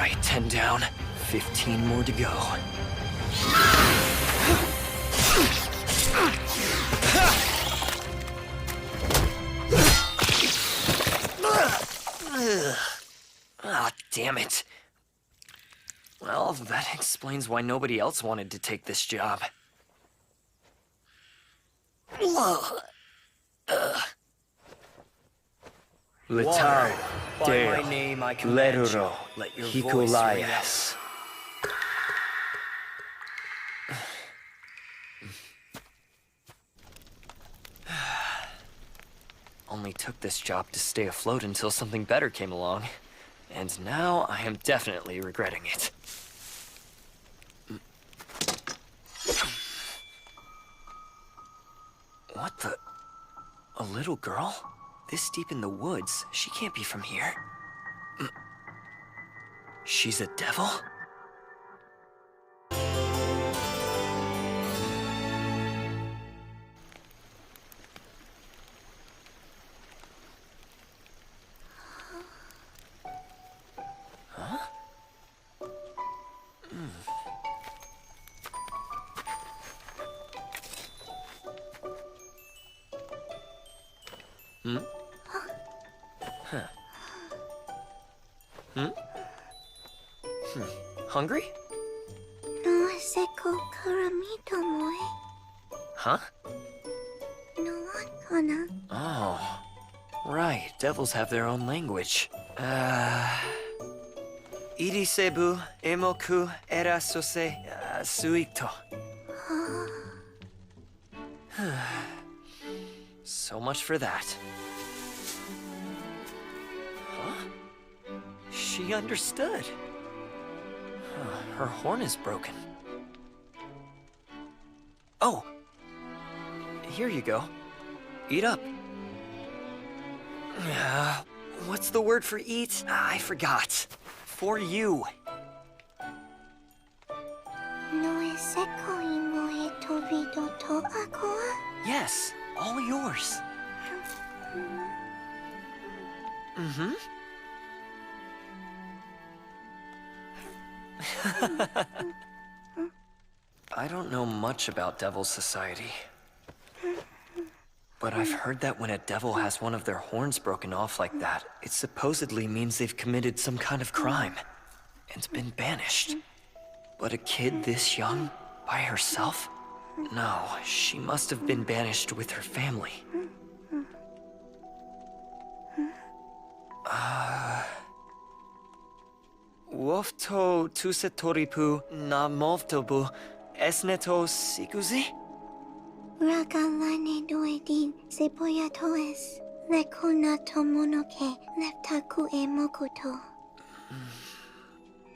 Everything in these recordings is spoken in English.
Alright, 10 down. 15 more to go. Ah, damn it. Well, that explains why nobody else wanted to take this job. Letao, Deo, Leruro, Hikulayas. Only took this job to stay afloat until something better came along. And now I am definitely regretting it. What the? A little girl? This deep in the woods? She can't be from here. She's a devil? Hungry? No seko karamito moe. Huh? No one kana. Oh, right. Devils have their own language. Irisebu emoku erasose suito. So much for that. Huh? She understood. Her horn is broken. Oh! Here you go. Eat up. What's the word for eat? I forgot. For you. No seko moe tobido to akoa. Yes, all yours. Mm-hmm. I don't know much about Devil Society. But I've heard that when a devil has one of their horns broken off like that, it supposedly means they've committed some kind of crime and been banished. But a kid this young, by herself? No, she must have been banished with her family. Wofto tusetoripu na movtobu esneto sikuzi? Ragalane doedin sepoya toes. Lekona tomonoke leftaku e mokuto.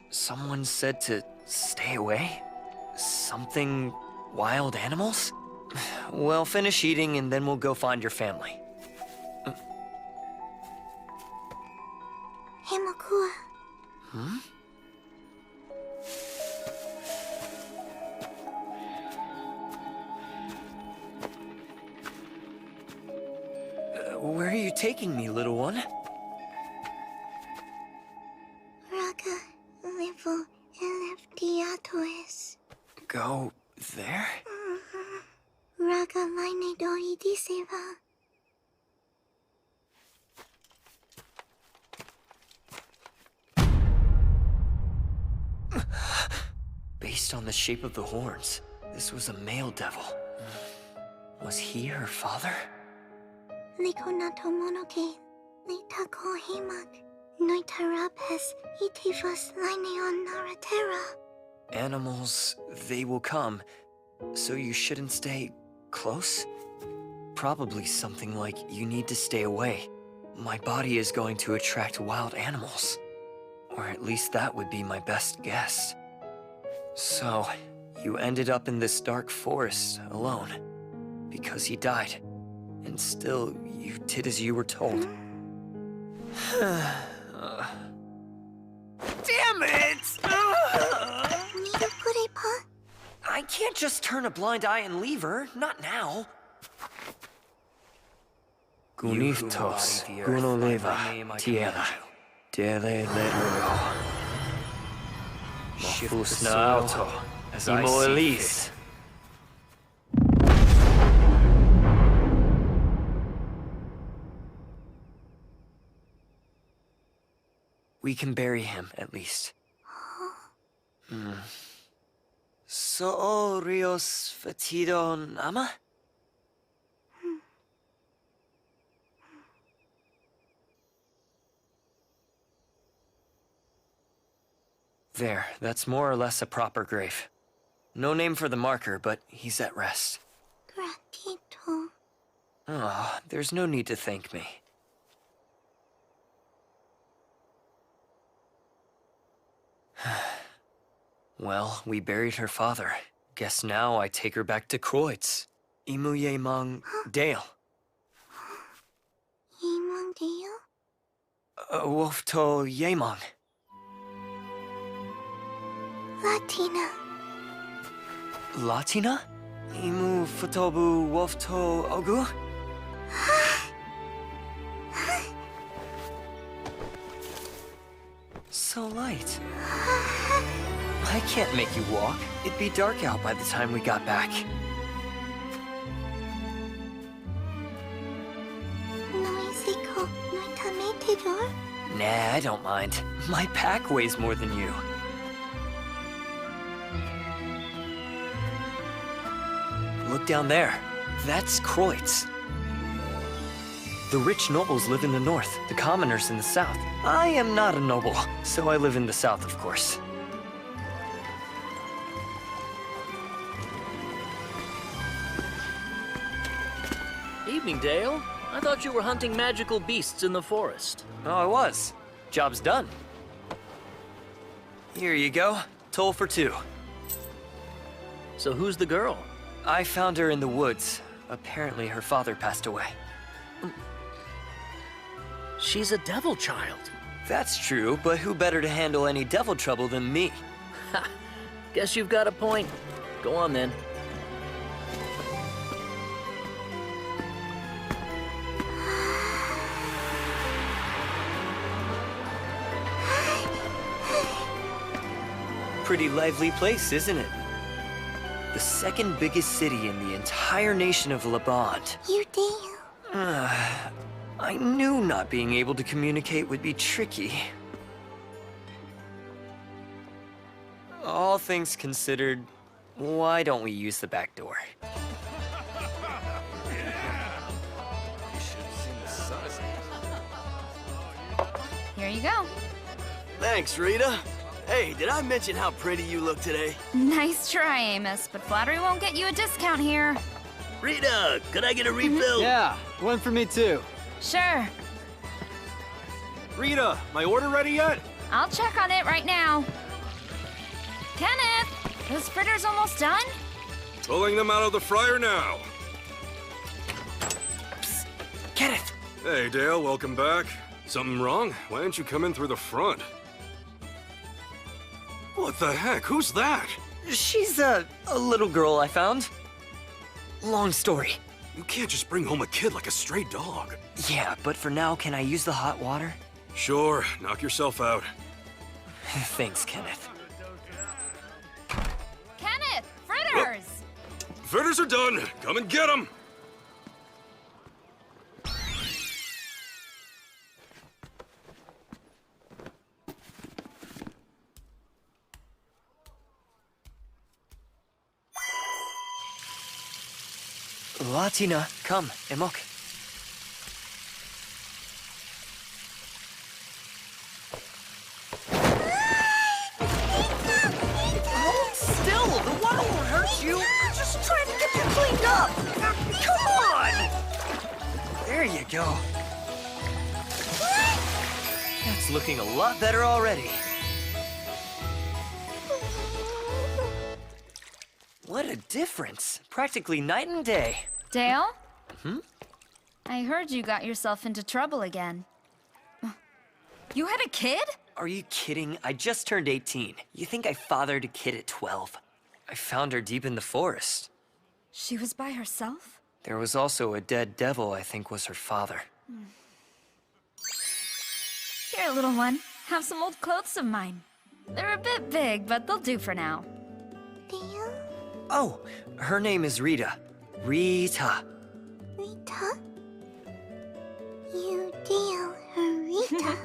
Someone said to stay away? Something wild animals? Well, finish eating and then we'll go find your family. Hemokua. Hmm? Where are you taking me, little one? Raga levo eleftiatoes. Go there? Raga line doidiseva. Based on the shape of the horns, this was a male devil. Was he her father? Lekona tomonoke letako hemak. Noitarapes itifas lineon naratera. Animals, they will come, so you shouldn't stay close? Probably something like you need to stay away. My body is going to attract wild animals. Or at least that would be my best guess. So, you ended up in this dark forest alone because he died. And still, you did as you were told. Damn it! I can't just turn a blind eye and leave her. Not now. Guniftos, gunoleva, tierra, dele ledero. Shifus na auto, as I see fit. We can bury him, at least. So rios fatido nama? There, that's more or less a proper grave. No name for the marker, but he's at rest. Gratito. Oh, there's no need to thank me. Well, we buried her father. Guess now I take her back to Kreutz. Imuye mang Dale. Yemang Deo? Wolfto Yemang. Latina. Latina? Imu Futobu Wolfto Ogu? So light. I can't make you walk. It'd be dark out by the time we got back. Noisiko, noitamete. Nah, I don't mind. My pack weighs more than you. Look down there. That's Kreutz. The rich nobles live in the north, the commoners in the south. I am not a noble, so I live in the south, of course. Evening, Dale. I thought you were hunting magical beasts in the forest. Oh, I was. Job's done. Here you go. Toll for two. So who's the girl? I found her in the woods. Apparently her father passed away. She's a devil child. That's true, but who better to handle any devil trouble than me? Ha! Guess you've got a point. Go on then. Pretty lively place, isn't it? The second biggest city in the entire nation of Labond. You Deo. I knew not being able to communicate would be tricky. All things considered, why don't we use the back door? Here you go. Thanks, Rita. Hey, did I mention how pretty you look today? Nice try, Amos, but flattery won't get you a discount here. Rita, could I get a refill? Yeah, one for me too. Sure. Rita, my order ready yet? I'll check on it right now. Kenneth, those fritters almost done? Pulling them out of the fryer now. Psst. Kenneth! Hey, Dale, welcome back. Something wrong? Why didn't you come in through the front? What the heck? Who's that? She's a little girl I found. Long story. You can't just bring home a kid like a stray dog. Yeah, but for now, can I use the hot water? Sure, knock yourself out. Thanks, Kenneth. Kenneth, fritters! Fritters are done. Come and get them. Latina, come, Emok. Hold still, the water won't hurt you. I'm just trying to get you cleaned up. Come on. There you go. That's looking a lot better already. What a difference. Practically night and day. Dale? I heard you got yourself into trouble again. You had a kid? Are you kidding? I just turned 18. You think I fathered a kid at 12? I found her deep in the forest. She was by herself? There was also a dead devil I think was her father. Here, little one. Have some old clothes of mine. They're a bit big, but they'll do for now. Deal? Oh, her name is Rita. Rita. Rita? You deal her Rita.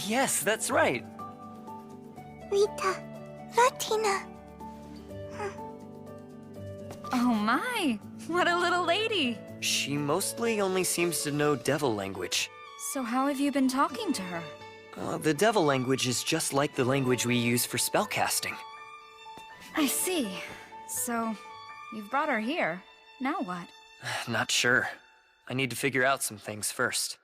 Yes, that's right. Rita. Latina. Oh my, what a little lady. She mostly only seems to know devil language. So how have you been talking to her? The devil language is just like the language we use for spellcasting. I see. So, you've brought her here. Now what? Not sure. I need to figure out some things first.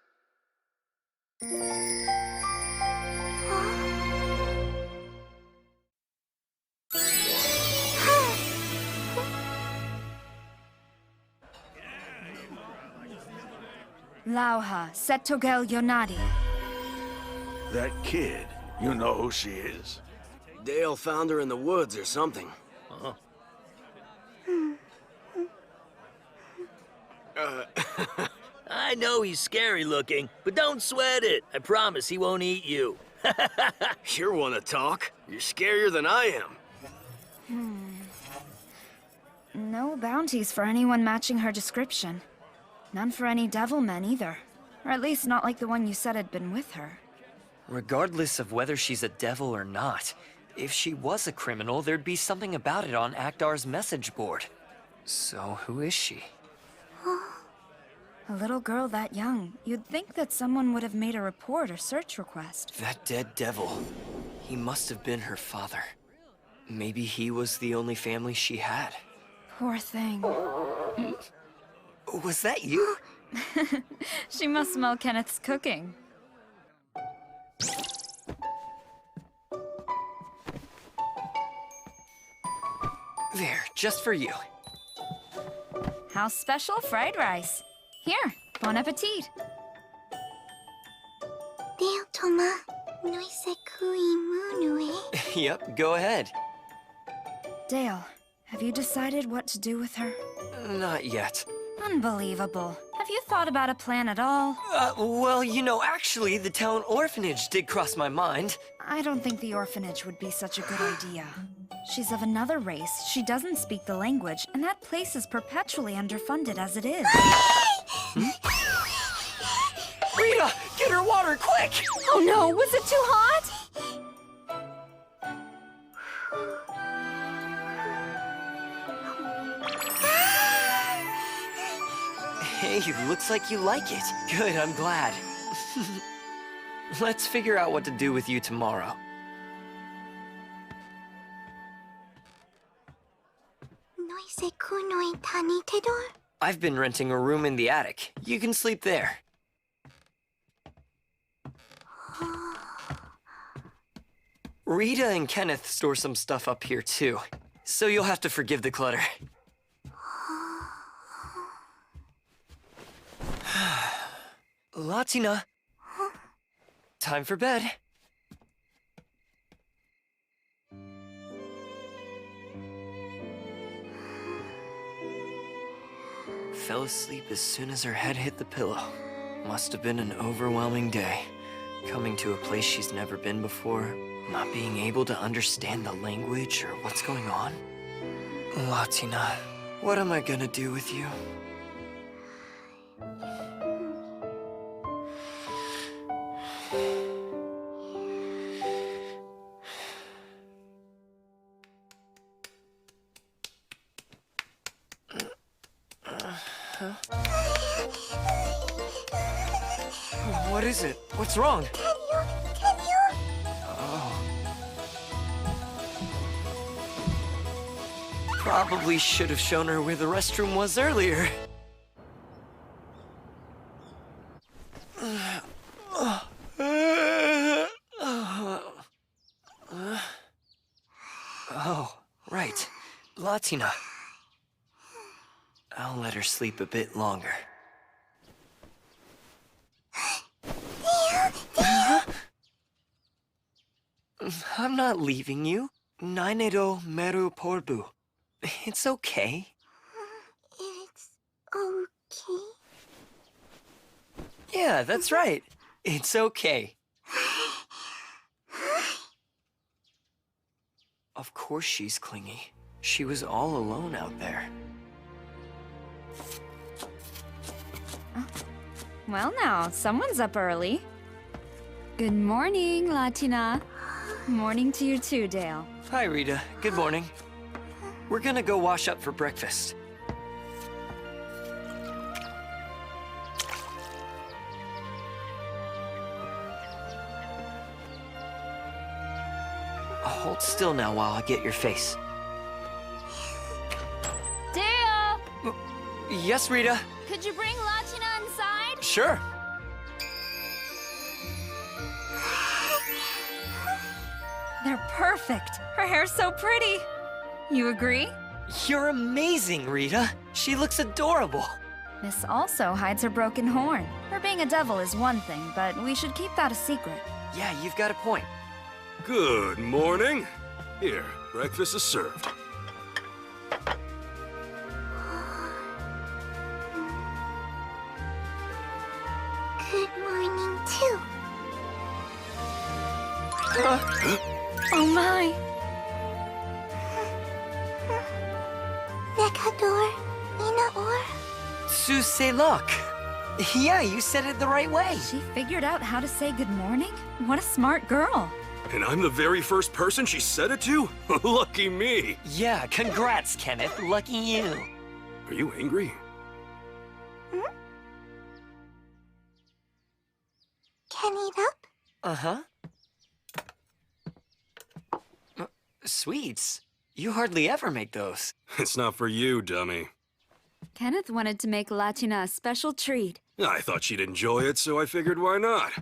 Lauha, Setogel Yonadi. That kid, you know who she is? Dale found her in the woods or something. I know he's scary looking, but don't sweat it. I promise he won't eat you. You're one to talk. You're scarier than I am. No bounties for anyone matching her description. None for any devil men either. Or at least not like the one you said had been with her. Regardless of whether she's a devil or not, if she was a criminal, there'd be something about it on Akdar's message board. So who is she? A little girl that young. You'd think that someone would have made a report or search request. That dead devil. He must have been her father. Maybe he was the only family she had. Poor thing. Was that you? She must smell Kenneth's cooking. There, just for you. House special fried rice. Here, bon appetit. Dale Toma. Noise kui munue. Yep, go ahead. Dale, have you decided what to do with her? Not yet. Unbelievable. Have you thought about a plan at all? Well, you know, actually, the town orphanage did cross my mind. I don't think the orphanage would be such a good idea. She's of another race, she doesn't speak the language, and that place is perpetually underfunded as it is. Rita, get her water, quick! Oh no, was it too hot? Hey, looks like you like it. Good, I'm glad. Let's figure out what to do with you tomorrow. Noise kunoi tani tedor. I've been renting a room in the attic. You can sleep there. Rita and Kenneth store some stuff up here, too. So you'll have to forgive the clutter. Latina. Time for bed. Fell asleep as soon as her head hit the pillow. Must have been an overwhelming day. Coming to a place she's never been before, not being able to understand the language or what's going on. Latina, what am I gonna do with you? What is it? What's wrong? Can you? Oh. Probably should have shown her where the restroom was earlier. Oh, right. Latina. I'll let her sleep a bit longer. I'm not leaving you. Nainedo meru porbu. It's okay. It's okay. Yeah, that's right. It's okay. Of course she's clingy. She was all alone out there. Well now, someone's up early. Good morning, Latina. Morning to you too, Dale. Hi, Rita. Good morning. We're gonna go wash up for breakfast. Hold still now while I get your face. Dale! Yes, Rita? Could you bring Latina inside? Sure. They're perfect. Her hair's so pretty. You agree? You're amazing, Rita. She looks adorable. Miss also hides her broken horn. Her being a devil is one thing, but we should keep that a secret. Yeah, you've got a point. Good morning. Here, breakfast is served. Good morning, too. Oh my! Recador, Inaor. Suselok. Yeah, you said it the right way. She figured out how to say good morning? What a smart girl. And I'm the very first person she said it to? Lucky me. Yeah, congrats, Kenneth. Lucky you. Are you angry? Can eat up? Uh-huh. Sweets? You hardly ever make those. It's not for you, dummy. Kenneth wanted to make Latina a special treat. I thought she'd enjoy it, so I figured why not?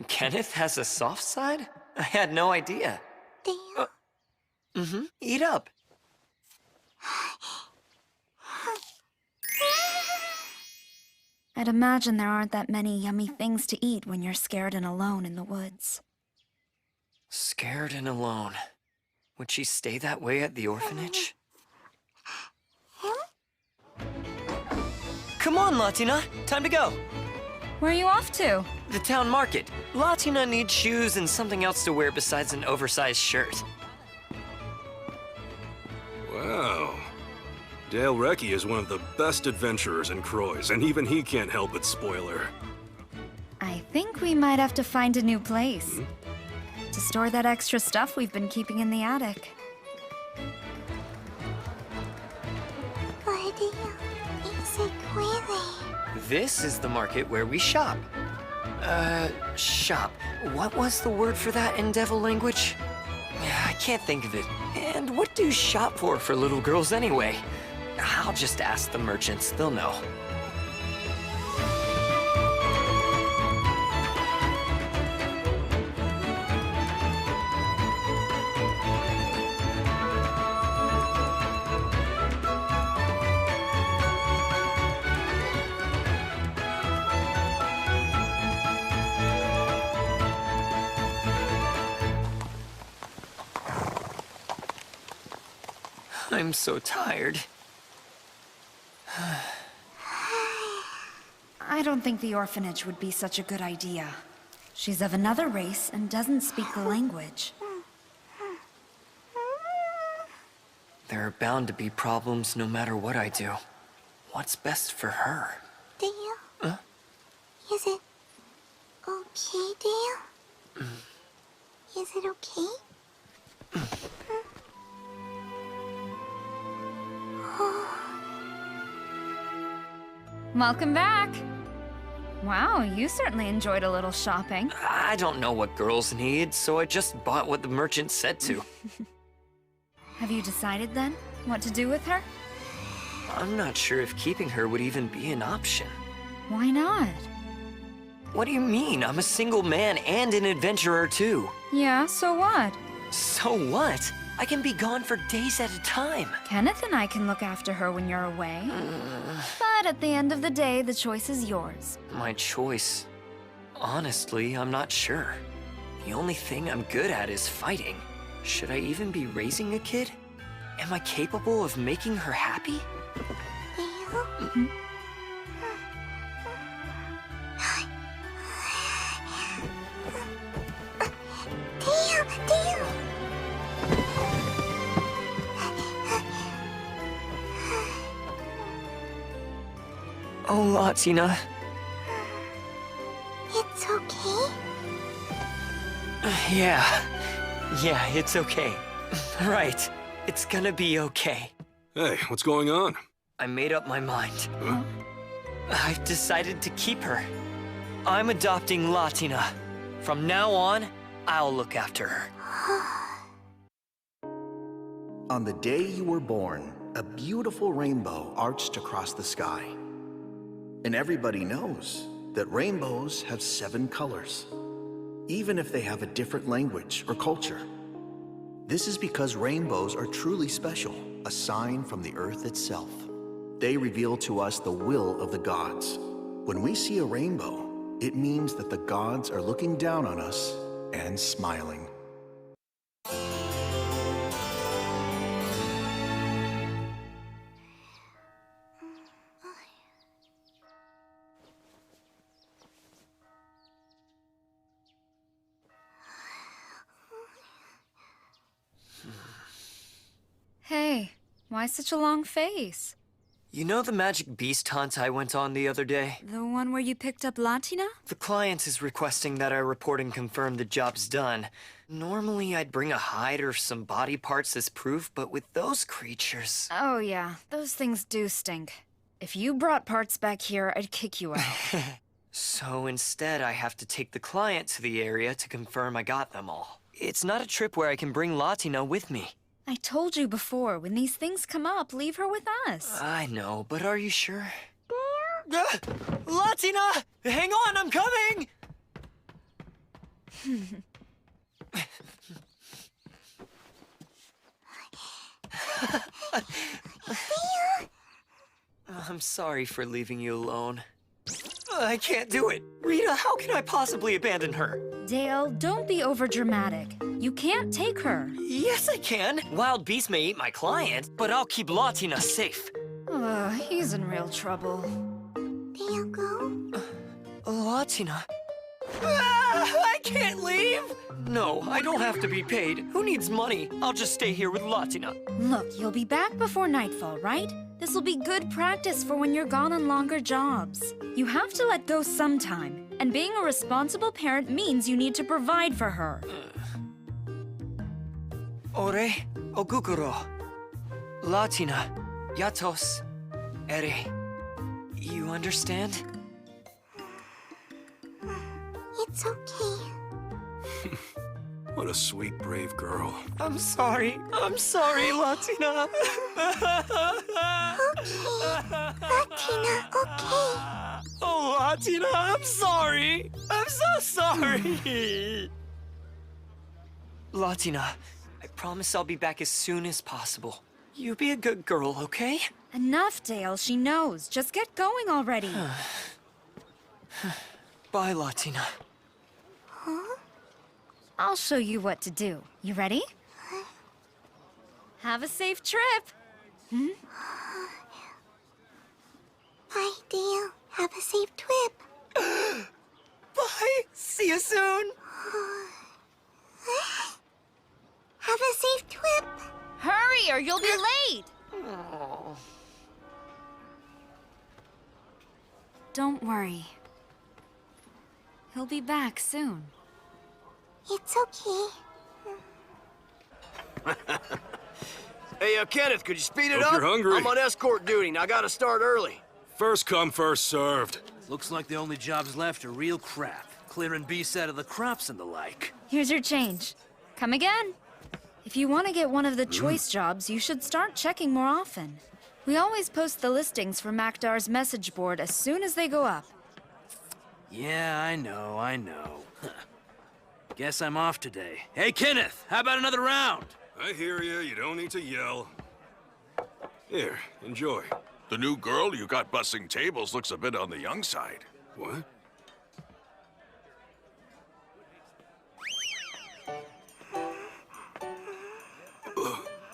Kenneth has a soft side? I had no idea. Dale. Mm-hmm. Eat up. I'd imagine there aren't that many yummy things to eat when you're scared and alone in the woods. Scared and alone. Would she stay that way at the orphanage? Come on, Latina. Time to go. Where are you off to? The town market. Latina needs shoes and something else to wear besides an oversized shirt. Wow. Dale Recce is one of the best adventurers in Croix, and even he can't help but spoil her. I think we might have to find a new place. To store that extra stuff we've been keeping in the attic. Guardia, ese puede. This is the market where we shop. Shop. What was the word for that in devil language? I can't think of it. And what do shop for little girls anyway? I'll just ask the merchants, they'll know. I'm so tired. I don't think the orphanage would be such a good idea. She's of another race and doesn't speak the language. There are bound to be problems no matter what I do. What's best for her? Dale? Huh? Is it okay, Dale? Is it okay? Welcome back! Wow, you certainly enjoyed a little shopping. I don't know what girls need, so I just bought what the merchant said to. Have you decided then what to do with her? I'm not sure if keeping her would even be an option. Why not? What do you mean? I'm a single man and an adventurer too. Yeah, so what? So what? I can be gone for days at a time. Kenneth and I can look after her when you're away. But at the end of the day, the choice is yours. My choice? Honestly, I'm not sure. The only thing I'm good at is fighting. Should I even be raising a kid? Am I capable of making her happy? Dale? Dale! Dale! Oh, Latina. It's okay? Yeah, it's okay. Right. It's gonna be okay. Hey, what's going on? I made up my mind. Huh? I've decided to keep her. I'm adopting Latina. From now on, I'll look after her. On the day you were born, a beautiful rainbow arched across the sky. And everybody knows that rainbows have 7 colors, even if they have a different language or culture. This is because rainbows are truly special, a sign from the earth itself. They reveal to us the will of the gods. When we see a rainbow, it means that the gods are looking down on us and smiling. Hey, why such a long face? You know the magic beast hunt I went on the other day? The one where you picked up Latina? The client is requesting that I report and confirm the job's done. Normally, I'd bring a hide or some body parts as proof, but with those creatures... Oh yeah, those things do stink. If you brought parts back here, I'd kick you out. So instead, I have to take the client to the area to confirm I got them all. It's not a trip where I can bring Latina with me. I told you before, when these things come up, leave her with us. I know, but are you sure? Latina! Hang on, I'm coming! I'm sorry for leaving you alone. I can't do it. Rita, how can I possibly abandon her? Dale, don't be overdramatic. You can't take her. Yes, I can. Wild beasts may eat my client, but I'll keep Latina safe. He's in real trouble. Dale, go? Latina. I can't leave! No, I don't have to be paid. Who needs money? I'll just stay here with Latina. Look, you'll be back before nightfall, right? This will be good practice for when you're gone on longer jobs. You have to let go sometime, and being a responsible parent means you need to provide for her. Ore, ogukuro. Latina, yatos, ere. You understand? It's okay. What a sweet, brave girl. I'm sorry, Latina. Latina, okay. Oh, Latina, I'm sorry. I'm so sorry. Latina, I promise I'll be back as soon as possible. You be a good girl, okay? Enough, Dale. She knows. Just get going already. Bye, Latina. I'll show you what to do. You ready? Have a safe trip. Bye, Dale. Have a safe trip. Bye. See you soon. Have a safe trip. Hurry or you'll be late. Oh. Don't worry. He'll be back soon. It's okay. Hey, Kenneth, could you speed it Hope up? you're hungry. I'm on escort duty, and I gotta start early. First come, first served. Looks like the only jobs left are real crap. Clearing beasts out of the crops and the like. Here's your change. Come again. If you want to get one of the choice jobs, you should start checking more often. We always post the listings for Makdar's message board as soon as they go up. Yeah, I know. Guess I'm off today. Hey, Kenneth, how about another round? I hear you. You don't need to yell. Here, enjoy. The new girl you got bussing tables looks a bit on the young side. What?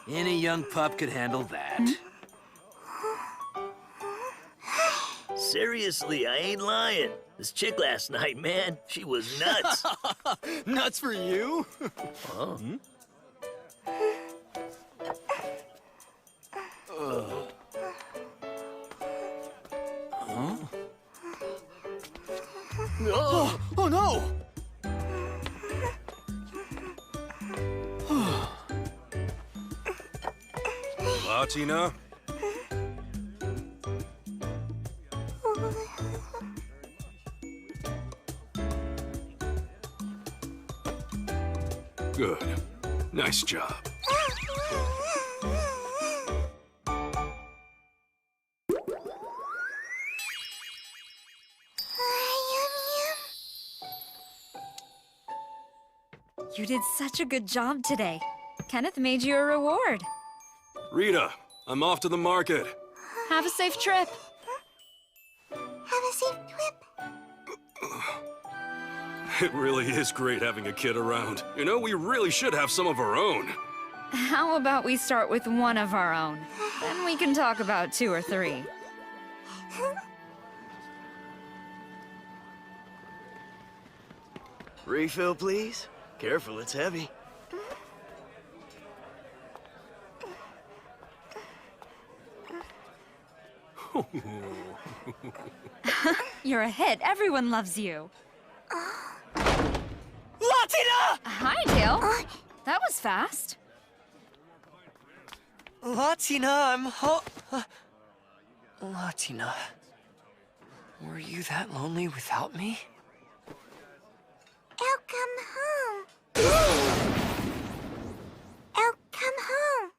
Any young pup could handle that. Seriously, I ain't lying. This chick last night, man, she was nuts. Nuts for you? Huh? Oh, oh no! Latina? Good. Nice job. You did such a good job today. Kenneth made you a reward. Rita, I'm off to the market. Have a safe trip. Have a safe trip. It really is great having a kid around. You know, we really should have some of our own. How about we start with one of our own? Then we can talk about 2 or 3. Refill, please. Careful, it's heavy. You're a hit. Everyone loves you. Latina! Hi, Dale. That was fast. Latina, Latina, were you that lonely without me? I'll come home. I'll come home.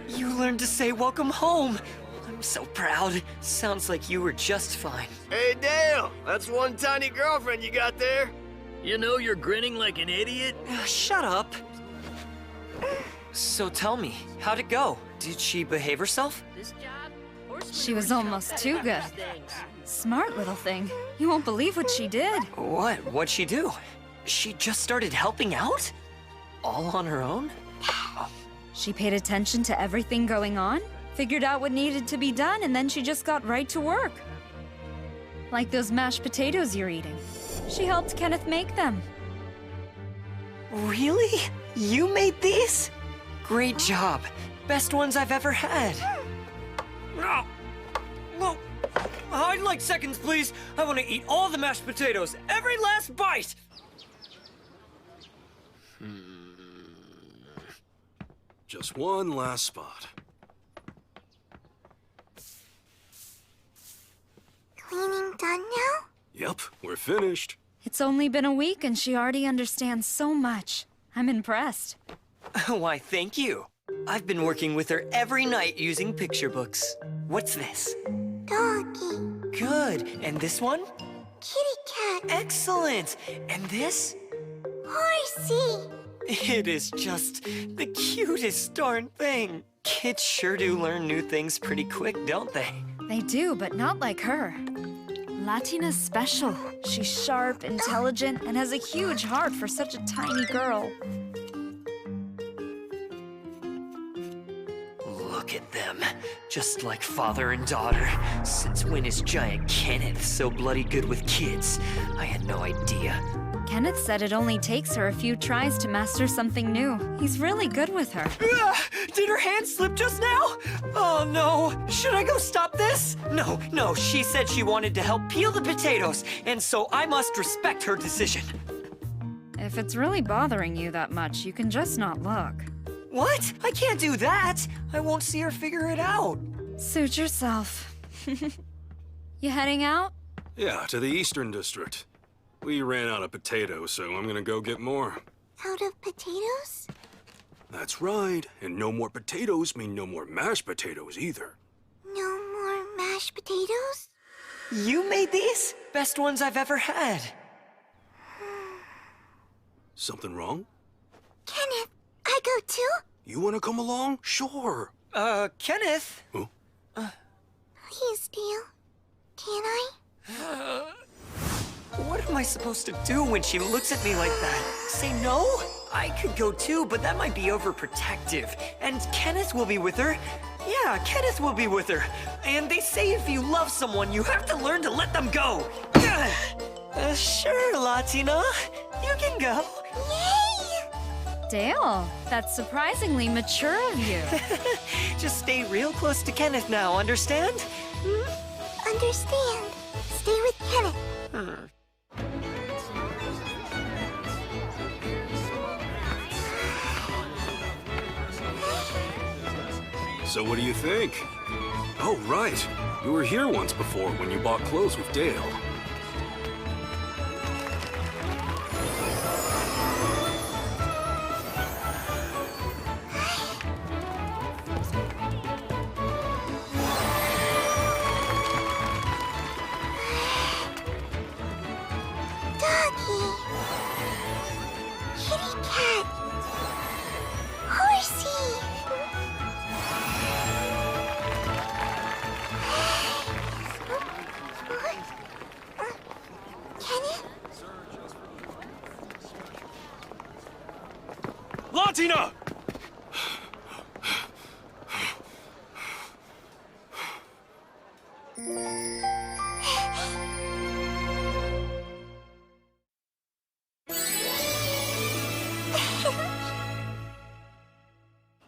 You learned to say welcome home. I'm so proud. Sounds like you were just fine. Hey, Dale! That's one tiny girlfriend you got there. You know you're grinning like an idiot? Shut up. So tell me, how'd it go? Did she behave herself? This job? Horsemen She was were almost shot too at good. things. Smart little thing. You won't believe what she did. What'd she do? She just started helping out? All on her own? She paid attention to everything going on, figured out what needed to be done, and then she just got right to work. Like those mashed potatoes you're eating. She helped Kenneth make them. Really? You made these? Great job. Best ones I've ever had. Whoa. I'd like seconds, please. I want to eat all the mashed potatoes. Every last bite. Just one last spot. Cleaning done now? Yep, we're finished. It's only been a week and she already understands so much. I'm impressed. Why, thank you. I've been working with her every night using picture books. What's this? Doggy. Good. And this one? Kitty cat. Excellent. And this? Horsey. It is just the cutest darn thing. Kids sure do learn new things pretty quick, don't they? They do, but not like her. Latina's special. She's sharp, intelligent, and has a huge heart for such a tiny girl. Look at them. Just like father and daughter. Since when is giant Kenneth so bloody good with kids? I had no idea. Kenneth said it only takes her a few tries to master something new. He's really good with her. Did her hand slip just now? Oh no, should I go stop this? No, she said she wanted to help peel the potatoes, and so I must respect her decision. If it's really bothering you that much, you can just not look. What? I can't do that. I won't see her figure it out. Suit yourself. You heading out? Yeah, to the Eastern District. We ran out of potatoes, so I'm gonna go get more. Out of potatoes? That's right, and no more potatoes mean no more mashed potatoes either. No more mashed potatoes? You made these? Best ones I've ever had. Something wrong? Kenneth, I go too? You wanna come along? Sure. Kenneth? Huh? Please, Dale. Can I? What am I supposed to do when she looks at me like that? Say no? I could go too, but that might be overprotective. And Kenneth will be with her. Yeah, Kenneth will be with her. And they say if you love someone, you have to learn to let them go. Sure, Latina. You can go. Yay! Dale, that's surprisingly mature of you. Just stay real close to Kenneth now, understand? Understand. Stay with Kenneth. So what do you think? Oh, right. You were here once before when you bought clothes with Dale. Doggy. Kitty cat. Horsey. Kenneth? Latina!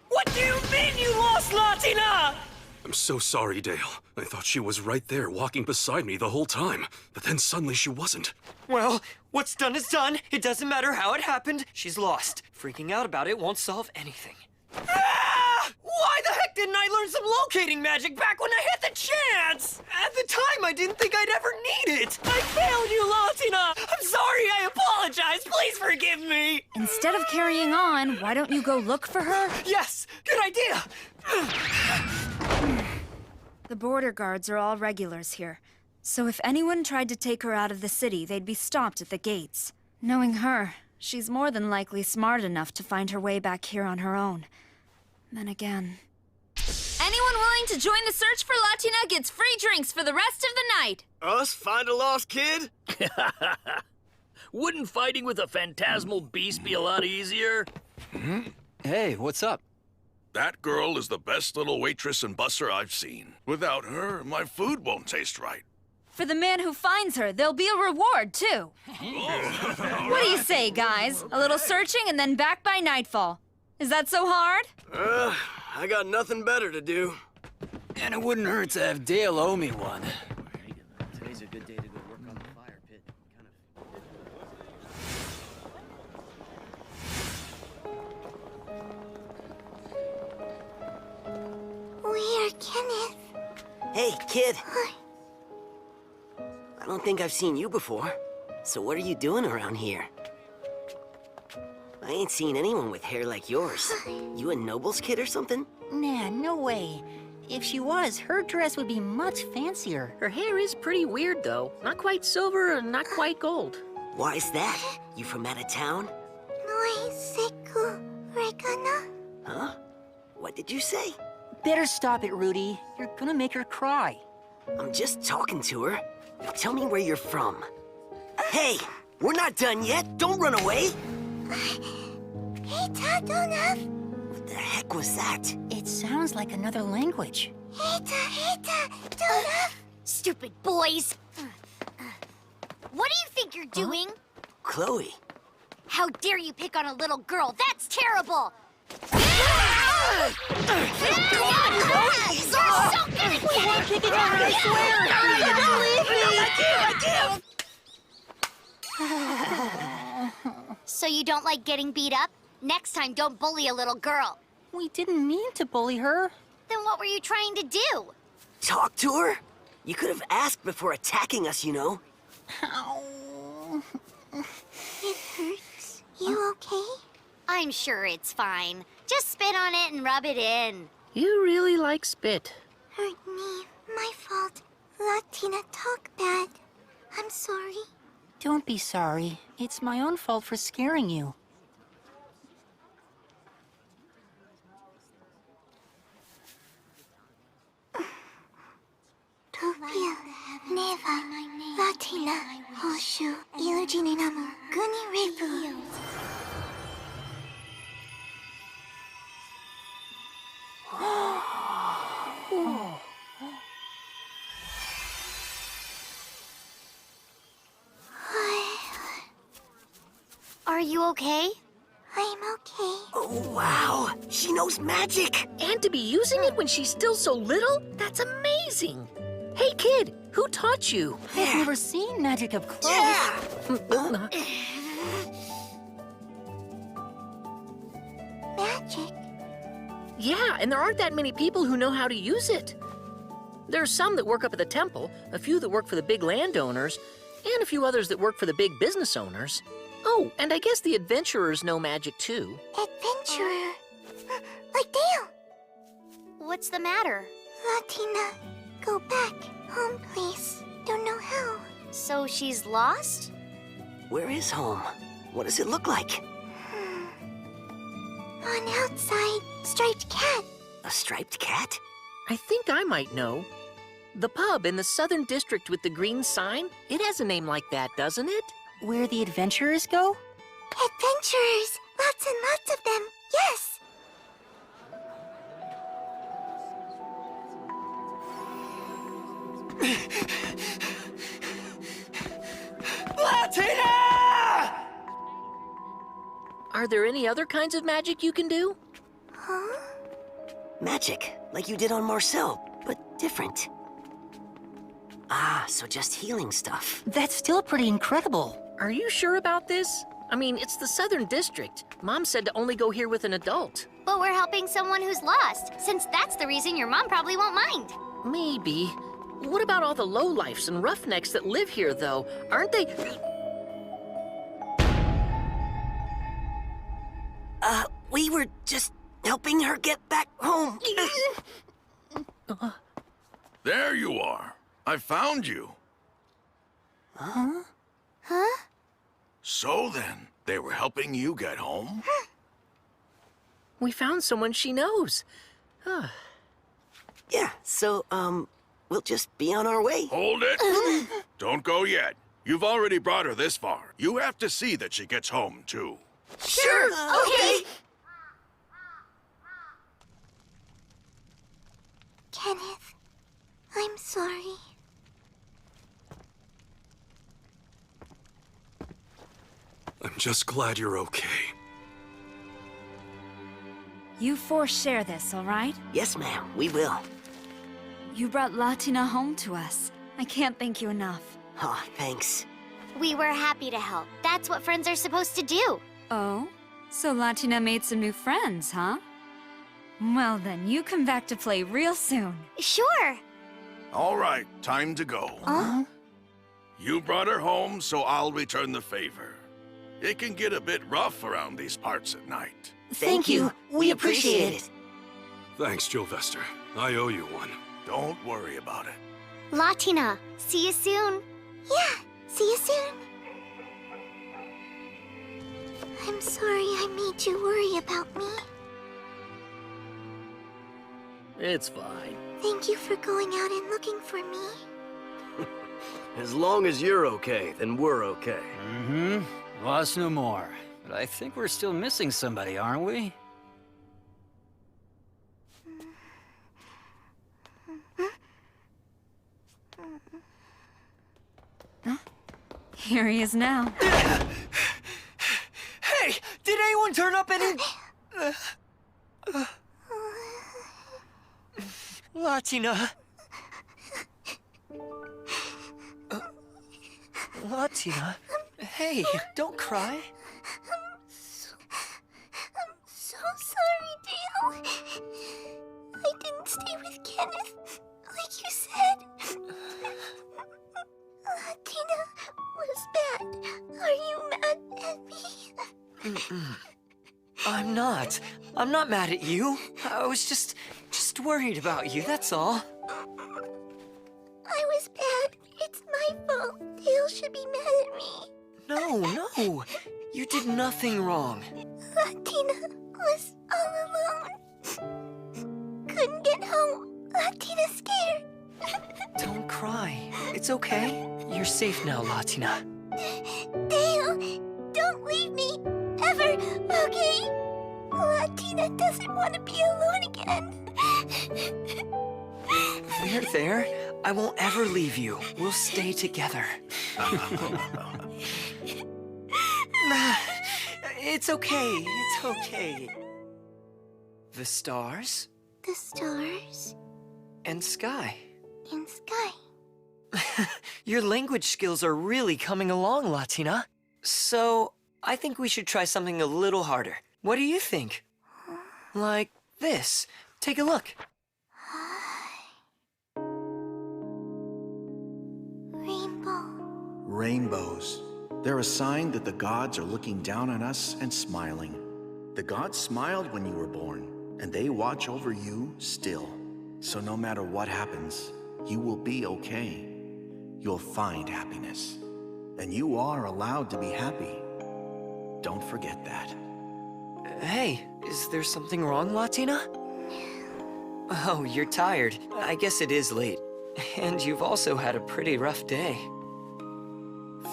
What do you mean you lost Latina? I'm so sorry, Dale. I thought she was right there walking beside me the whole time, but then suddenly she wasn't. Well, what's done is done. It doesn't matter how it happened. She's lost. Freaking out about it won't solve anything. Ah! Why the heck didn't I learn some locating magic back when I had the chance? At the time, I didn't think I'd ever need it. I failed you, Latina. I'm sorry. I apologize. Please forgive me. Instead of carrying on, why don't you go look for her? Yes, good idea. The border guards are all regulars here, so if anyone tried to take her out of the city, they'd be stopped at the gates. Knowing her, she's more than likely smart enough to find her way back here on her own. Then again... Anyone willing to join the search for Latina gets free drinks for the rest of the night! Us find a lost kid? Wouldn't fighting with a phantasmal beast be a lot easier? Hey, what's up? That girl is the best little waitress and busser I've seen. Without her, my food won't taste right. For the man who finds her, there'll be a reward, too. What do you say, guys? A little searching and then back by nightfall. Is that so hard? I got nothing better to do. And it wouldn't hurt to have Dale owe me one. Today's a good day to go work on the fire pit. Where, Kenneth? Hey, kid. I don't think I've seen you before. So what are you doing around here? I ain't seen anyone with hair like yours. You a noble's kid or something? Nah, no way. If she was, her dress would be much fancier. Her hair is pretty weird, though. Not quite silver and not quite gold. Why is that? You from out of town? Noi seku regana? Huh? What did you say? Better stop it, Rudy. You're gonna make her cry. I'm just talking to her. Now tell me where you're from. Hey, we're not done yet. Don't run away. Hita donaf? What the heck was that? It sounds like another language. Hita donaf? Stupid boys! What do you think you're doing? Chloe. How dare you pick on a little girl? That's terrible! You're so good at We're kicking her, I swear! So you don't like getting beat up? Next time, don't bully a little girl. We didn't mean to bully her. Then what were you trying to do? Talk to her? You could have asked before attacking us, you know. Ow. It hurts. You okay? I'm sure it's fine. Just spit on it and rub it in. You really like spit. Hurt me. My fault. Latina talk bad. I'm sorry. Don't be sorry. It's my own fault for scaring you. Topia, Neva, Latina, Hoshu, Ilujininamu, Guni Repu. Are you okay? I'm okay. Oh, wow. She knows magic. And to be using it when she's still so little? That's amazing. Hey, kid, who taught you? I've never seen magic up close. Yeah. Magic? Yeah, and there aren't that many people who know how to use it. There's some that work up at the temple, a few that work for the big landowners, and a few others that work for the big business owners. Oh, and I guess the adventurers know magic too. Adventurer? Like Dale. What's the matter? Latina, go back. Home, please. Don't know how. So she's lost? Where is home? What does it look like? On outside, striped cat. A striped cat? I think I might know. The pub in the southern district with the green sign, it has a name like that, doesn't it? Where the adventurers go? Adventurers! Lots and lots of them, yes! Latina! Are there any other kinds of magic you can do? Huh? Magic, like you did on Marcel, but different. Ah, so just healing stuff. That's still pretty incredible. Are you sure about this? I mean, it's the southern district. Mom said to only go here with an adult. But we're helping someone who's lost, since that's the reason your mom probably won't mind. Maybe. What about all the lowlifes and roughnecks that live here, though? Aren't they... We were just helping her get back home. There you are. I found you. Huh? So then, they were helping you get home? We found someone she knows. Yeah, so, we'll just be on our way. Hold it. Don't go yet. You've already brought her this far. You have to see that she gets home, too. Sure, okay. Kenneth, I'm sorry. I'm just glad you're okay. You four share this, all right? Yes, ma'am, we will. You brought Latina home to us. I can't thank you enough. Oh, thanks. We were happy to help. That's what friends are supposed to do. Oh? So Latina made some new friends, huh? Well then, you come back to play real soon. Sure. All right, time to go. You brought her home, so I'll return the favor. It can get a bit rough around these parts at night. Thank you. We appreciate it. Thanks, Jovester. I owe you one. Don't worry about it. Latina, see you soon. Yeah, see you soon. I'm sorry I made you worry about me. It's fine. Thank you for going out and looking for me. As long as you're okay, then we're okay. Mm-hmm. Lost no more. But I think we're still missing somebody, aren't we? Here he is now. Hey! Did anyone turn up any... Latina. Latina. Hey, don't cry. I'm so sorry, Dale. I didn't stay with Kenneth, like you said. Latina was bad. Are you mad at me? I'm not. I'm not mad at you. I was just worried about you, that's all. I was bad. It's my fault. Dale should be mad at me. No. You did nothing wrong. Latina was all alone. Couldn't get home. Latina's scared. Don't cry. It's okay. You're safe now, Latina. Dale, don't leave me. Ever, okay? Latina doesn't want to be alone again. There. I won't ever leave you. We'll stay It's okay. It's okay. The stars The stars and sky. and sky. Your language skills are really coming along, Latina. So, I think we should try something a little harder. What do you think? Like this. Take a look. Rainbow. Rainbows. They're a sign that the gods are looking down on us and smiling. The gods smiled when you were born, and they watch over you still. So no matter what happens, you will be okay. You'll find happiness. And you are allowed to be happy. Don't forget that. Hey, is there something wrong, Latina? Oh, you're tired. I guess it is late. And you've also had a pretty rough day.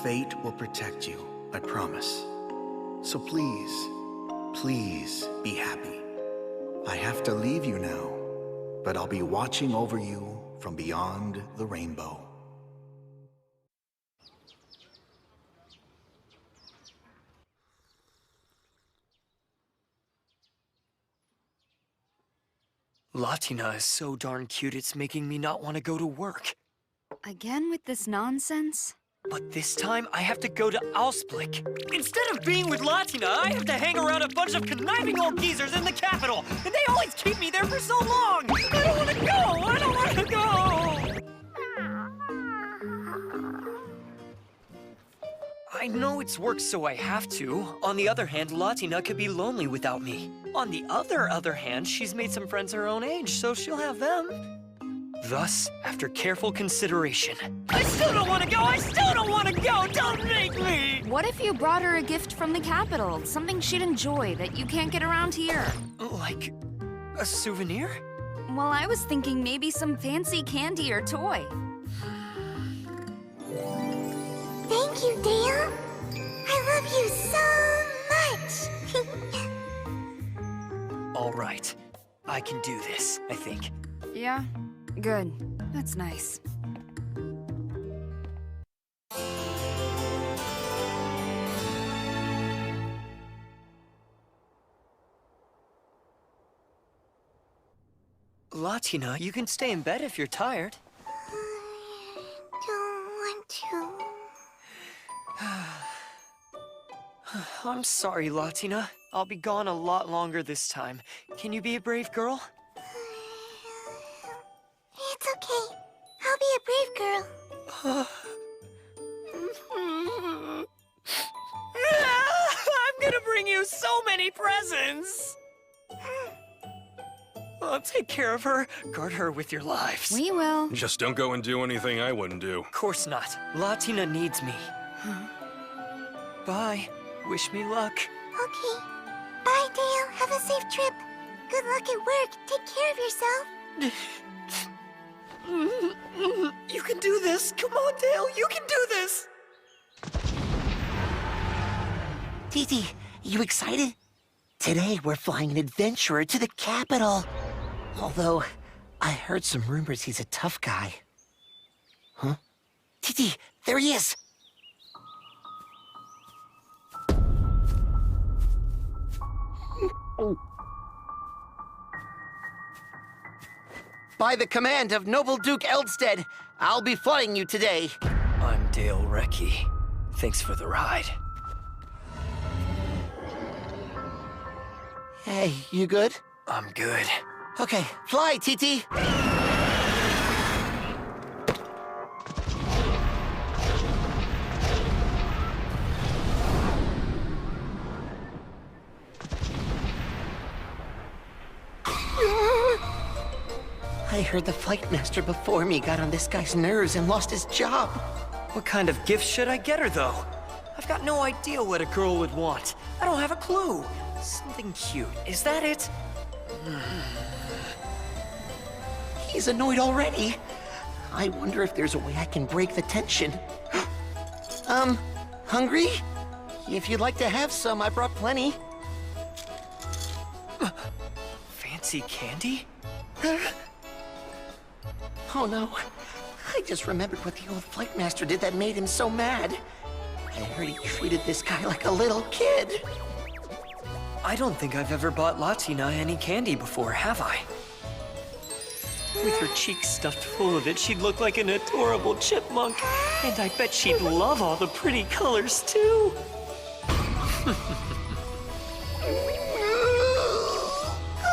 Fate will protect you, I promise. So please, please be happy. I have to leave you now, but I'll be watching over you from beyond the rainbow. Latina is so darn cute, it's making me not want to go to work. Again with this nonsense? But this time, I have to go to Ausblick. Instead of being with Latina, I have to hang around a bunch of conniving old geezers in the capital, and they always keep me there for so long! I don't want to go! I don't want to go! I know it's work, so I have to. On the other hand, Latina could be lonely without me. On the other hand, she's made some friends her own age, so she'll have them. Thus, after careful consideration, I still don't want to go! I still don't want to go! Don't make me! What if you brought her a gift from the capital? Something she'd enjoy that you can't get around here? Like a souvenir? Well, I was thinking maybe some fancy candy or toy. Thank you, Dale. I love you so much. All right. I can do this, I think. Yeah? Good. That's nice. Latina, you can stay in bed if you're tired. Don't want to. I'm sorry, Latina. I'll be gone a lot longer this time. Can you be a brave girl? It's okay. I'll be a brave girl. I'm gonna bring you so many presents! Well, take care of her. Guard her with your lives. We will. Just don't go and do anything I wouldn't do. Of course not. Latina needs me. Bye. Wish me luck. Okay. Bye, Dale. Have a safe trip. Good luck at work. Take care of yourself. You can do this. Come on, Dale. You can do this. Titi, you excited? Today we're flying an adventurer to the capital. Although, I heard some rumors he's a tough guy. Huh? Titi, there he is! By the command of Noble Duke Eldstead, I'll be flying you today. I'm Dale Recce. Thanks for the ride. Hey, you good? I'm good. Okay, fly, Titi! I heard the flight master before me got on this guy's nerves and lost his job. What kind of gift should I get her, though? I've got no idea what a girl would want. I don't have a clue. Something cute. Is that it? He's annoyed already. I wonder if there's a way I can break the tension. Hungry? If you'd like to have some, I brought plenty. Fancy candy? Oh no, I just remembered what the old flight master did that made him so mad. I heard he treated this guy like a little kid. I don't think I've ever bought Latina any candy before, have I? With her cheeks stuffed full of it, she'd look like an adorable chipmunk. And I bet she'd love all the pretty colors, too.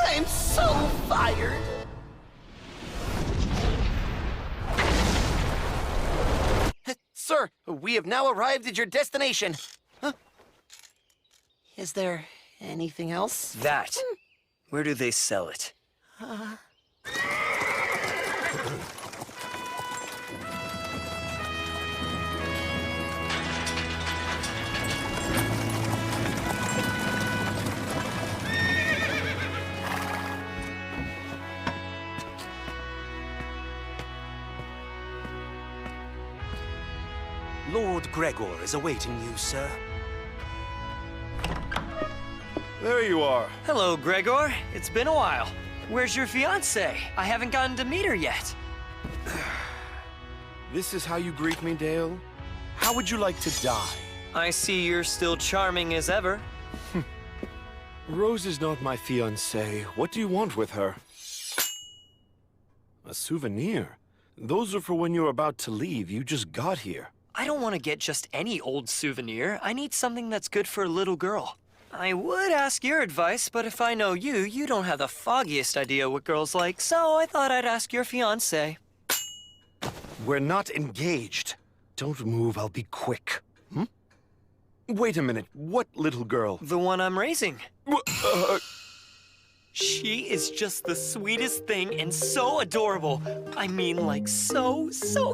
I'm so fired. Sir, we have now arrived at your destination. Huh? Is there anything else? That. Where do they sell it? Lord Gregor is awaiting you, sir. There you are. Hello, Gregor. It's been a while. Where's your fiancée? I haven't gotten to meet her yet. This is how you greet me, Dale? How would you like to die? I see you're still charming as ever. Rose is not my fiancée. What do you want with her? A souvenir? Those are for when you're about to leave. You just got here. I don't want to get just any old souvenir. I need something that's good for a little girl. I would ask your advice, but if I know you, you don't have the foggiest idea what girls like, so I thought I'd ask your fiancé. We're not engaged. Don't move, I'll be quick. Hmm? Wait a minute, what little girl? The one I'm raising. She is just the sweetest thing and so adorable. I mean, like, so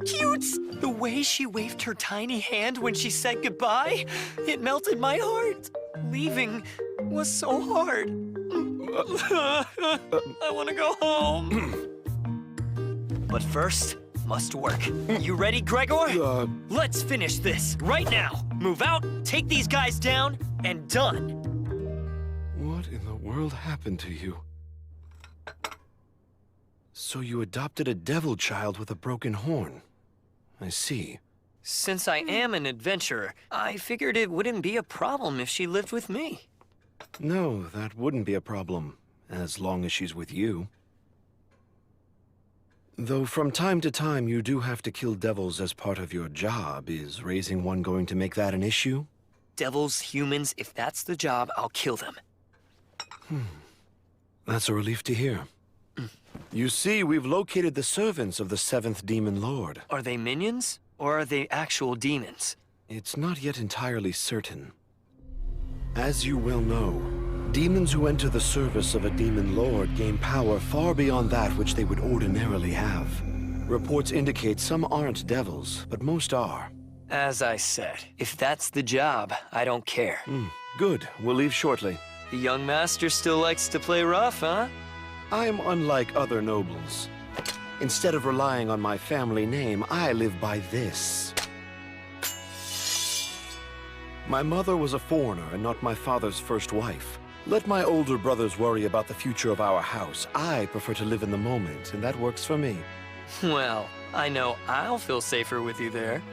cute. The way she waved her tiny hand when she said goodbye, it melted my heart. Leaving was so hard. I want to go home. But first, must work. You ready, Gregor? Let's finish this right now. Move out, take these guys down, and done. What in the world happened to you? So you adopted a devil child with a broken horn. I see. Since I am an adventurer, I figured it wouldn't be a problem if she lived with me. No, that wouldn't be a problem, as long as she's with you. Though from time to time you do have to kill devils as part of your job. Is raising one going to make that an issue? Devils, humans, if that's the job, I'll kill them. That's a relief to hear. You see, we've located the servants of the 7th Demon Lord. Are they minions, or are they actual demons? It's not yet entirely certain. As you well know, demons who enter the service of a Demon Lord gain power far beyond that which they would ordinarily have. Reports indicate some aren't devils, but most are. As I said, if that's the job, I don't care. Good. We'll leave shortly. The young master still likes to play rough, huh? I'm unlike other nobles. Instead of relying on my family name, I live by this. My mother was a foreigner and not my father's first wife. Let my older brothers worry about the future of our house. I prefer to live in the moment, and that works for me. Well, I know I'll feel safer with you there.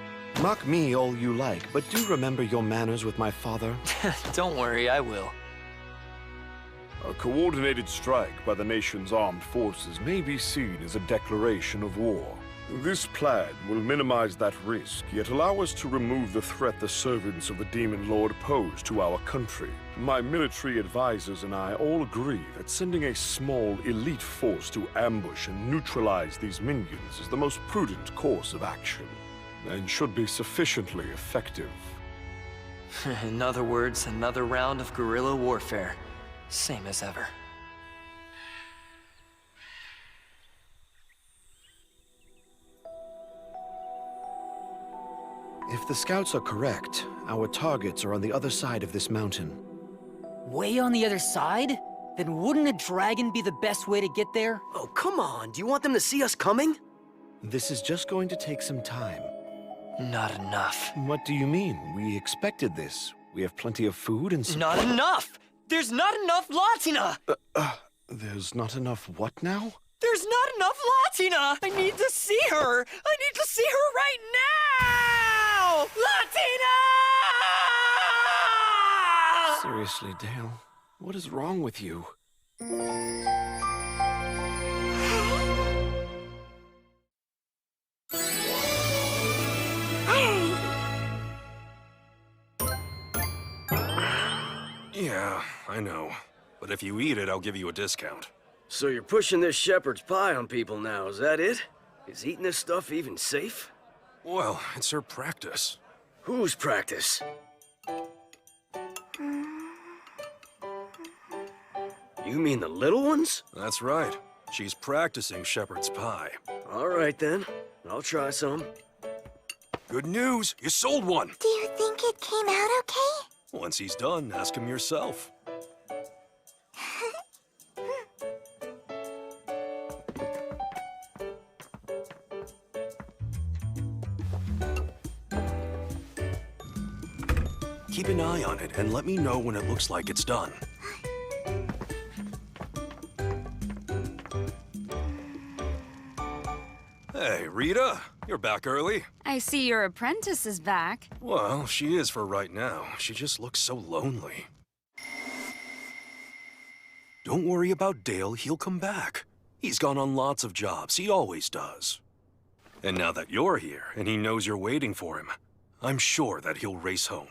Mock me all you like, but do remember your manners with my father. Don't worry, I will. A coordinated strike by the nation's armed forces may be seen as a declaration of war. This plan will minimize that risk, yet allow us to remove the threat the servants of the Demon Lord pose to our country. My military advisors and I all agree that sending a small, elite force to ambush and neutralize these minions is the most prudent course of action, and should be sufficiently effective. In other words, another round of guerrilla warfare. Same as ever. If the scouts are correct, our targets are on the other side of this mountain. Way on the other side? Then wouldn't a dragon be the best way to get there? Oh, come on. Do you want them to see us coming? This is just going to take some time. Not enough. What do you mean? We expected this. We have plenty of food and Not enough! There's not enough Latina! There's not enough what now? There's not enough Latina! I need to see her! I need to see her right now! Latina! Seriously, Dale. What is wrong with you? Yeah, I know. But if you eat it, I'll give you a discount. So you're pushing this shepherd's pie on people now, is that it? Is eating this stuff even safe? Well, it's her practice. Whose practice? You mean the little ones? That's right. She's practicing shepherd's pie. All right, then. I'll try some. Good news! You sold one! Do you think it came out okay? Once he's done, ask him yourself. Keep an eye on it and let me know when it looks like it's done. Hey, Rita, you're back early. I see your apprentice is back. Well, she is for right now. She just looks so lonely. Don't worry about Dale, he'll come back. He's gone on lots of jobs, he always does. And now that you're here, and he knows you're waiting for him, I'm sure that he'll race home.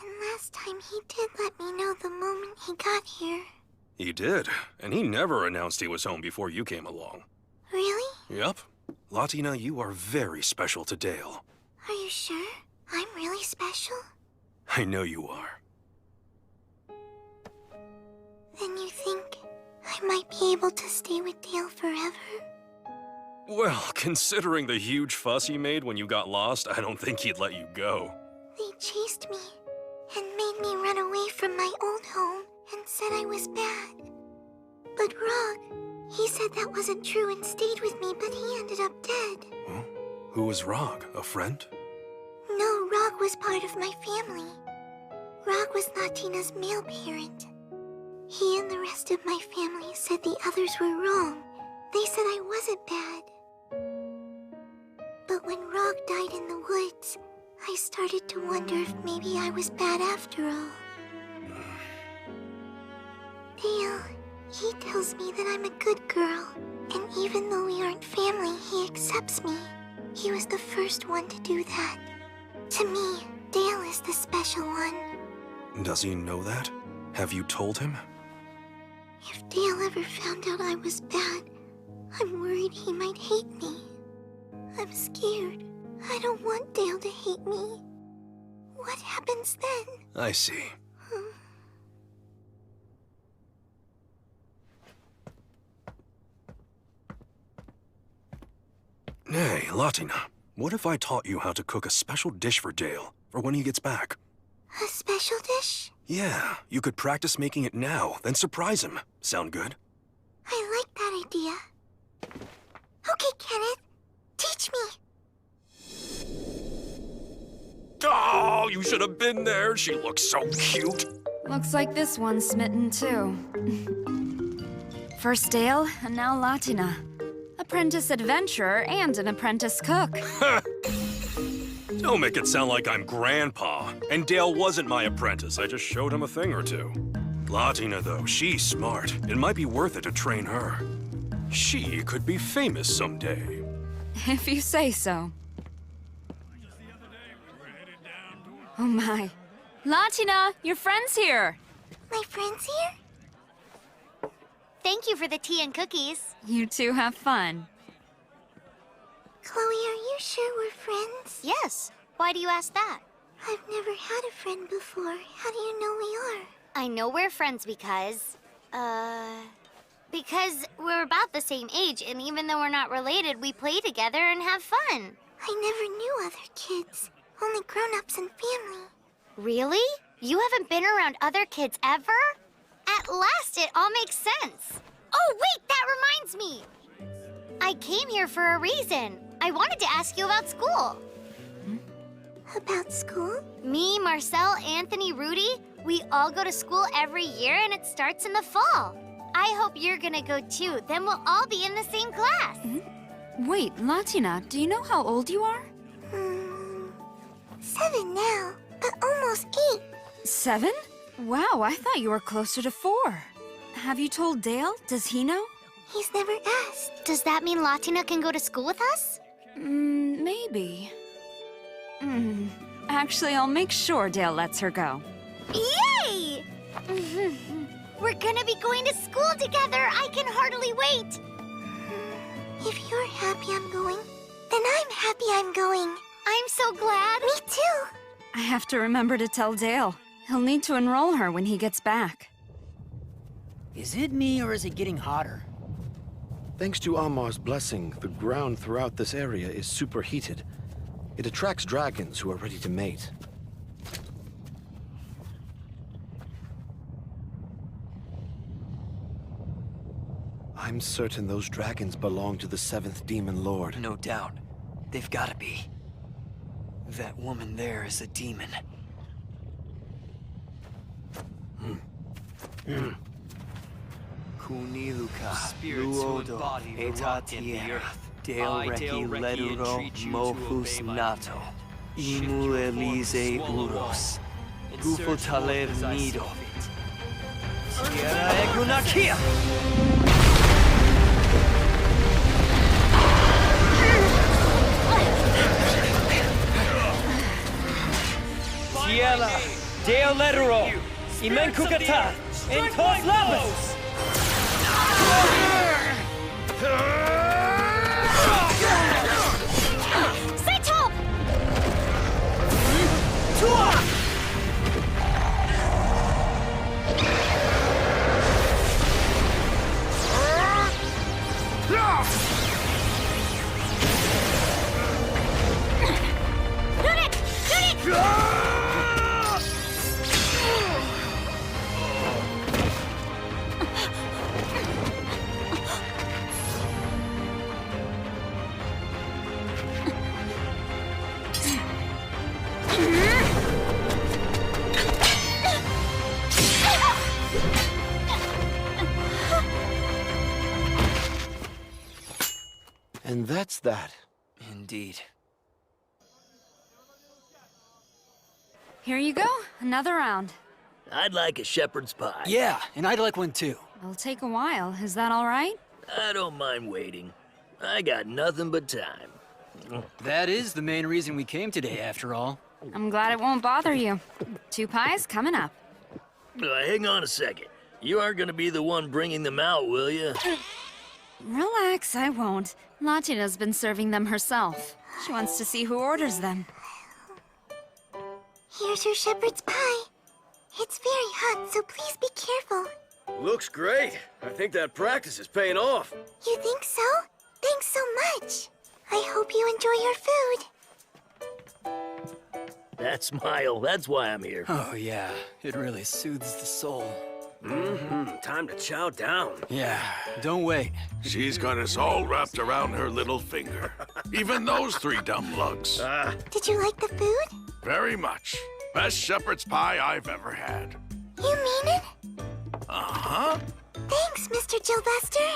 And last time he did let me know the moment he got here. He did, and he never announced he was home before you came along. Really? Yep. Latina, you are very special to Dale. Are you sure? I'm really special? I know you are. Then you think I might be able to stay with Dale forever? Well, considering the huge fuss he made when you got lost, I don't think he'd let you go. They chased me and made me run away from my old home and said I was bad. But Rog, he said that wasn't true and stayed with me, but he ended up dead. Huh? Who was Rog? A friend? No, Rog was part of my family. Rog was Latina's male parent. He and the rest of my family said the others were wrong. They said I wasn't bad. But when Rog died in the woods, I started to wonder if maybe I was bad after all. Dale, he tells me that I'm a good girl, and even though we aren't family, he accepts me. He was the first one to do that. To me, Dale is the special one. Does he know that? Have you told him? If Dale ever found out I was bad, I'm worried he might hate me. I'm scared. I don't want Dale to hate me. What happens then? I see. Hey, Latina, what if I taught you how to cook a special dish for Dale, for when he gets back? A special dish? Yeah, you could practice making it now, then surprise him. Sound good? I like that idea. Okay, Kenneth. Teach me. Oh, you should have been there. She looks so cute. Looks like this one's smitten too. First Dale, and now Latina. Apprentice adventurer and an apprentice cook. Don't make it sound like I'm Grandpa. And Dale wasn't my apprentice. I just showed him a thing or two. Latina, though, she's smart. It might be worth it to train her. She could be famous someday. If you say so. Oh my. Latina, your friend's here. My friend's here? Thank you for the tea and cookies. You two have fun. Chloe, are you sure we're friends? Yes. Why do you ask that? I've never had a friend before. How do you know we are? I know we're friends because we're about the same age, and even though we're not related, we play together and have fun. I never knew other kids. Only grown-ups and family. Really? You haven't been around other kids ever? At last, it all makes sense. Oh, wait, that reminds me. I came here for a reason. I wanted to ask you about school. About school? Me, Marcel, Anthony, Rudy, we all go to school every year, and it starts in the fall. I hope you're gonna go too. Then we'll all be in the same class. Wait, Latina, do you know how old you are? 7 now, but almost 8. 7? Wow, I thought you were closer to 4. Have you told Dale? Does he know? He's never asked. Does that mean Latina can go to school with us? Maybe. Actually, I'll make sure Dale lets her go. Yay! We're gonna be going to school together. I can hardly wait. If you're happy I'm going, then I'm happy I'm going. I'm so glad. Me too. I have to remember to tell Dale. He'll need to enroll her when he gets back. Is it me, or is it getting hotter? Thanks to Amar's blessing, the ground throughout this area is superheated. It attracts dragons who are ready to mate. I'm certain those dragons belong to the 7th Demon Lord. No doubt. They've gotta be. That woman there is a demon. Kuniluka, Luodo, Eta Tierra, Dale Reki Leduro, Mohus Nato, Imu Elise Uros, Gufo Taler Nido, Tierra Egunakia! Tierra, Dale Leduro, Imen Kukata, and Tos Labas! Settle! And that's that. Indeed. Here you go, another round. I'd like a shepherd's pie. Yeah, and I'd like one too. It'll take a while, is that all right? I don't mind waiting. I got nothing but time. That is the main reason we came today, after all. I'm glad it won't bother you. 2 pies coming up. Hang on a second. You aren't gonna be the one bringing them out, will you? Relax, I won't. Latina's been serving them herself. She wants to see who orders them. Here's your shepherd's pie. It's very hot, so please be careful. Looks great. I think that practice is paying off. You think so? Thanks so much. I hope you enjoy your food. That smile, that's why I'm here. Oh yeah, it really soothes the soul. Time to chow down. Yeah, don't wait. She's got us all wrapped around her little finger. Even those 3 dumb lugs. Did you like the food? Very much. Best shepherd's pie I've ever had. You mean it? Uh-huh. Thanks, Mr. Gilvester.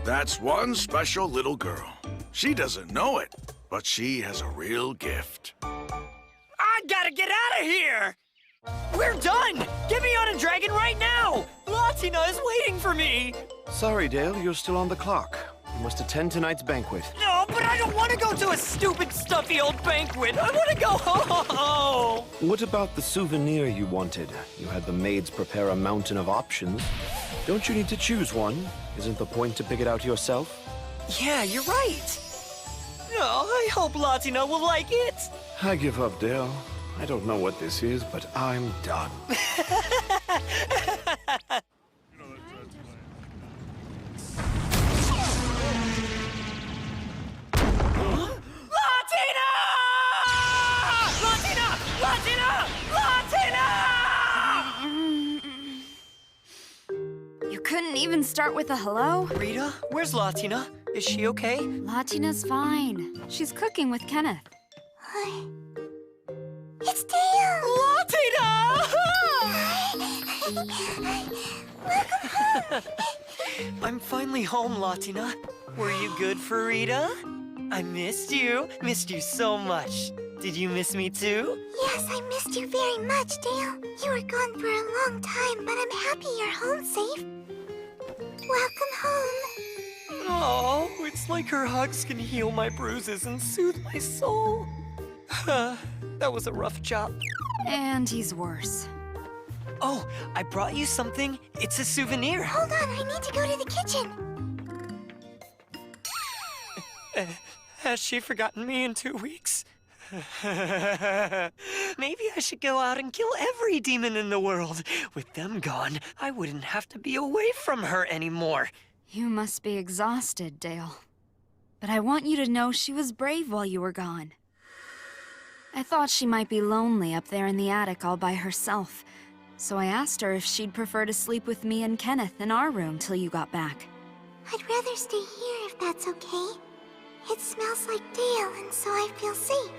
That's one special little girl. She doesn't know it, but she has a real gift. I gotta get out of here! We're done! Get me on a dragon right now! Latina is waiting for me! Sorry, Dale, you're still on the clock. You must attend tonight's banquet. No, but I don't want to go to a stupid, stuffy old banquet. I want to go home! What about the souvenir you wanted? You had the maids prepare a mountain of options. Don't you need to choose one? Isn't the point to pick it out yourself? Yeah, you're right. Oh, I hope Latina will like it. I give up, Dale. I don't know what this is, but I'm done. Latina! Latina! Latina! Latina! You couldn't even start with a hello? Rita, where's Latina? Is she okay? Latina's fine. She's cooking with Kenneth. It's Dale! Latina! I'm finally home, Latina. Were you good for Rita? I missed you so much. Did you miss me too? Yes, I missed you very much, Dale. You were gone for a long time, but I'm happy you're home safe. Welcome home. Oh, it's like her hugs can heal my bruises and soothe my soul. That was a rough job. And he's worse. Oh, I brought you something. It's a souvenir. Hold on, I need to go to the kitchen. Has she forgotten me in 2 weeks? Maybe I should go out and kill every demon in the world. With them gone, I wouldn't have to be away from her anymore. You must be exhausted, Dale. But I want you to know she was brave while you were gone. I thought she might be lonely up there in the attic all by herself, so I asked her if she'd prefer to sleep with me and Kenneth in our room till you got back. I'd rather stay here if that's okay. It smells like Dale, and so I feel safe.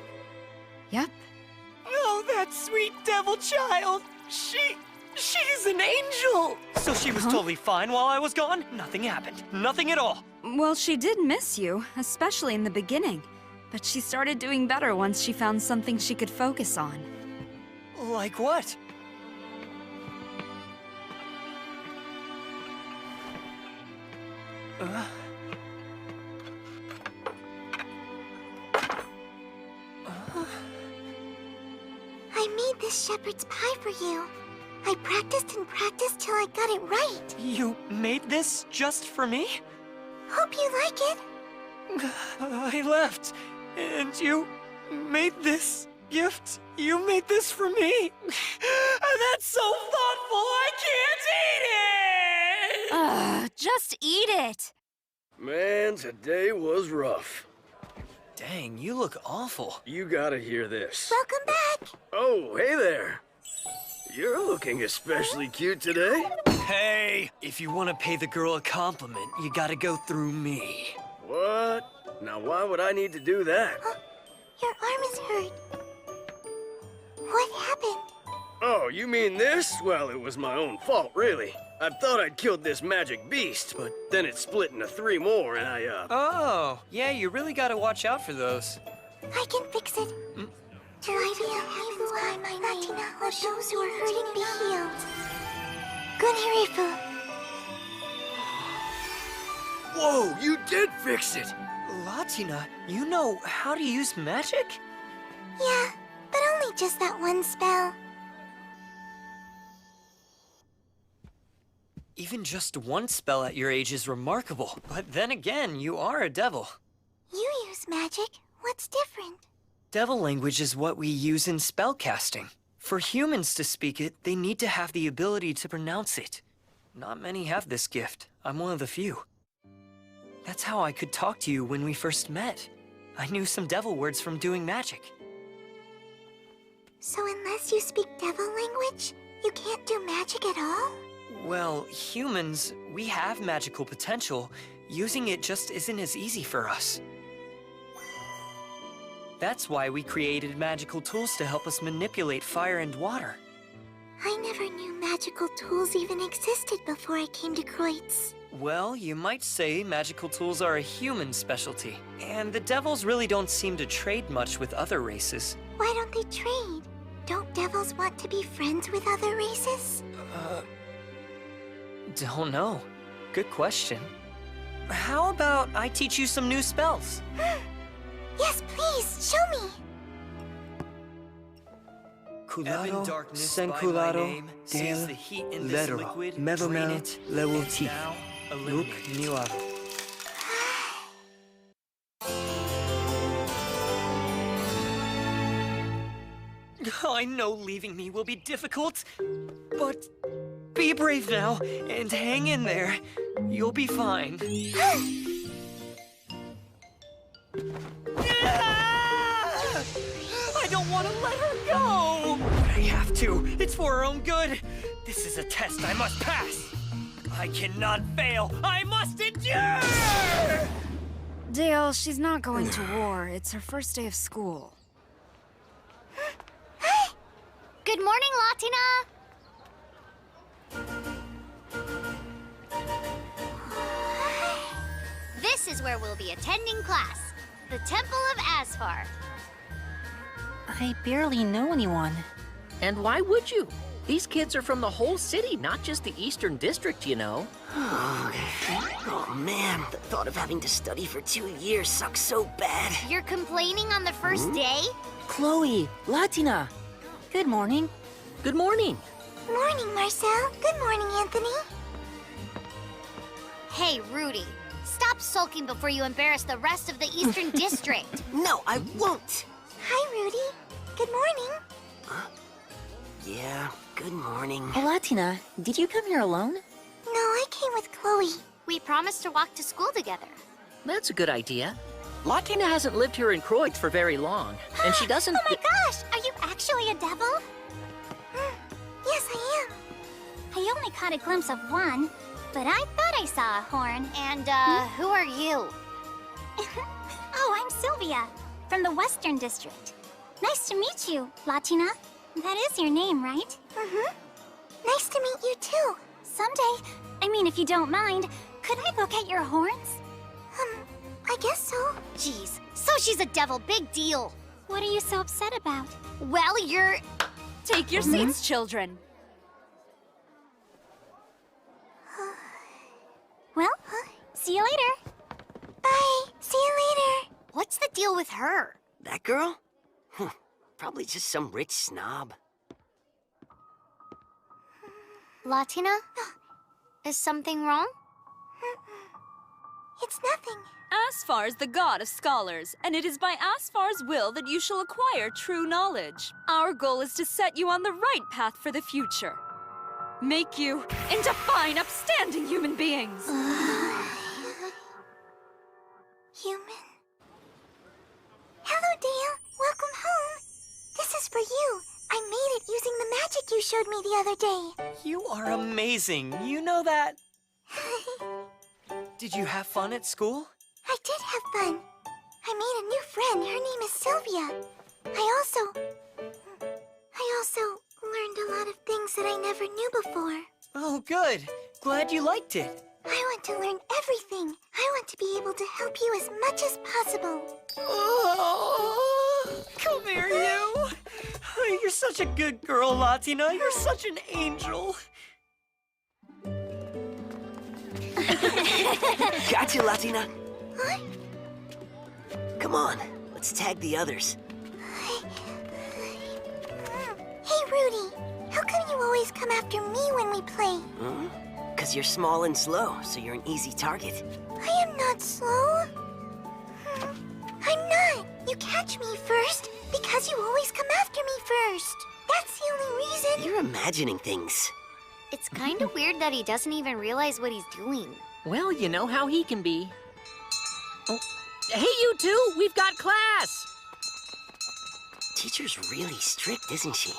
Yep. Oh, that sweet devil child! She's an angel! So she was totally fine while I was gone? Nothing happened. Nothing at all. Well, she did miss you, especially in the beginning. But she started doing better once she found something she could focus on. Like what? I made this shepherd's pie for you. I practiced and practiced till I got it right. You made this just for me? Hope you like it. I left, and you made this gift. You made this for me. That's so thoughtful, I can't eat it! Just eat it! Man, today was rough. Dang, you look awful. You gotta hear this. Welcome back. Oh, hey there. You're looking especially cute today. Hey, if you want to pay the girl a compliment, you gotta go through me. What? Now why would I need to do that? Your arm is hurt. What happened? Oh, you mean this? Well, it was my own fault, really. I thought I'd killed this magic beast, but then it split into 3 more, and Oh, yeah, you really gotta watch out for those. I can fix it. To life heavens by my Latina, let those who are hurting be healed. Gunhirifu. Whoa, you did fix it! Latina, you know how to use magic? Yeah, but only just that one spell. Even just one spell at your age is remarkable. But then again, you are a devil. You use magic. What's different? Devil language is what we use in spellcasting. For humans to speak it, they need to have the ability to pronounce it. Not many have this gift. I'm one of the few. That's how I could talk to you when we first met. I knew some devil words from doing magic. So unless you speak devil language, you can't do magic at all? Well, humans, we have magical potential. Using it just isn't as easy for us. That's why we created magical tools to help us manipulate fire and water. I never knew magical tools even existed before I came to Kreutz. Well, you might say magical tools are a human specialty. And the devils really don't seem to trade much with other races. Why don't they trade? Don't devils want to be friends with other races? Don't know. Good question. How about I teach you some new spells? Yes, please, show me. Culado, senculado, del, lero, mevomel, lewuti, luk niwaro. I know leaving me will be difficult, but be brave now and hang in there. You'll be fine. I don't want to let her go! But I have to. It's for her own good. This is a test I must pass. I cannot fail. I must endure! Dale, she's not going to war. It's her first day of school. Good morning, Latina! This is where we'll be attending class. The Temple of Asfar. I barely know anyone. And why would you? These kids are from the whole city, not just the Eastern District, you know. Oh man, the thought of having to study for 2 years sucks so bad. You're complaining on the first day? Chloe, Latina. Good morning. Good morning. Morning, Marcel. Good morning, Anthony. Hey, Rudy. Stop sulking before you embarrass the rest of the Eastern District. No, I won't. Hi, Rudy. Good morning. Yeah, good morning. Latina, did you come here alone? No, I came with Chloe. We promised to walk to school together. That's a good idea. Latina hasn't lived here in Croix for very long, and she doesn't... Oh my gosh! Are you actually a devil? Yes, I am. I only caught a glimpse of one, but I thought I saw a horn. And, who are you? Oh, I'm Sylvia, from the Western District. Nice to meet you, Latina. That is your name, right? Mm-hmm. Nice to meet you, too. Someday, if you don't mind, could I look at your horns? I guess so. Jeez, so she's a devil, big deal. What are you so upset about? Well, you're... Take your seats, children. Well, see you later. Bye. See you later. What's the deal with her? That girl? Probably just some rich snob. Latina? Is something wrong? It's nothing. Asphar is the god of scholars, and it is by Asfar's will that you shall acquire true knowledge. Our goal is to set you on the right path for the future. Make you into fine, upstanding human beings. Human? Hello, Dale. Welcome home. This is for you. I made it using the magic you showed me the other day. You are amazing. You know that? Did you have fun at school? I did have fun. I made a new friend. Her name is Sylvia. I also learned a lot of things that I never knew before. Oh, good. Glad you liked it. I want to learn everything. I want to be able to help you as much as possible. Oh, come here, you. You're such a good girl, Latina. You're such an angel. Gotcha, Latina. What? Come on, let's tag the others. Hey, Rudy. How come you always come after me when we play? Because you're small and slow, so you're an easy target. I am not slow. I'm not. You catch me first because you always come after me first. That's the only reason. You're imagining things. It's kind of weird that he doesn't even realize what he's doing. Well, you know how he can be. Oh. Hey, you two! We've got class! Teacher's really strict, isn't she?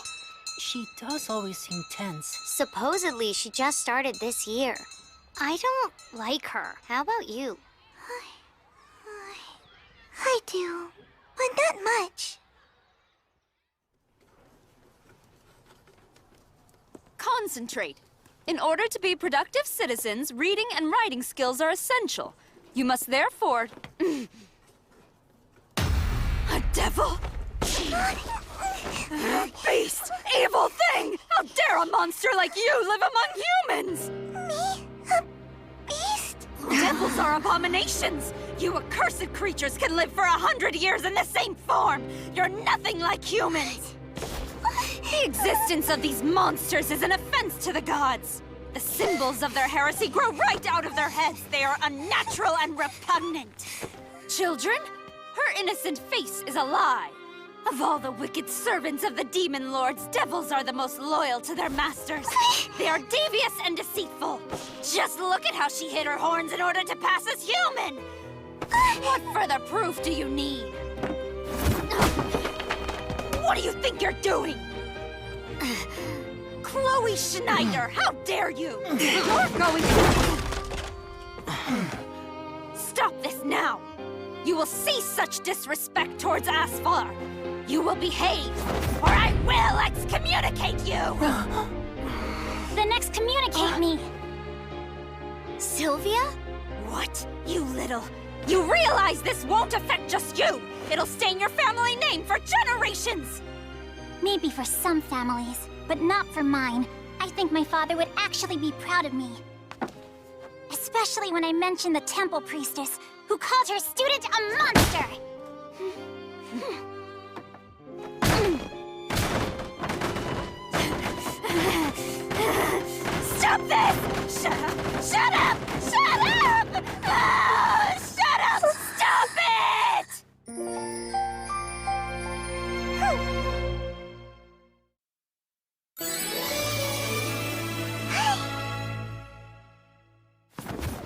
She does always seem tense. Supposedly, she just started this year. I don't like her. How about you? I do, but not much. Concentrate. In order to be productive citizens, reading and writing skills are essential. You must therefore... A devil? Beast! Evil thing! How dare a monster like you live among humans? Me? A beast? Devils are abominations! You accursed creatures can live for 100 years in the same form! You're nothing like humans! The existence of these monsters is an offense to the gods! The symbols of their heresy grow right out of their heads! They are unnatural and repugnant! Children, her innocent face is a lie! Of all the wicked servants of the demon lords, devils are the most loyal to their masters. They are devious and deceitful. Just look at how she hid her horns in order to pass as human. What further proof do you need? What do you think you're doing? Chloe Schneider, how dare you? You're going to... Stop this now. You will cease such disrespect towards Asphar. You will behave, or I will excommunicate you! Then excommunicate me. Sylvia? What? You little... You realize this won't affect just you! It'll stain your family name for generations! Maybe for some families, but not for mine. I think my father would actually be proud of me. Especially when I mentioned the temple priestess, who called her student a monster! Stop this! Shut up! Shut up! Shut up! Ah, shut up! Stop it!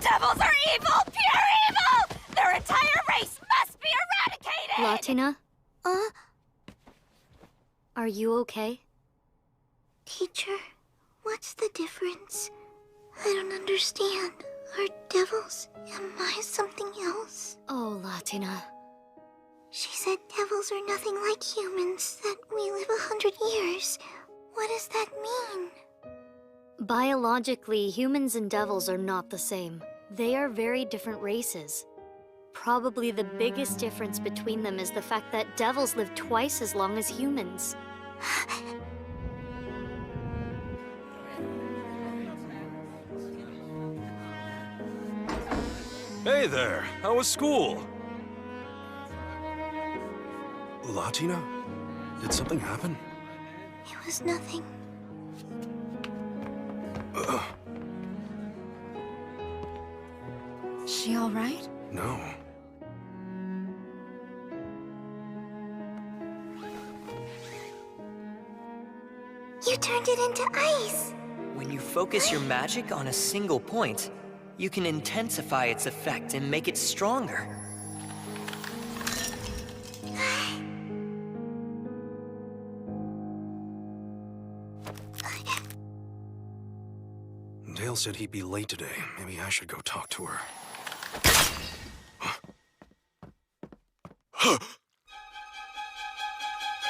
Devils are evil! Pure evil! Their entire race must be eradicated! Latina? Are you okay? Teacher, what's the difference? I don't understand. Are devils? Am I something else? Oh, Latina. She said devils are nothing like humans, that we live 100 years. What does that mean? Biologically, humans and devils are not the same. They are very different races. Probably the biggest difference between them is the fact that devils live twice as long as humans. Hey there, how was school? Latina? Did something happen? It was nothing. She all right? No. You turned it into ice! When you focus your magic on a single point, you can intensify its effect and make it stronger. Dale said he'd be late today. Maybe I should go talk to her.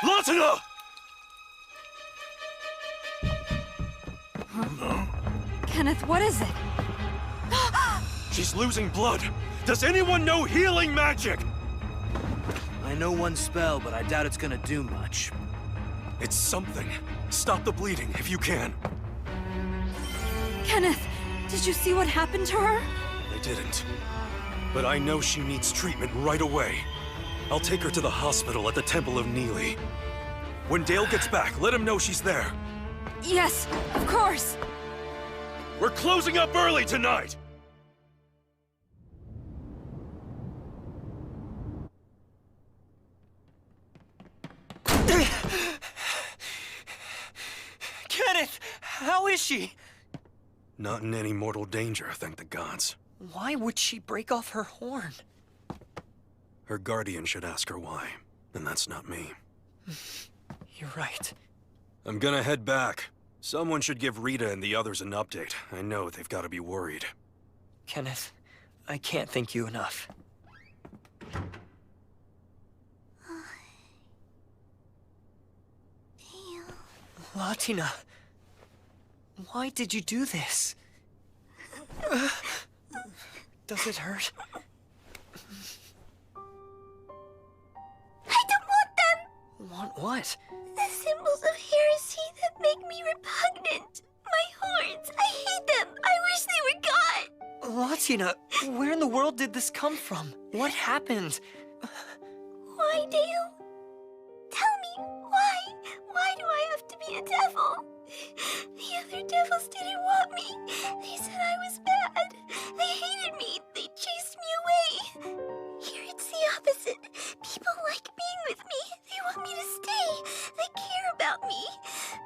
Latina! Kenneth, what is it? She's losing blood. Does anyone know healing magic? I know one spell, but I doubt it's gonna do much. It's something. Stop the bleeding if you can. Kenneth, did you see what happened to her? I didn't. But I know she needs treatment right away. I'll take her to the hospital at the Temple of Neely. When Dale gets back, let him know she's there. Yes, of course. We're closing up early tonight! Kenneth! How is she? Not in any mortal danger, thank the gods. Why would she break off her horn? Her guardian should ask her why, and that's not me. You're right. I'm gonna head back. Someone should give Rita and the others an update. I know they've got to be worried. Kenneth, I can't thank you enough. Latina, why did you do this? Does it hurt? I don't want them! Want what? The symbols of heresy that make me repugnant. My horns, I hate them. I wish they were gone. Latina, where in the world did this come from? What happened? Why, Dale? Tell me, why? Why do I have to be a devil? The other devils didn't want me. They said I was bad. They hated me. They chased me away. Here it's the opposite. People like being with me. They want me to stay. They care about me.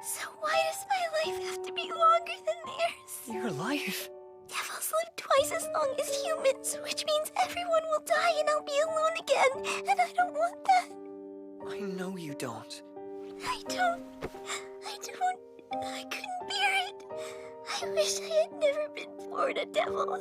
So why does my life have to be longer than theirs? Your life? Devils live twice as long as humans, which means everyone will die and I'll be alone again. And I don't want that. I know you don't. I couldn't bear it. I wish I had never been born a devil.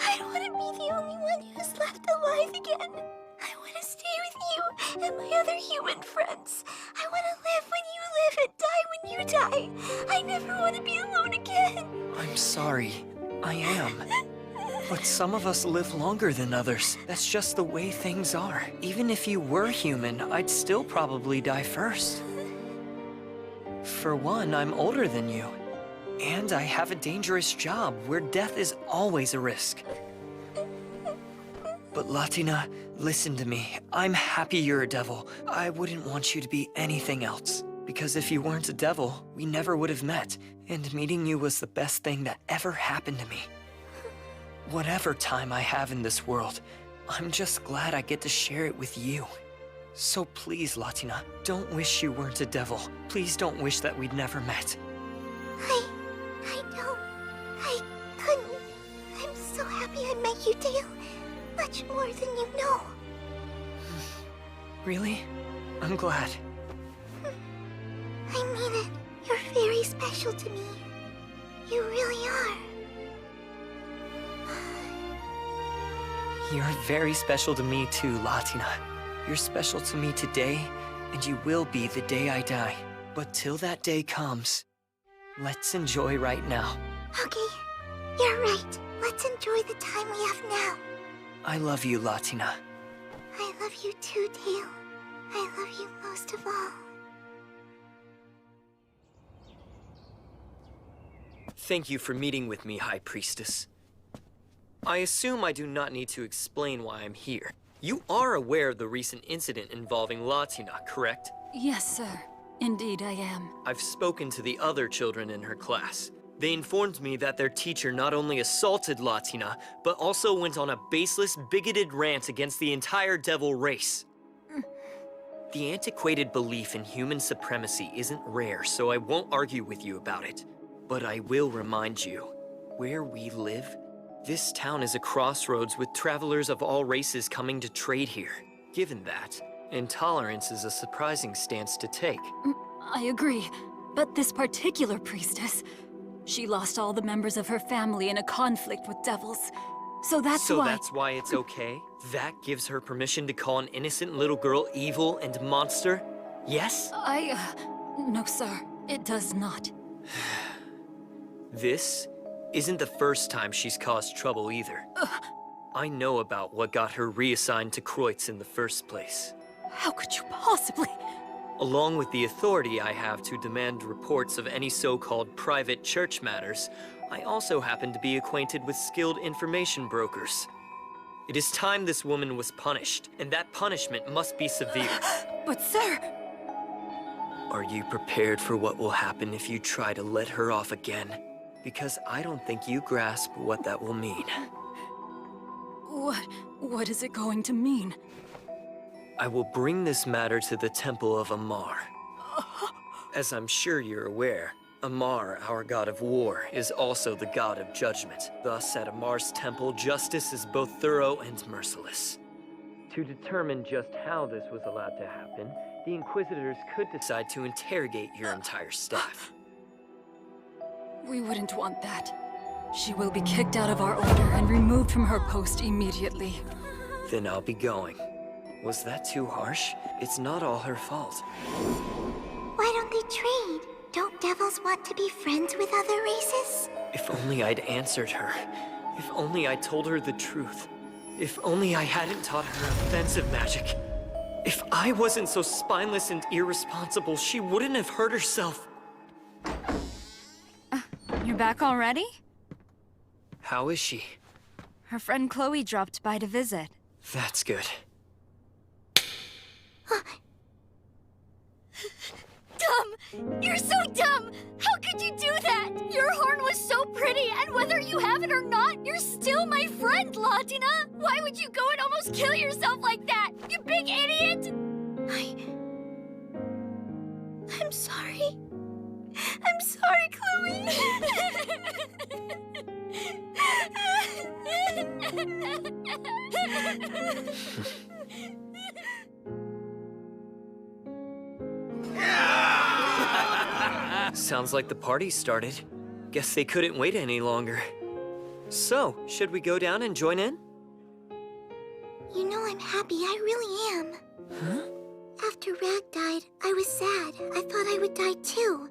I don't want to be the only one who's left alive again. I want to stay with you and my other human friends. I want to live when you live and die when you die. I never want to be alone again. I'm sorry. I am. But some of us live longer than others. That's just the way things are. Even if you were human, I'd still probably die first. For one, I'm older than you. And I have a dangerous job where death is always a risk. But Latina, listen to me. I'm happy you're a devil. I wouldn't want you to be anything else. Because if you weren't a devil, we never would have met. And meeting you was the best thing that ever happened to me. Whatever time I have in this world, I'm just glad I get to share it with you. So please, Latina, don't wish you weren't a devil. Please don't wish that we'd never met. I know. I couldn't. I'm so happy I met you, Dale. Much more than you know. Really? I'm glad. I mean it. You're very special to me. You really are. You're very special to me too, Latina. You're special to me today, and you will be the day I die. But till that day comes, let's enjoy right now. Okay, you're right. Let's enjoy the time we have now. I love you, Latina. I love you too, Dale. I love you most of all. Thank you for meeting with me, High Priestess. I assume I do not need to explain why I'm here. You are aware of the recent incident involving Latina, correct? Yes, sir. Indeed, I am. I've spoken to the other children in her class. They informed me that their teacher not only assaulted Latina, but also went on a baseless, bigoted rant against the entire devil race. The antiquated belief in human supremacy isn't rare, so I won't argue with you about it. But I will remind you, where we live, this town is a crossroads with travelers of all races coming to trade here. Given that, intolerance is a surprising stance to take. I agree, but this particular priestess, she lost all the members of her family in a conflict with devils. So that's why it's okay? That gives her permission to call an innocent little girl evil and monster? Yes? No, sir. It does not. This isn't the first time she's caused trouble either. I know about what got her reassigned to Kreutz in the first place. How could you possibly? Along with the authority I have to demand reports of any so-called private church matters, I also happen to be acquainted with skilled information brokers. It is time this woman was punished, and that punishment must be severe. But sir... Are you prepared for what will happen if you try to let her off again? Because I don't think you grasp what that will mean. What is it going to mean? I will bring this matter to the Temple of Amar. As I'm sure you're aware, Amar, our god of war, is also the god of judgment. Thus, at Amar's temple, justice is both thorough and merciless. To determine just how this was allowed to happen, the Inquisitors could decide to interrogate your entire staff. We wouldn't want that. She will be kicked out of our order and removed from her post immediately. Then I'll be going. Was that too harsh? It's not all her fault. Why don't they trade? Don't devils want to be friends with other races? If only I'd answered her. If only I told her the truth. If only I hadn't taught her offensive magic. If I wasn't so spineless and irresponsible, she wouldn't have hurt herself. You're back already? How is she? Her friend Chloe dropped by to visit. That's good. Dumb! You're so dumb! How could you do that? Your horn was so pretty, and whether you have it or not, you're still my friend, Latina! Why would you go and almost kill yourself like that? You big idiot! I'm sorry. I'm sorry, Chloe. Sounds like the party started. Guess they couldn't wait any longer. So, should we go down and join in? You know I'm happy, I really am. Huh? After Rag died, I was sad. I thought I would die too.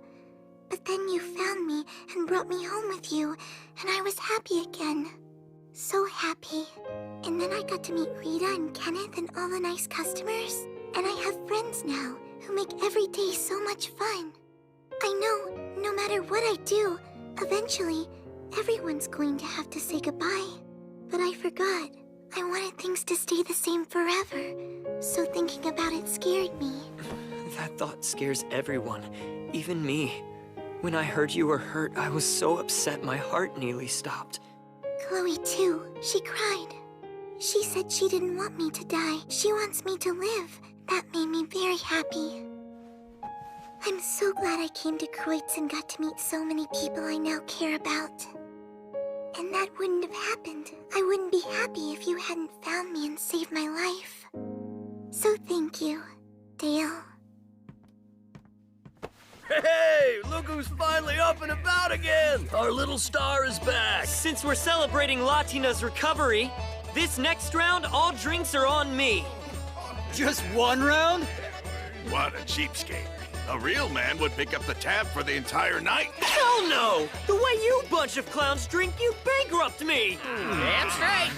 But then you found me and brought me home with you, and I was happy again. So happy. And then I got to meet Rita and Kenneth and all the nice customers. And I have friends now who make every day so much fun. I know, no matter what I do, eventually, everyone's going to have to say goodbye. But I forgot. I wanted things to stay the same forever. So thinking about it scared me. That thought scares everyone, even me. When I heard you were hurt, I was so upset my heart nearly stopped. Chloe too. She cried. She said she didn't want me to die. She wants me to live. That made me very happy. I'm so glad I came to Cutest and got to meet so many people I now care about. And that wouldn't have happened. I wouldn't be happy if you hadn't found me and saved my life. So thank you, Dale. Hey, look who's finally up and about again! Our little star is back! Since we're celebrating Latina's recovery, this next round, all drinks are on me. Just one round? What a cheapskate. A real man would pick up the tab for the entire night. Hell no! The way you bunch of clowns drink, you bankrupt me! Damn straight!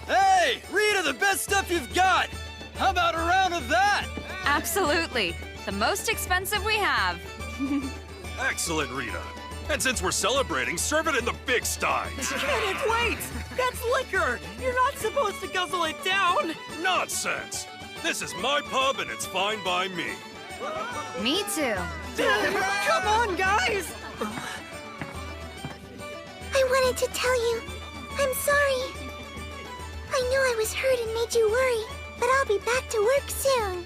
Hey, Rita, the best stuff you've got! How about a round of that? Absolutely. The most expensive we have. Excellent, Rita. And since we're celebrating, serve it in the big steins. Kenneth, wait! That's liquor! You're not supposed to guzzle it down! Nonsense! This is my pub and it's fine by me. Me too. Come on, guys! I wanted to tell you, I'm sorry. I know I was hurt and made you worry, but I'll be back to work soon.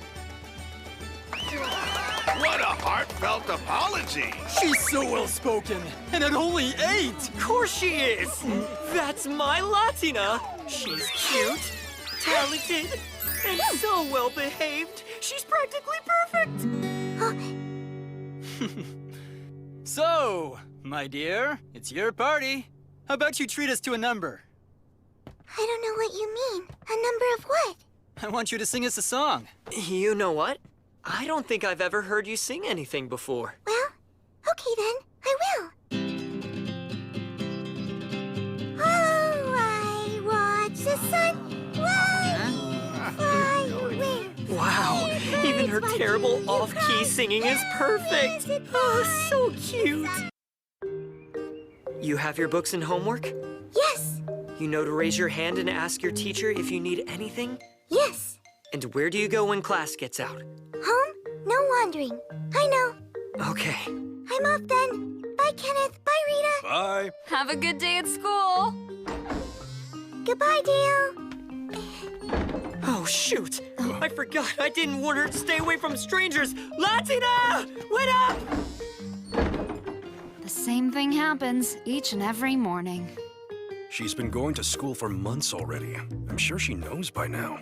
What a heartfelt apology! She's so well-spoken, and at only 8! Of course she is! That's my Latina! She's cute, talented, and so well-behaved. She's practically perfect! So, my dear, it's your party. How about you treat us to a number? I don't know what you mean. A number of what? I want you to sing us a song. You know what? I don't think I've ever heard you sing anything before. Well, okay then. I will. Oh, I watch the sun fly away. Wow, even her terrible off-key singing is perfect. Oh, so cute. You have your books and homework? Yes. You know to raise your hand and ask your teacher if you need anything? Yes. And where do you go when class gets out? Home? No wandering. I know. Okay. I'm off then. Bye, Kenneth. Bye, Rita. Bye. Have a good day at school. Goodbye, Dale. Oh, shoot. I forgot. I didn't want her to stay away from strangers. Latina! Wait up! The same thing happens each and every morning. She's been going to school for months already. I'm sure she knows by now.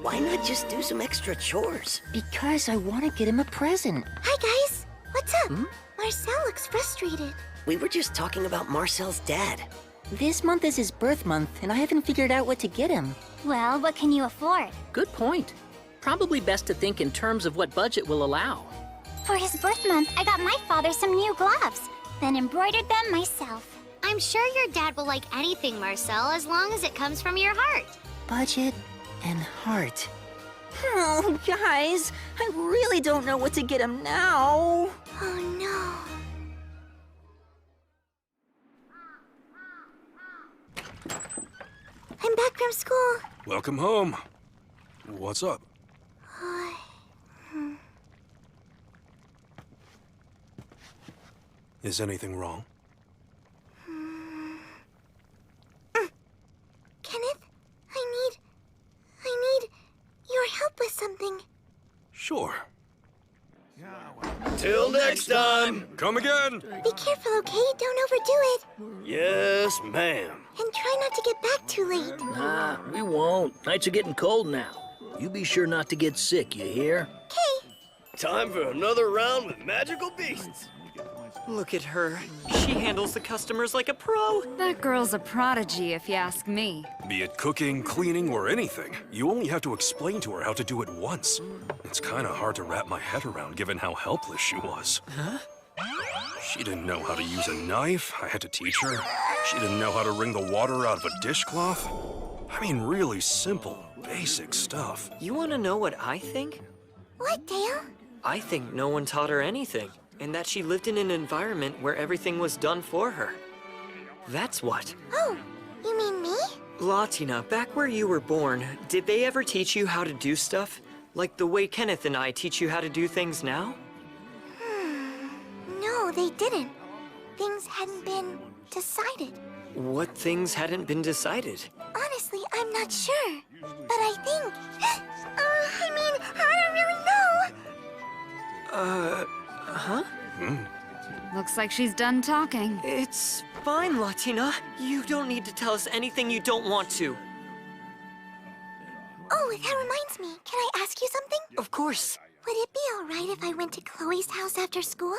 Why not just do some extra chores? Because I want to get him a present. Hi, guys. What's up? Marcel looks frustrated. We were just talking about Marcel's dad. This month is his birth month, and I haven't figured out what to get him. Well, what can you afford? Good point. Probably best to think in terms of what budget will allow. For his birth month, I got my father some new gloves, then embroidered them myself. I'm sure your dad will like anything, Marcel, as long as it comes from your heart. Budget and heart. Oh, guys, I really don't know what to get him now. Oh, no. I'm back from school. Welcome home. What's up? Is anything wrong? Kenneth, I need your help with something. Sure. Till next time. Come again. Be careful, okay? Don't overdo it. Yes, ma'am. And try not to get back too late. Nah, we won't. Nights are getting cold now. You be sure not to get sick, you hear? Okay. Time for another round with magical beasts. Look at her. She handles the customers like a pro. That girl's a prodigy, if you ask me. Be it cooking, cleaning, or anything, you only have to explain to her how to do it once. It's kind of hard to wrap my head around given how helpless she was. Huh? She didn't know how to use a knife. I had to teach her. She didn't know how to wring the water out of a dishcloth. I mean, really simple, basic stuff. You want to know what I think? What, Dale? I think no one taught her anything, and that she lived in an environment where everything was done for her. That's what. Oh, you mean me? Latina, back where you were born, did they ever teach you how to do stuff? Like the way Kenneth and I teach you how to do things now? No, they didn't. Things hadn't been decided. What things hadn't been decided? Honestly, I'm not sure. But I think... I don't really know. Huh? Looks like she's done talking. It's fine, Latina. You don't need to tell us anything you don't want to. Oh, that reminds me. Can I ask you something? Of course. Would it be all right if I went to Chloe's house after school?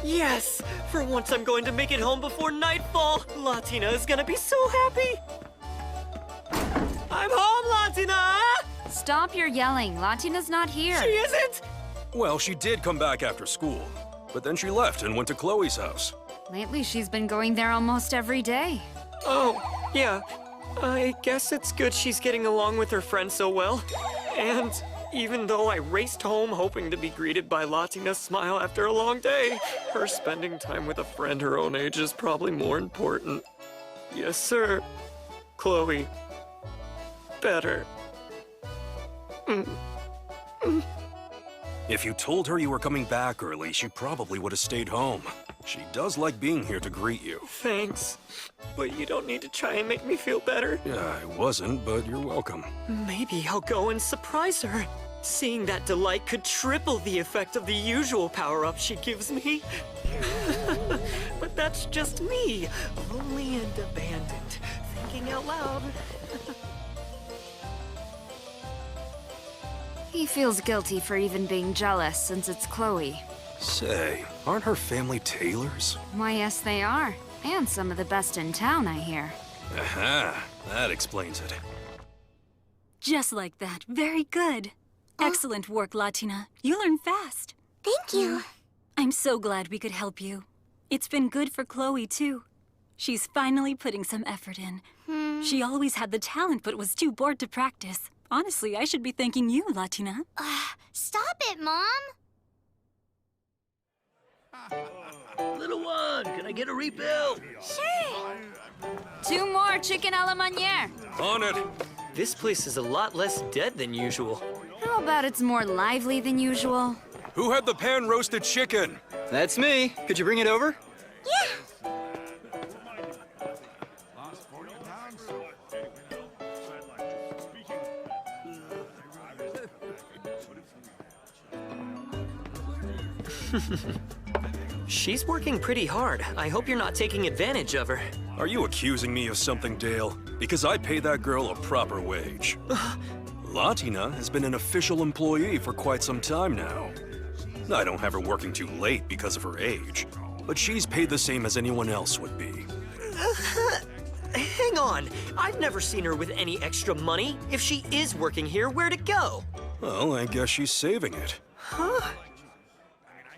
Yes! For once I'm going to make it home before nightfall. Latina is gonna be so happy. I'm home, Latina! Stop your yelling. Latina's not here. She isn't! Well, she did come back after school, but then she left and went to Chloe's house. Lately, she's been going there almost every day. Oh, yeah. I guess it's good she's getting along with her friends so well. And even though I raced home hoping to be greeted by Latina's smile after a long day, her spending time with a friend her own age is probably more important. Yes, sir. Chloe. Better. If you told her you were coming back early, she probably would have stayed home. She does like being here to greet you. Thanks. But you don't need to try and make me feel better. Yeah, I wasn't, but you're welcome. Maybe I'll go and surprise her. Seeing that delight could triple the effect of the usual power-up she gives me. But that's just me, lonely and abandoned, thinking out loud. He feels guilty for even being jealous since it's Chloe. Say, aren't her family tailors? Why, yes, they are. And some of the best in town, I hear. Aha, that explains it. Just like that. Very good. Excellent work, Latina. You learn fast. Thank you. I'm so glad we could help you. It's been good for Chloe, too. She's finally putting some effort in. She always had the talent, but was too bored to practice. Honestly, I should be thanking you, Latina. Stop it, Mom! Little one, can I get a refill? Sure. 2 more chicken a la manière. On it. This place is a lot less dead than usual. How about it's more lively than usual? Who had the pan-roasted chicken? That's me. Could you bring it over? Yeah. She's working pretty hard. I hope you're not taking advantage of her. Are you accusing me of something, Dale? Because I pay that girl a proper wage. Latina has been an official employee for quite some time now. I don't have her working too late because of her age, but she's paid the same as anyone else would be. Hang on. I've never seen her with any extra money. If she is working here, where'd it go? Well, I guess she's saving it. Huh?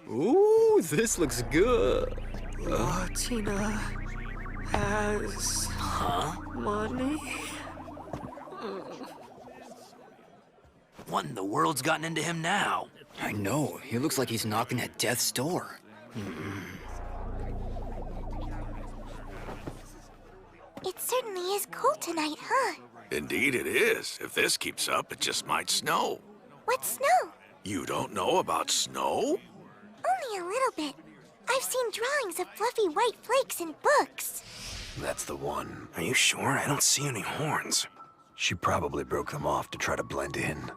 Ooh, this looks good. Latina has money? What in the world's gotten into him now? I know. He looks like he's knocking at death's door. It certainly is cold tonight, huh? Indeed it is. If this keeps up, it just might snow. What's snow? You don't know about snow? Only a little bit. I've seen drawings of fluffy white flakes in books. That's the one. Are you sure? I don't see any horns. She probably broke them off to try to blend in.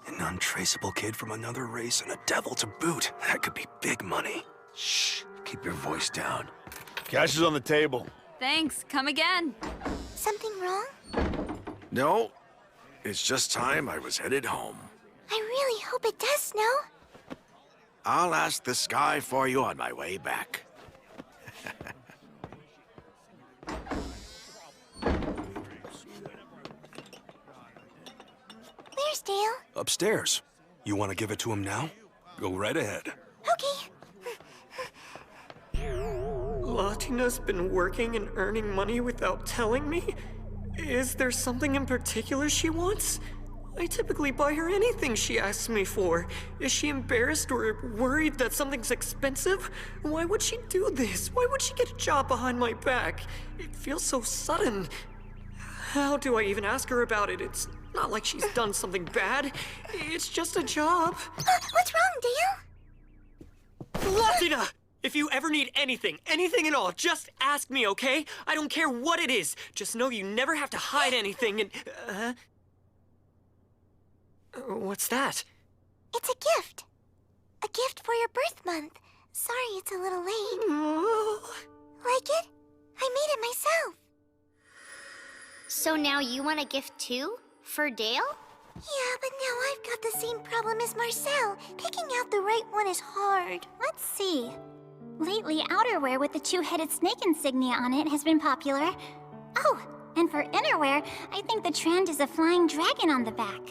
An untraceable kid from another race and a devil to boot. That could be big money. Shh. Keep your voice down. Cash is on the table. Thanks. Come again. Something wrong? No. It's just time I was headed home. hope it does snow. I'll ask the sky for you on my way back. Where's Dale? Upstairs. You want to give it to him now? Go right ahead. Okay. Latina's been working and earning money without telling me? Is there something in particular she wants? I typically buy her anything she asks me for. Is she embarrassed or worried that something's expensive? Why would she do this? Why would she get a job behind my back? It feels so sudden. How do I even ask her about it? It's not like she's done something bad. It's just a job. What's wrong, Dale? Latina! If you ever need anything at all, just ask me, okay? I don't care what it is. Just know you never have to hide anything and... What's that? It's a gift. A gift for your birth month. Sorry it's a little late. Like it? I made it myself. So now you want a gift too? For Dale? Yeah, but now I've got the same problem as Marcel. Picking out the right one is hard. Let's see. Lately, outerwear with the two-headed snake insignia on it has been popular. Oh, and for innerwear, I think the trend is a flying dragon on the back.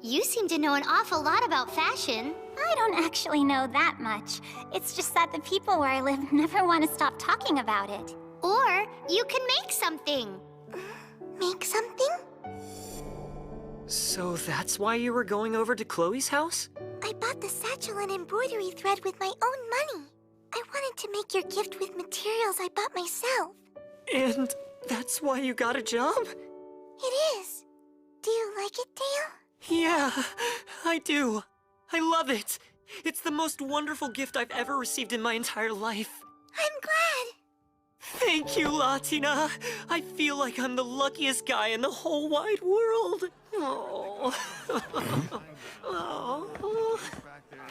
You seem to know an awful lot about fashion. I don't actually know that much. It's just that the people where I live never want to stop talking about it. Or you can make something. Make something? So that's why you were going over to Chloe's house? I bought the satchel and embroidery thread with my own money. I wanted to make your gift with materials I bought myself. And that's why you got a job? It is. Do you like it, Dale? Yeah, I do. I love it. It's the most wonderful gift I've ever received in my entire life. I'm glad. Thank you, Latina. I feel like I'm the luckiest guy in the whole wide world. Oh. Oh.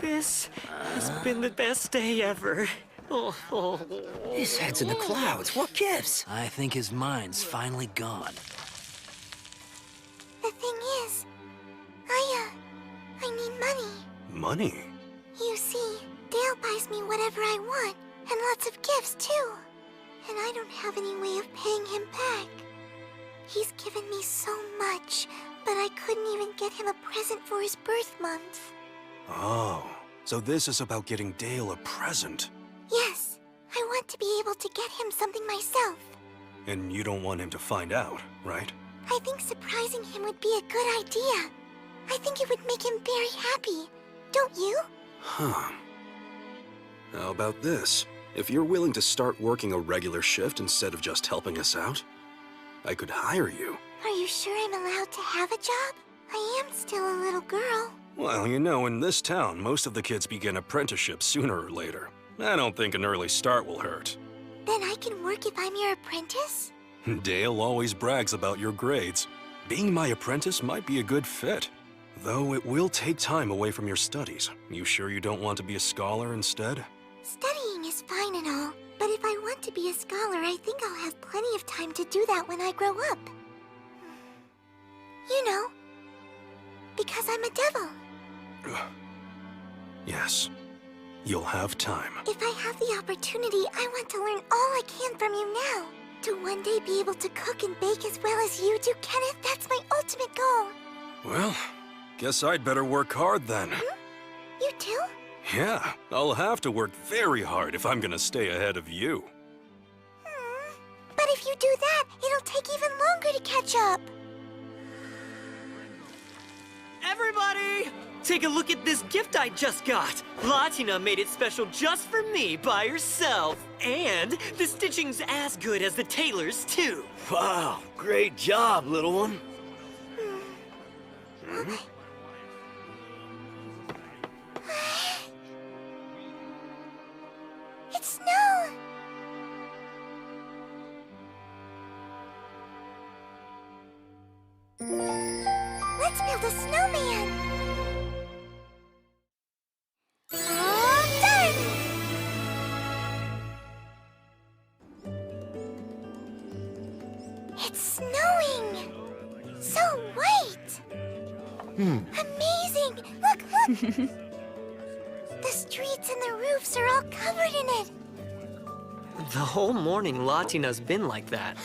This has been the best day ever. Oh. His head's in the clouds. What gives? I think his mind's finally gone. The thing is, I need money. Money? You see, Dale buys me whatever I want, and lots of gifts too. And I don't have any way of paying him back. He's given me so much, but I couldn't even get him a present for his birth month. Oh, so this is about getting Dale a present. Yes, I want to be able to get him something myself. And you don't want him to find out, right? I think surprising him would be a good idea. I think it would make him very happy. Don't you? Huh. How about this? If you're willing to start working a regular shift instead of just helping us out, I could hire you. Are you sure I'm allowed to have a job? I am still a little girl. Well, you know, in this town, most of the kids begin apprenticeships sooner or later. I don't think an early start will hurt. Then I can work if I'm your apprentice? Dale always brags about your grades. Being my apprentice might be a good fit. Though it will take time away from your studies. You sure you don't want to be a scholar instead? Studying is fine and all, but if I want to be a scholar, I think I'll have plenty of time to do that when I grow up. You know, because I'm a devil. Yes, you'll have time. If I have the opportunity, I want to learn all I can from you now. To one day be able to cook and bake as well as you do, Kenneth, that's my ultimate goal. Well, guess I'd better work hard then. You too? Yeah, I'll have to work very hard if I'm gonna stay ahead of you. But if you do that, it'll take even longer to catch up. Everybody! Take a look at this gift I just got. Latina made it special just for me by herself. And the stitching's as good as the tailor's too. Wow, great job, little one. It's snow! Let's build a snowman! All done! It's snowing! So white! Amazing! Look, look! The streets and the roofs are all covered in it. The whole morning, Latina's been like that.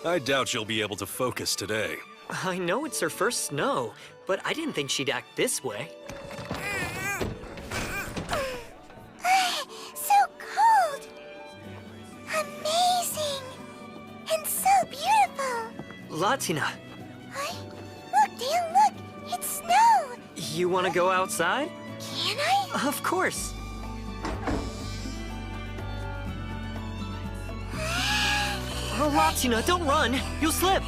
I doubt she'll be able to focus today. I know it's her first snow, but I didn't think she'd act this way. So cold. Amazing. And so beautiful. Latina, Look, Dale, look. It's snow. you want to go outside? Can I? Of course. Oh, Latina, don't run. You'll slip.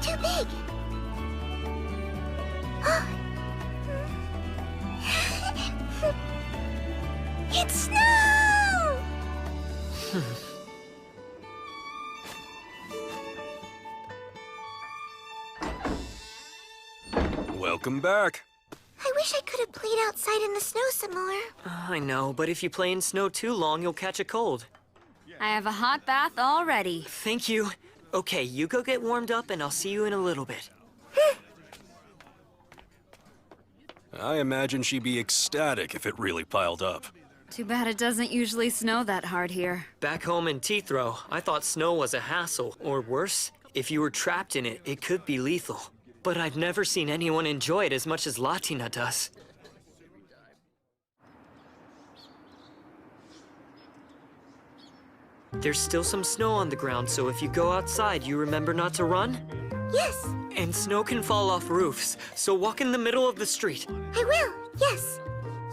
Too big. It's snow! Welcome back. I wish I could have played outside in the snow some more. I know, but if you play in snow too long, you'll catch a cold. I have a hot bath all ready. Thank you. Okay, you go get warmed up and I'll see you in a little bit. I imagine she'd be ecstatic if it really piled up. Too bad it doesn't usually snow that hard here. Back home in Tithro, I thought snow was a hassle, or worse, if you were trapped in it, it could be lethal. But I've never seen anyone enjoy it as much as Latina does. There's still some snow on the ground, so if you go outside, you remember not to run? Yes. And snow can fall off roofs, so walk in the middle of the street. I will, yes.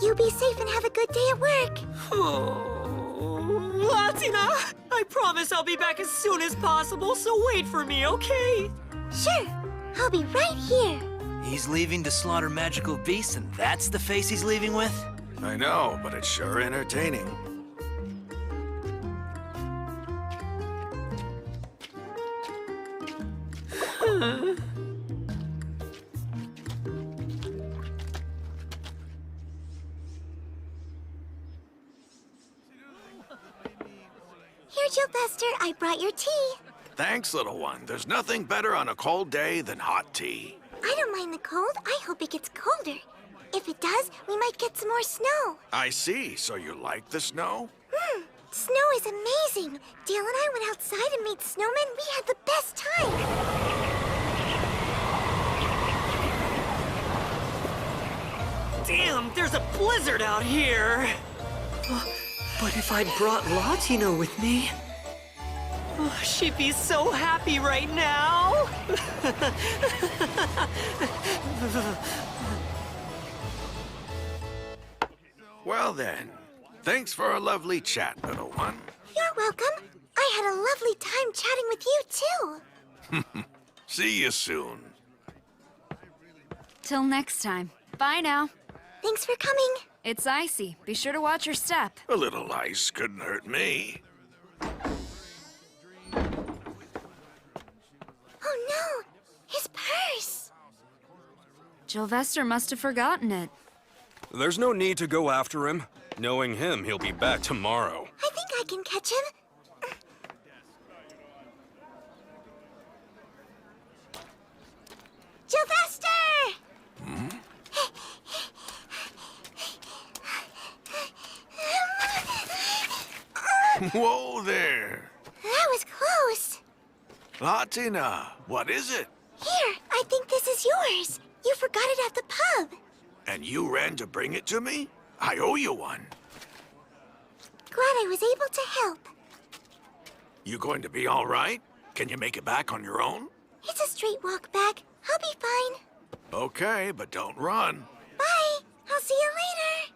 You be safe and have a good day at work. Oh, Latina! I promise I'll be back as soon as possible, so wait for me, okay? Sure. I'll be right here. He's leaving to slaughter magical beasts, and that's the face he's leaving with? I know, but it's sure entertaining. Here, Joe Buster, I brought your tea. Thanks, little one. There's nothing better on a cold day than hot tea. I don't mind the cold. I hope it gets colder. If it does, we might get some more snow. I see. So you like the snow? Snow is amazing. Dale and I went outside and made snowmen. We had the best time. Damn, there's a blizzard out here! But if I'd brought Latina with me, she'd be so happy right now! Well then, thanks for a lovely chat, little one. You're welcome. I had a lovely time chatting with you, too. See you soon. Till next time. Bye now. Thanks for coming. It's icy. Be sure to watch your step. A little ice couldn't hurt me. Oh no! His purse! Jylvester must have forgotten it. There's no need to go after him. Knowing him, he'll be back tomorrow. I think I can catch him. Jylvester! Whoa there! That was close. Latina, what is it? Here, I think this is yours. You forgot it at the pub. And you ran to bring it to me? I owe you one. Glad I was able to help. You going to be all right? Can you make it back on your own? It's a straight walk back. I'll be fine. Okay, but don't run. Bye. I'll see you later.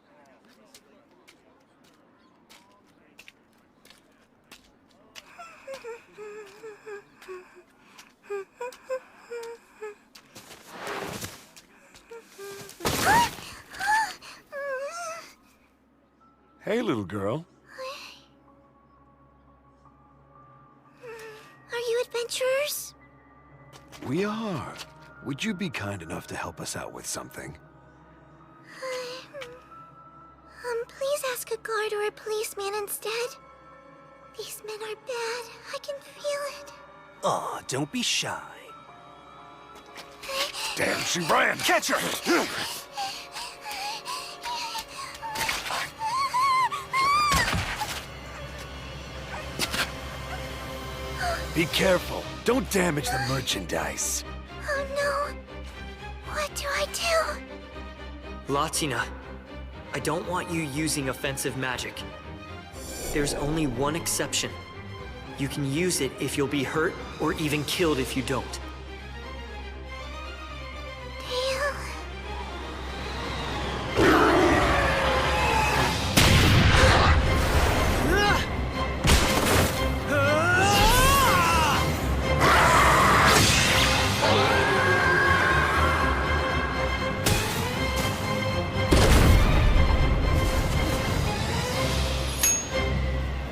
Hey, little girl. Are you adventurers? We are. Would you be kind enough to help us out with something? Please ask a guard or a policeman instead. These men are bad. I can feel it. Aw, don't be shy. Damn, she ran! Catch her! Be careful. Don't damage the merchandise. Oh no. What do I do? Latina, I don't want you using offensive magic. There's only one exception. You can use it if you'll be hurt or even killed if you don't. Dale.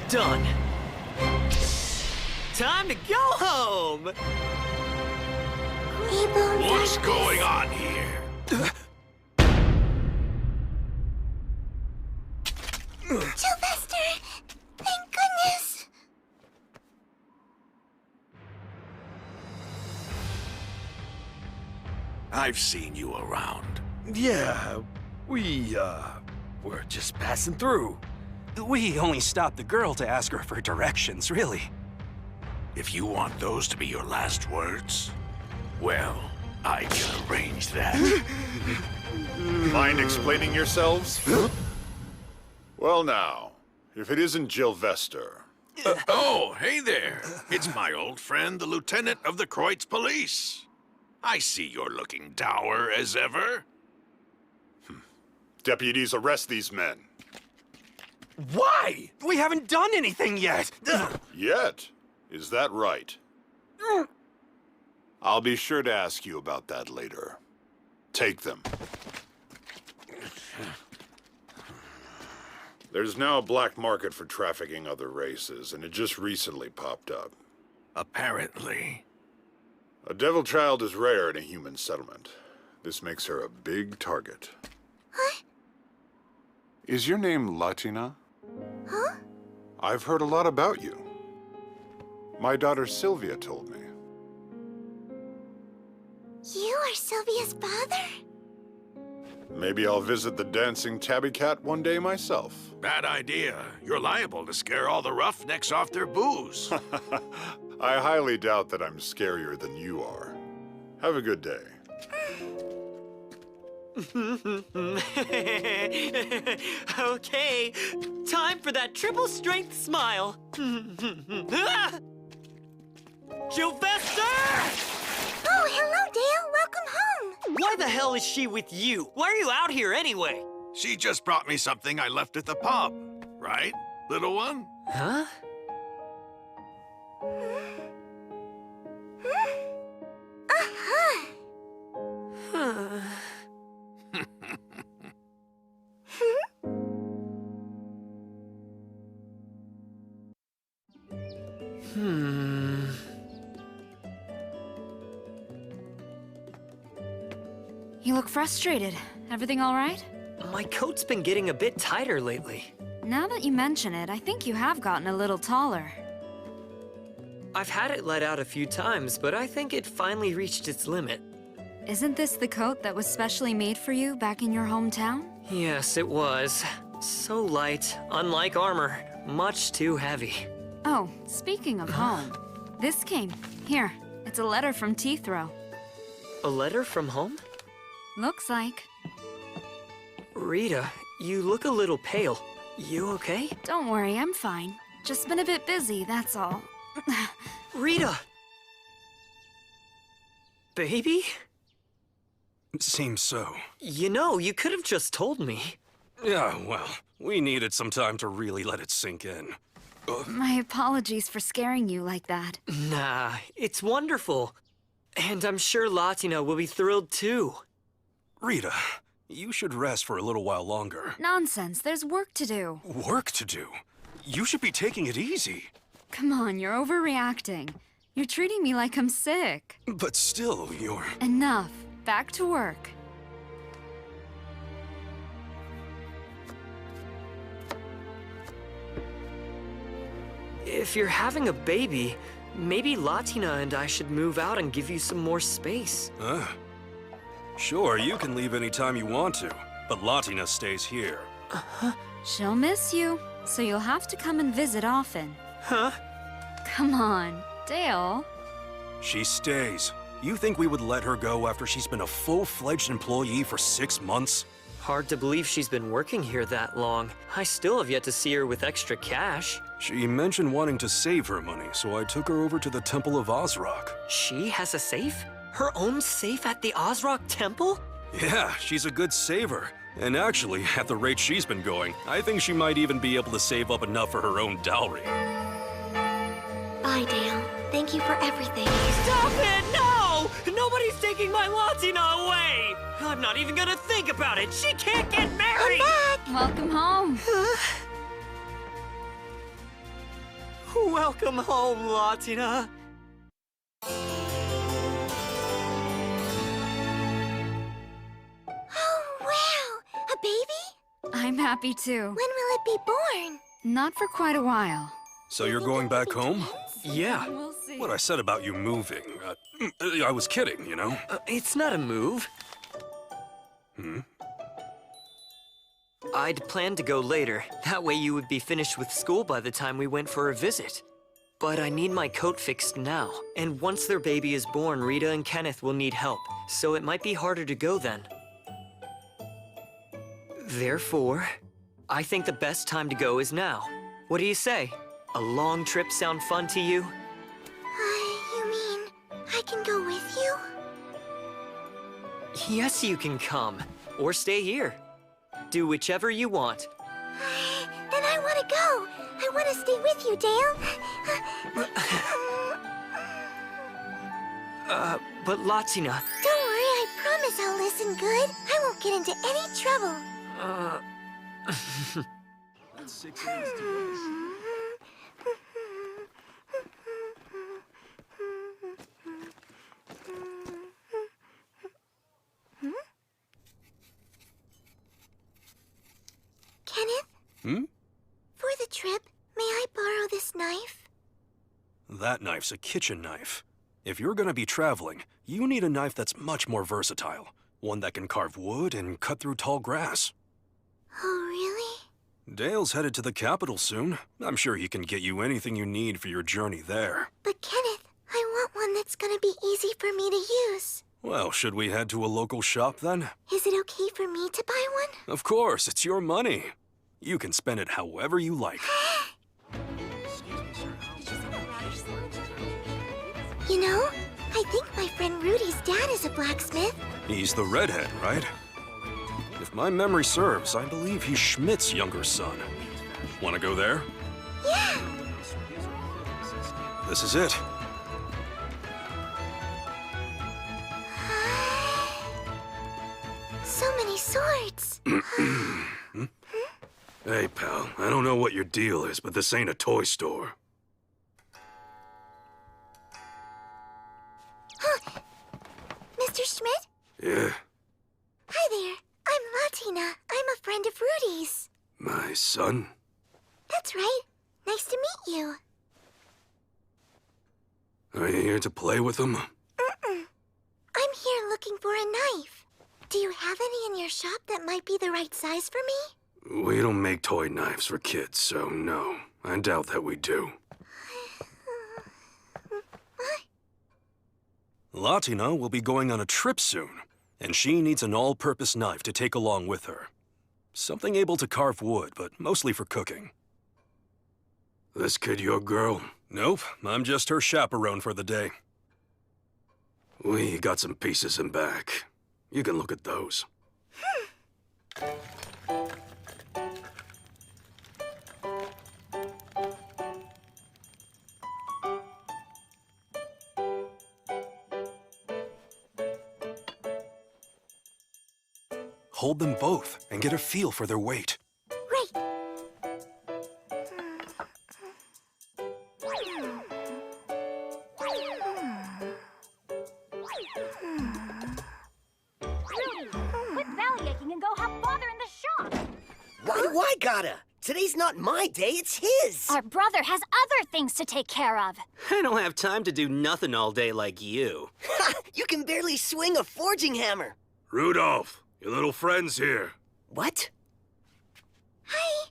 Done. Time to go home! What's going on here? Sylvester! Thank goodness! I've seen you around. Yeah, we're just passing through. We only stopped the girl to ask her for directions, really. If you want those to be your last words, well, I can arrange that. Mind explaining yourselves? Well now, if it isn't Gilvester. Oh, hey there. It's my old friend, the lieutenant of the Kreutz police. I see you're looking dour as ever. Deputies, arrest these men. Why? We haven't done anything yet. Yet? Is that right? I'll be sure to ask you about that later. Take them. There's now a black market for trafficking other races, and it just recently popped up. Apparently. A devil child is rare in a human settlement. This makes her a big target. Huh? Is your name Latina? Huh? I've heard a lot about you. My daughter Sylvia told me. You are Sylvia's father? Maybe I'll visit the dancing tabby cat one day myself. Bad idea. You're liable to scare all the roughnecks off their booze. I highly doubt that I'm scarier than you are. Have a good day. Okay, time for that triple strength smile. Sylvester! Oh, hello, Dale. Welcome home. Why the hell is she with you? Why are you out here anyway? She just brought me something I left at the pub. Right, little one? Huh? Uh-huh. Huh. You look frustrated. Everything all right? My coat's been getting a bit tighter lately. Now that you mention it, I think you have gotten a little taller. I've had it let out a few times, but I think it finally reached its limit. Isn't this the coat that was specially made for you back in your hometown? Yes, it was. So light, unlike armor, much too heavy. Oh, speaking of home, this came. Here, it's a letter from Teethrow. A letter from home? Looks like. Rita, you look a little pale. You okay? Don't worry, I'm fine. Just been a bit busy, that's all. Rita! Baby? Seems so. You know, you could have just told me. Yeah, well, we needed some time to really let it sink in. My apologies for scaring you like that. Nah, it's wonderful. And I'm sure Latina will be thrilled too. Rita, you should rest for a little while longer. Nonsense, there's work to do. Work to do? You should be taking it easy. Come on, you're overreacting. You're treating me like I'm sick. But still, you're... Enough. Back to work. If you're having a baby, maybe Latina and I should move out and give you some more space. Sure, you can leave anytime you want to, but Latina stays here. She'll miss you, so you'll have to come and visit often. Huh? Come on, Dale. She stays. You think we would let her go after she's been a full-fledged employee for 6 months? Hard to believe she's been working here that long. I still have yet to see her with extra cash. She mentioned wanting to save her money, so I took her over to the Temple of Ozrock. She has a safe? Her own safe at the Ozrock Temple? Yeah, she's a good saver. And actually, at the rate she's been going, I think she might even be able to save up enough for her own dowry. Bye, Dale. Thank you for everything. Stop it! No! Nobody's taking my Latina away! I'm not even gonna think about it! She can't get married! I'm back! Welcome home. Welcome home, Latina. Oh, wow! A baby? I'm happy too. When will it be born? Not for quite a while. So you're going back home? Yeah. We'll see. What I said about you moving, I was kidding, you know? It's not a move. I'd planned to go later. That way you would be finished with school by the time we went for a visit. But I need my coat fixed now. And once their baby is born, Rita and Kenneth will need help. So it might be harder to go then. Therefore, I think the best time to go is now. What do you say? A long trip sound fun to you? You mean I can go with you? Yes, you can come. Or stay here. Do whichever you want. Then I want to go. I want to stay with you, Dale. But Latina... Don't worry, I promise I'll listen good. I won't get into any trouble. Hmm? For the trip, may I borrow this knife? That knife's a kitchen knife. If you're gonna be traveling, you need a knife that's much more versatile. One that can carve wood and cut through tall grass. Oh, really? Dale's headed to the capital soon. I'm sure he can get you anything you need for your journey there. But Kenneth, I want one that's gonna be easy for me to use. Well, should we head to a local shop then? Is it okay for me to buy one? Of course, it's your money. You can spend it however you like. You know, I think my friend Rudy's dad is a blacksmith. He's the redhead, right? If my memory serves, I believe he's Schmidt's younger son. Want to go there? Yeah! This is it. So many swords. Hey, pal, I don't know what your deal is, but this ain't a toy store. Huh. Mr. Schmidt? Yeah, Hi there. I'm Latina. I'm a friend of Rudy's. my son? That's right. Nice to meet you. Are you here to play with him? I'm here looking for a knife. Do you have any in your shop that might be the right size for me? We don't make toy knives for kids, so no. I doubt that we do. Latina will be going on a trip soon, and she needs an all-purpose knife to take along with her. Something able to carve wood, but mostly for cooking. This kid your girl? Nope, I'm just her chaperone for the day. We got some pieces in back. You can look at those. Hold them both and get a feel for their weight. Right. Quit bellyaching and go have father in the shop. Why do I gotta? Today's not my day, it's his! Our brother has other things to take care of. I don't have time to do nothing all day like you. You can barely swing a forging hammer! Rudolph, your little friend's here. What? Hi.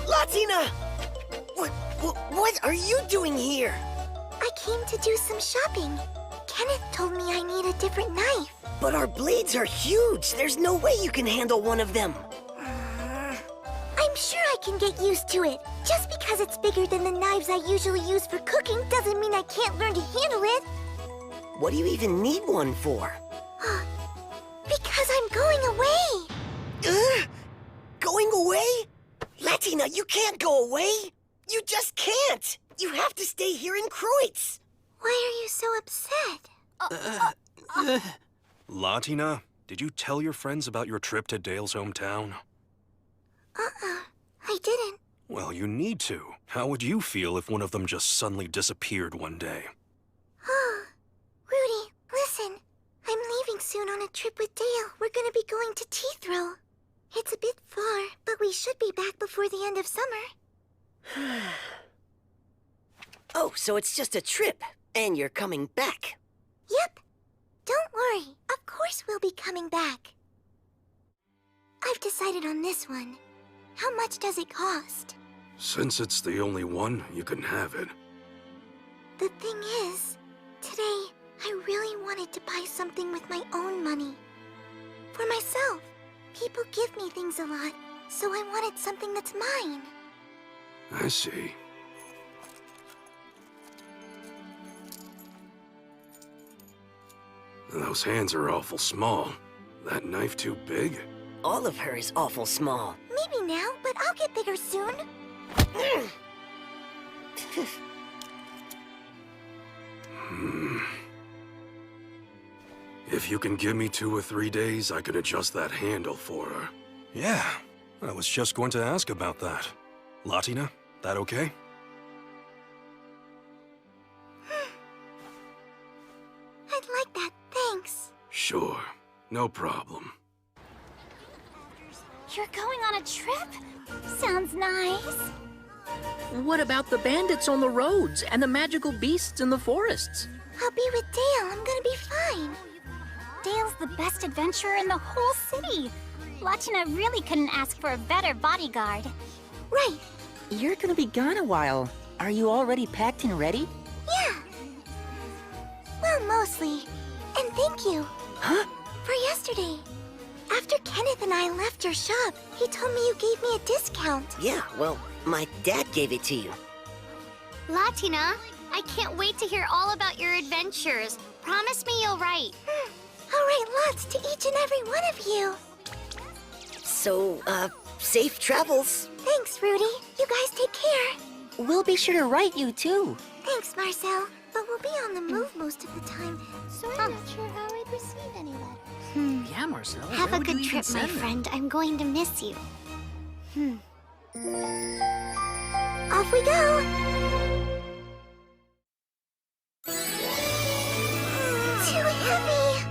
Latina! What are you doing here? I came to do some shopping. Kenneth told me I need a different knife. But our blades are huge. There's no way you can handle one of them. I'm sure I can get used to it. Just because it's bigger than the knives I usually use for cooking doesn't mean I can't learn to handle it. What do you even need one for? Because I'm going away. Going away? Latina, you can't go away. You just can't. You have to stay here in Cutest. Why are you so upset? Latina, did you tell your friends about your trip to Dale's hometown? I didn't. Well, you need to. How would you feel if one of them just suddenly disappeared one day? Rudy, listen. I'm leaving soon on a trip with Dale. We're gonna be going to Teethrow. It's a bit far, but we should be back before the end of summer. Oh, so it's just a trip, and you're coming back. Yep. Don't worry. Of course we'll be coming back. I've decided on this one. How much does it cost? Since it's the only one, you can have it. The thing is, today, I really wanted to buy something with my own money. For myself. People give me things a lot, so I wanted something that's mine. I see. Those hands are awful small. That knife too big? All of her is awful small. Maybe now, but I'll get bigger soon. If you can give me 2 or 3 days, I can adjust that handle for her. Yeah, I was just going to ask about that. Latina, that okay? I'd like that, thanks. Sure, no problem. You're going on a trip? Sounds nice. What about the bandits on the roads and the magical beasts in the forests? I'll be with Dale. I'm gonna be fine. Dale's the best adventurer in the whole city. Latina really couldn't ask for a better bodyguard. Right. You're gonna be gone a while. Are you already packed and ready? Yeah. Well, mostly. And thank you. Huh? For yesterday. After Kenneth and I left your shop, he told me you gave me a discount. Yeah, well, my dad gave it to you. Latina, I can't wait to hear all about your adventures. Promise me you'll write. I'll write lots to each and every one of you. So, safe travels. Thanks, Rudy. You guys take care. We'll be sure to write you, too. Thanks, Marcel. But we'll be on the move most of the time, so I'm not sure how I'd receive any letter. Yeah, Marcel. Have a good trip, my friend. I'm going to miss you. Off we go. Too heavy.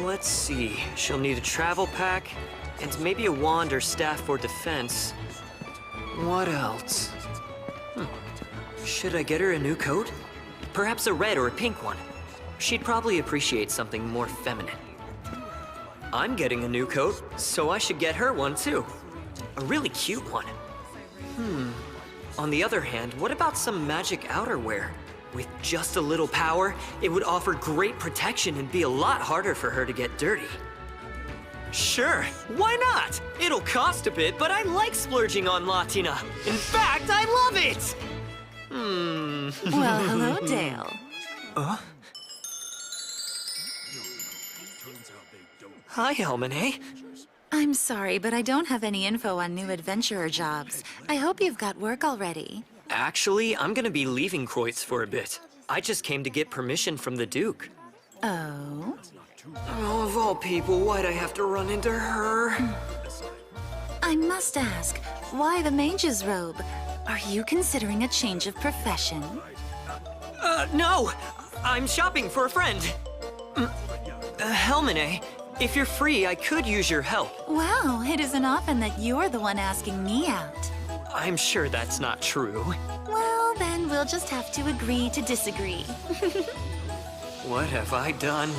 Let's see. She'll need a travel pack, and maybe a wand or staff for defense. What else? Should I get her a new coat? Perhaps a red or a pink one. She'd probably appreciate something more feminine. I'm getting a new coat, so I should get her one too. A really cute one. On the other hand, what about some magic outerwear? With just a little power, it would offer great protection and be a lot harder for her to get dirty. Sure, why not? It'll cost a bit, but I like splurging on Latina. In fact, I love it! Well, hello, Dale. Hi, Elmane. I'm sorry, but I don't have any info on new adventurer jobs. I hope you've got work already. Actually, I'm gonna be leaving Cutest for a bit. I just came to get permission from the Duke. Oh? Oh, of all people, why'd I have to run into her? I must ask, Why the mage's robe? Are you considering a change of profession? No! I'm shopping for a friend. Helmine, if you're free, I could use your help. Wow, it isn't often that you're the one asking me out. I'm sure that's not true. Well, then we'll just have to agree to disagree. What have I done?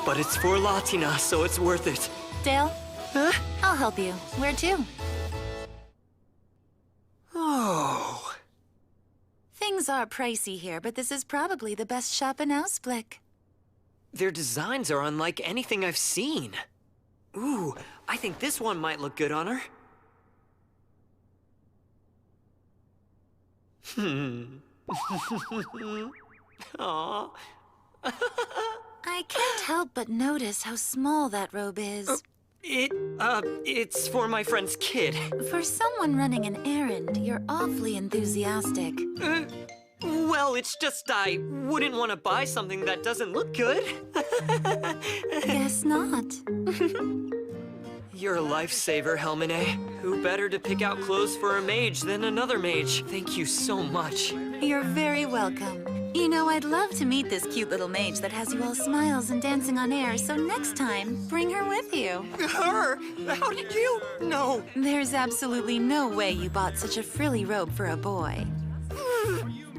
But it's for Latina, so it's worth it. Dale? Huh? I'll help you. Where to? Oh. Things are pricey here, but this is probably the best shop in Ausblick. Their designs are unlike anything I've seen. Ooh, I think this one might look good on her. Aww. I can't help but notice how small that robe is. It's for my friend's kid. For someone running an errand, you're awfully enthusiastic. Well, it's just I wouldn't want to buy something that doesn't look good. Guess not. You're a lifesaver, Helmine. Who better to pick out clothes for a mage than another mage? Thank you so much. You're very welcome. You know, I'd love to meet this cute little mage that has you all smiles and dancing on air, so next time, bring her with you. Her? How did you? No. There's absolutely no way you bought such a frilly robe for a boy.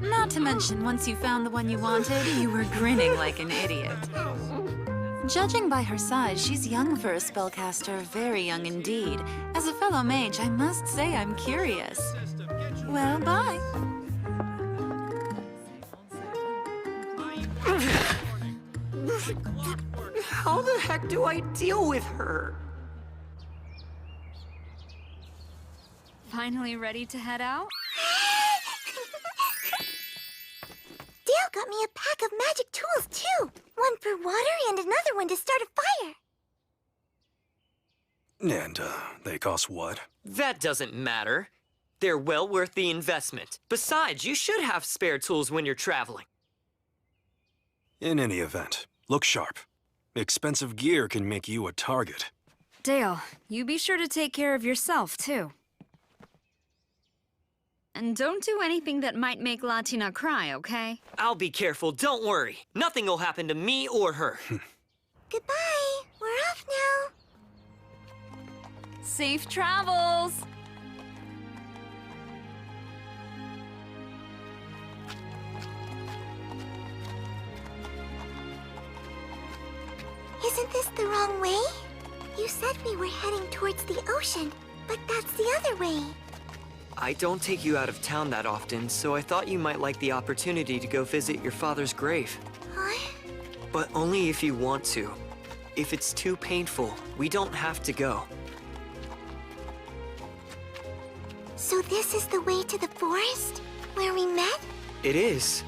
Not to mention, once you found the one you wanted, you were grinning like an idiot. Judging by her size, she's young for a spellcaster, very young indeed. As a fellow mage, I must say I'm curious. Well, bye. How the heck do I deal with her? Finally ready to head out? Dale got me a pack of magic tools, too. One for water and another one to start a fire. And, they cost what? That doesn't matter. They're well worth the investment. Besides, you should have spare tools when you're traveling. In any event, look sharp. Expensive gear can make you a target. Dale, you be sure to take care of yourself, too. And don't do anything that might make Latina cry, okay? I'll be careful, don't worry. Nothing will happen to me or her. Goodbye. We're off now. Safe travels! Isn't this the wrong way? You said we were heading towards the ocean, but that's the other way. I don't take you out of town that often, so I thought you might like the opportunity to go visit your father's grave. Huh? But only if you want to. If it's too painful, we don't have to go. So this is the way to the forest? Where we met? It is.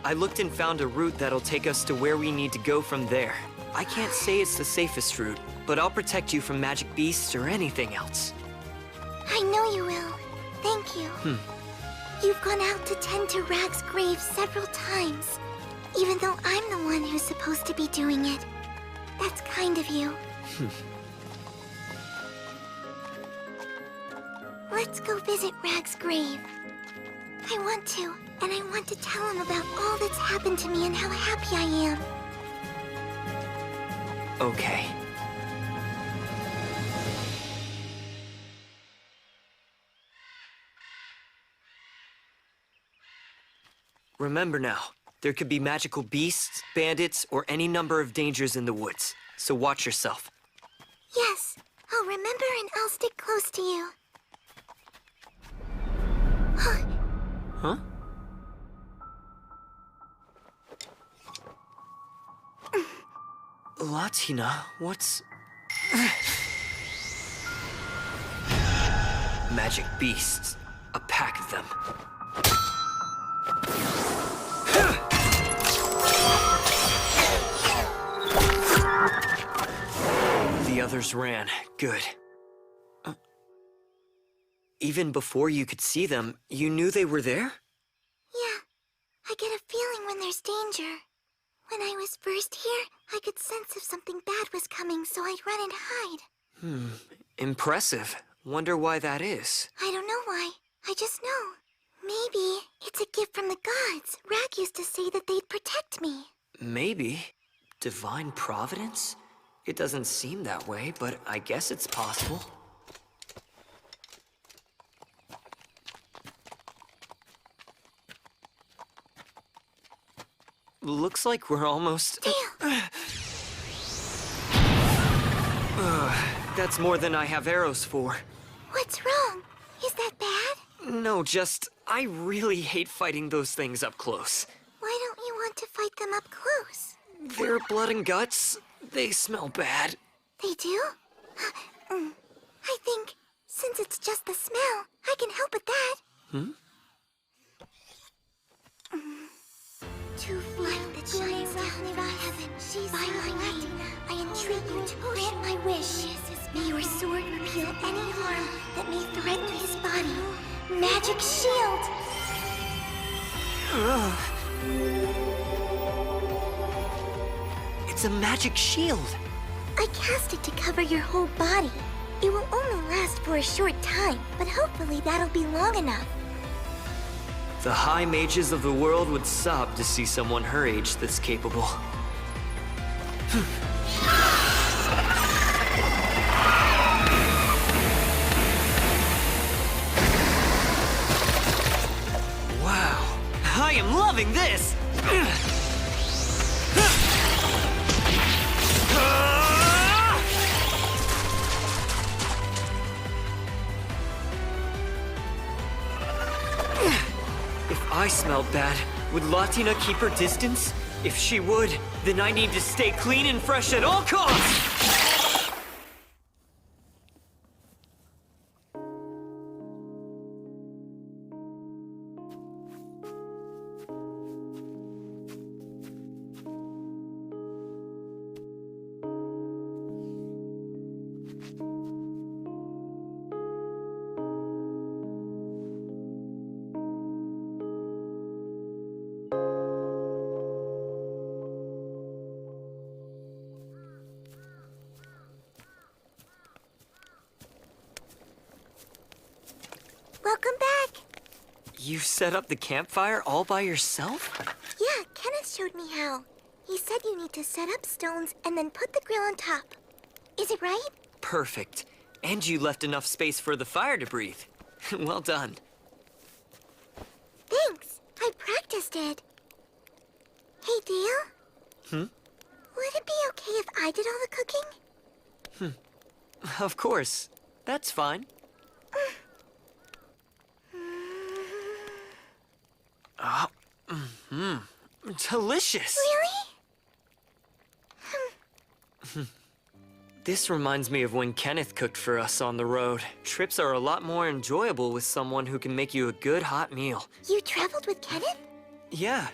I looked and found a route that'll take us to where we need to go from there. I can't say it's the safest route, but I'll protect you from magic beasts or anything else. I know you will. Thank you. You've gone out to tend to Rag's grave several times, even though I'm the one who's supposed to be doing it. That's kind of you. Let's go visit Rag's grave. I want to, and I want to tell him about all that's happened to me and how happy I am. Okay. Remember now, there could be magical beasts, bandits, or any number of dangers in the woods, so watch yourself. Yes, I'll remember and I'll stick close to you. Huh? Latina, what's... Magic beasts. A pack of them. The others ran. Good. Even before you could see them, you knew they were there? Yeah, I get a feeling when there's danger. When I was first here, I could sense if something bad was coming, so I'd run and hide. Impressive. Wonder why that is. I don't know why. I just know. Maybe it's a gift from the gods. Rag used to say that they'd protect me. Maybe. Divine providence? It doesn't seem that way, but I guess it's possible. Looks like we're almost... That's more than I have arrows for. What's wrong? Is that bad? No, just... I really hate fighting those things up close. Why don't you want to fight them up close? Their blood and guts, they smell bad. They do? I think, since it's just the smell, I can help with that. To light that shines down from heaven, by my light, I entreat you to grant my wish. May your sword repeal any harm that may threaten his body. Magic shield! It's a magic shield. I cast it to cover your whole body. It will only last for a short time, but hopefully that'll be long enough. The high mages of the world would sob to see someone her age that's capable. Wow, I am loving this! If I smelled bad, would Latina keep her distance? If she would, then I need to stay clean and fresh at all costs! Welcome back. You set up the campfire all by yourself? Yeah, Kenneth showed me how. He said you need to set up stones and then put the grill on top. Is it right? Perfect. And you left enough space for the fire to breathe. Well done. Thanks. I practiced it. Hey, Dale? Would it be okay if I did all the cooking? Of course. That's fine. Delicious! Really? This reminds me of when Kenneth cooked for us on the road. Trips are a lot more enjoyable with someone who can make you a good hot meal. You traveled with Kenneth? Yeah.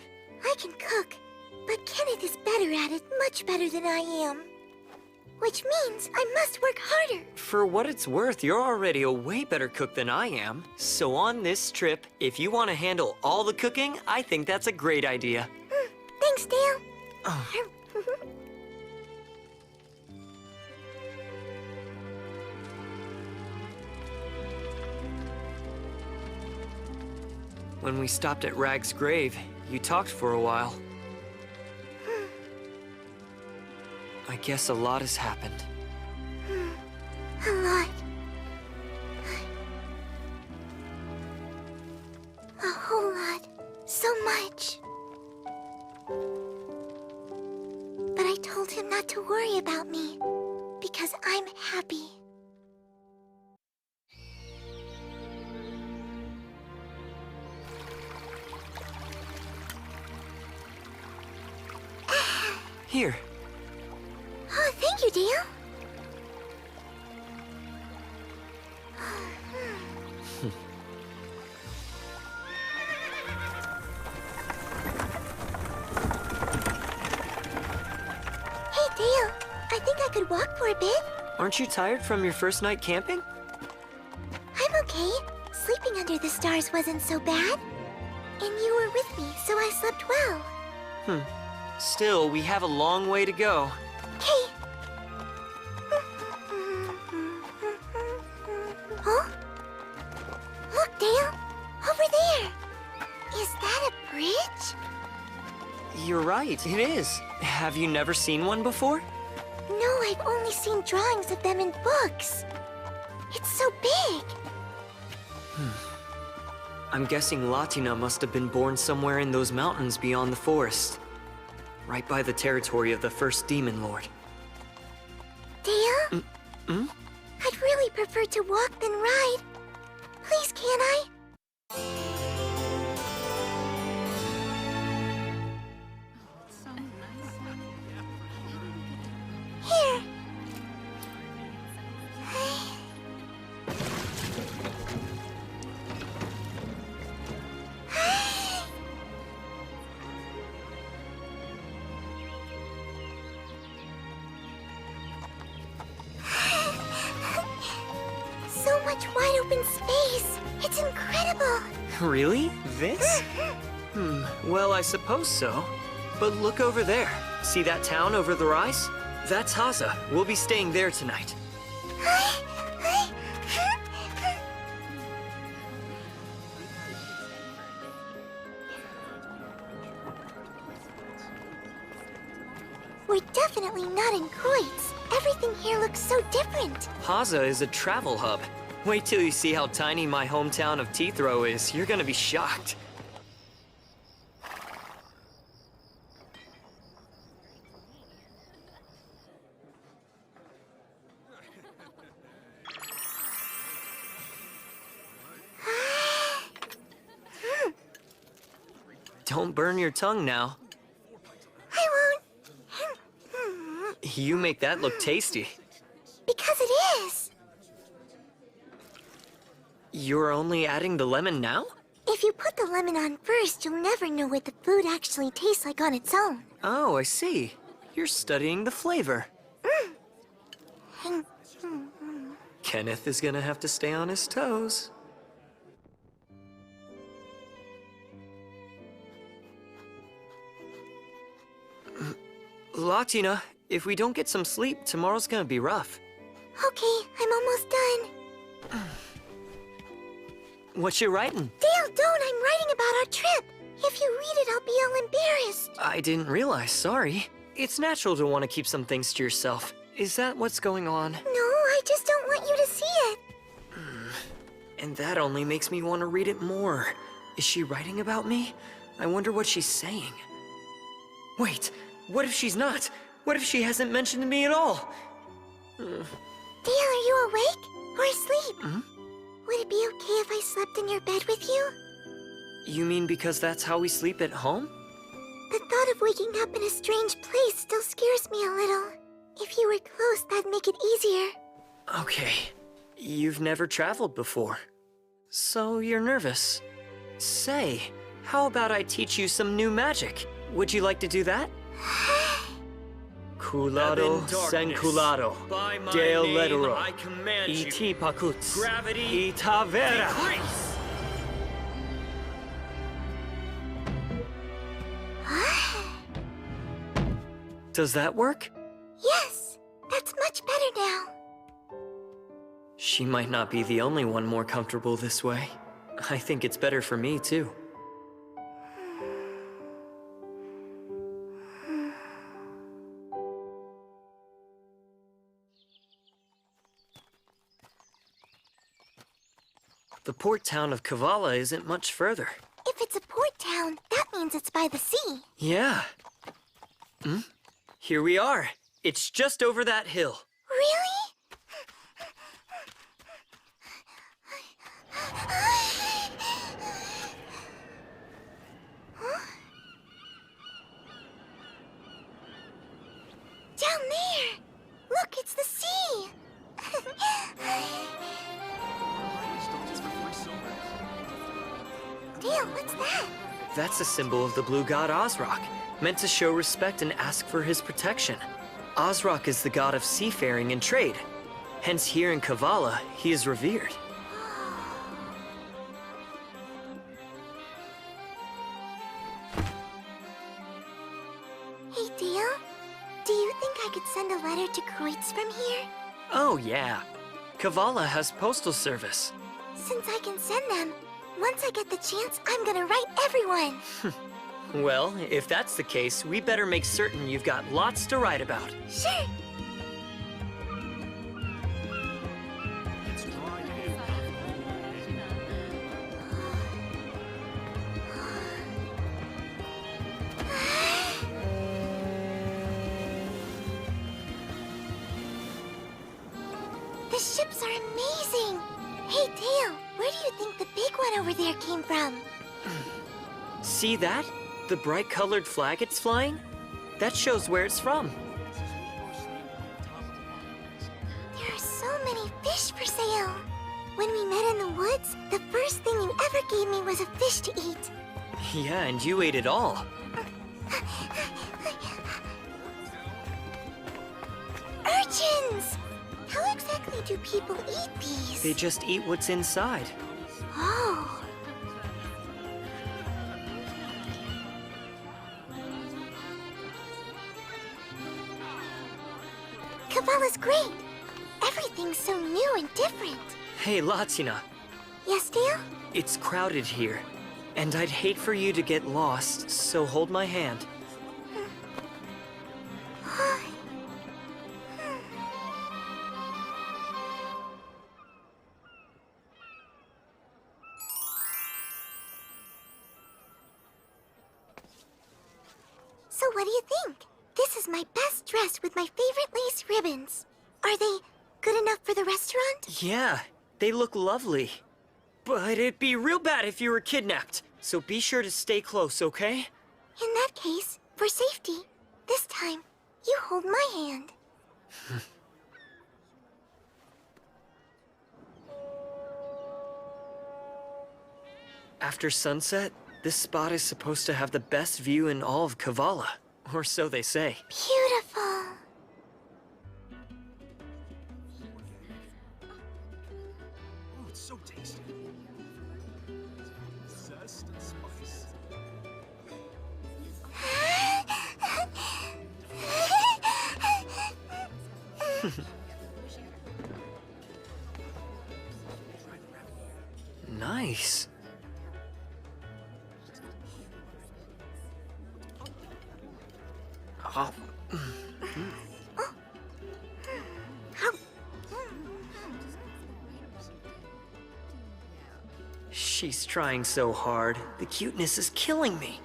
I can cook, but Kenneth is better at it, much better than I am. Which means I must work harder. For what it's worth, you're already a way better cook than I am. So on this trip, if you want to handle all the cooking, I think that's a great idea. Thanks, Dale. When we stopped at Rag's grave, you talked for a while. I guess a lot has happened. A lot. A whole lot. So much. But I told him not to worry about me, because I'm happy. Here. Oh, thank you, Dale. Hey, Dale. I think I could walk for a bit. Aren't you tired from your first night camping? I'm okay. Sleeping under the stars wasn't so bad. And you were with me, so I slept well. Still, we have a long way to go. Okay. bridge? You're right, it is. Have you never seen one before? No, I've only seen drawings of them in books. It's so big. I'm guessing Latina must have been born somewhere in those mountains beyond the forest. Right by the territory of the first Demon Lord. Dale? I'd really prefer to walk than ride. Please, can I? Here. So much wide open space. It's incredible. Really? This? Well, I suppose so. But look over there. See that town over the rise? That's Haza. We'll be staying there tonight. We're definitely not in Kreutz. Everything here looks so different. Haza is a travel hub. Wait till you see how tiny my hometown of Teethrow is. You're gonna be shocked. Don't burn your tongue now. I won't. You make that look tasty. Because it is. You're only adding the lemon now? If you put the lemon on first, you'll never know what the food actually tastes like on its own. Oh, I see. You're studying the flavor. Kenneth is gonna have to stay on his toes. Latina, if we don't get some sleep, tomorrow's gonna be rough. Okay, I'm almost done. What you writing? Dale, don't! I'm writing about our trip. If you read it, I'll be all embarrassed. I didn't realize, sorry. It's natural to want to keep some things to yourself. Is that what's going on? No, I just don't want you to see it. And that only makes me want to read it more. Is she writing about me? I wonder what she's saying. Wait, what if she's not? What if she hasn't mentioned me at all? Dale, are you awake? Or asleep? Would it be okay if I slept in your bed with you? You mean because that's how we sleep at home? The thought of waking up in a strange place still scares me a little. If you were close, that'd make it easier. Okay. You've never traveled before. So you're nervous. Say, how about I teach you some new magic? Would you like to do that? Culado senculado, Dale Ledero, E.T. Pacuts, Gravity, Itavera. decrease. Does that work? Yes, that's much better now. She might not be the only one more comfortable this way. I think it's better for me, too. The port town of Kavala isn't much further. If it's a port town, that means it's by the sea. Yeah. Here we are. It's just over that hill. Really? Down there! Look, it's the sea! Dale, what's that? That's a symbol of the blue god Ozrock, meant to show respect and ask for his protection. Ozrock is the god of seafaring and trade. Hence here in Kavala, he is revered. Hey, Dale, do you think I could send a letter to Kreutz from here? Oh yeah. Kavala has postal service. Since I can send them, Once I get the chance, I'm gonna write everyone. Well, if that's the case, we better make certain you've got lots to write about. Sure. The ships are amazing! Hey, Dale, where do you think the big one over there came from? See that? The bright colored flag it's flying? That shows where it's from. There are so many fish for sale. When we met in the woods, the first thing you ever gave me was a fish to eat. Yeah, and you ate it all. Urchins! How exactly do people eat these? They just eat what's inside. Oh. Cavala's great. Everything's so new and different. Hey, Latina. Yes, Dale? It's crowded here, and I'd hate for you to get lost, so hold my hand. So what do you think? This is my best dress with my favorite lace ribbons. Are they good enough for the restaurant? Yeah, they look lovely. But it'd be real bad if you were kidnapped, so be sure to stay close, okay? In that case, for safety, this time, you hold my hand. After sunset, this spot is supposed to have the best view in all of Kavala, or so they say. Beautiful. Oh, it's so tasty. Zest and spice. Nice. Oh. She's trying so hard. The cuteness is killing me.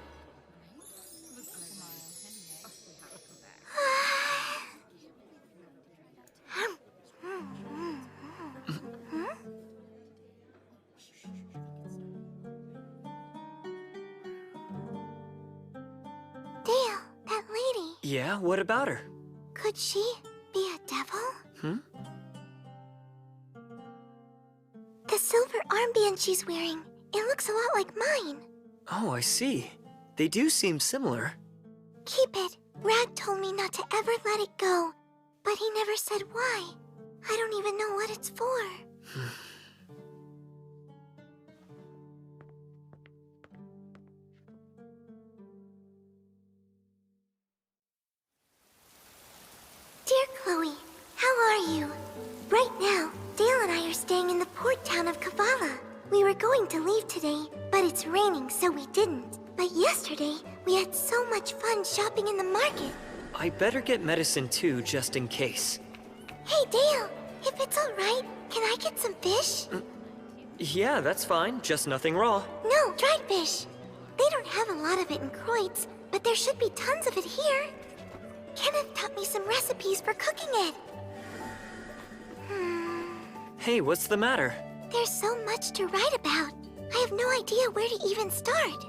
Dale, that lady. Yeah, what about her? Could she be a devil? Hmm? The silver armband she's wearing, it looks a lot like mine. Oh, I see. They do seem similar. Keep it. Rag told me not to ever let it go, but he never said why. I don't even know what it's for. Dear Chloe, how are you? Right now, Dale and I are staying in the port town of Kavala. We were going to leave today, but it's raining, so we didn't. But yesterday, we had so much fun shopping in the market. I better get medicine too, just in case. Hey, Dale, if it's all right, can I get some fish? Yeah, that's fine. Just nothing raw. No, dried fish. They don't have a lot of it in Kreutz, but there should be tons of it here. Kenneth taught me some recipes for cooking it. Hey, what's the matter? There's so much to write about. I have no idea where to even start.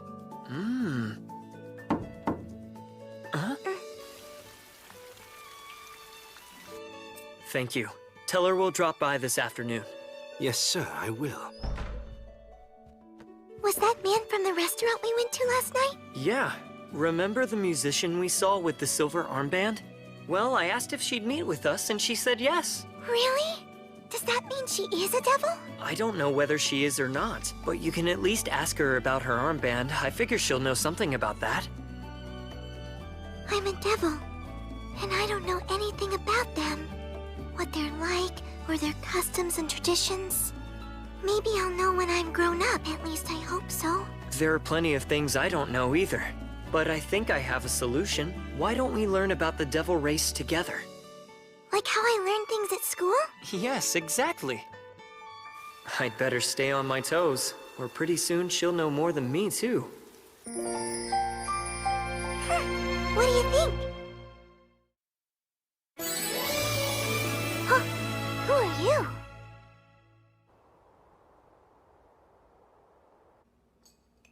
Huh? Thank you. Tell her we'll drop by this afternoon. Yes, sir, I will. Was that man from the restaurant we went to last night? Yeah. Remember the musician we saw with the silver armband? Well, I asked if she'd meet with us, and she said yes. Really? Does that mean she is a devil? I don't know whether she is or not, but you can at least ask her about her armband. I figure she'll know something about that. I'm a devil, and I don't know anything about them. What they're like, or their customs and traditions. Maybe I'll know when I'm grown up, at least I hope so. There are plenty of things I don't know either. But I think I have a solution. Why don't we learn about the devil race together? Like how I learn things at school? Yes, exactly. I'd better stay on my toes, or pretty soon she'll know more than me, too. What do you think? Huh? Who are you?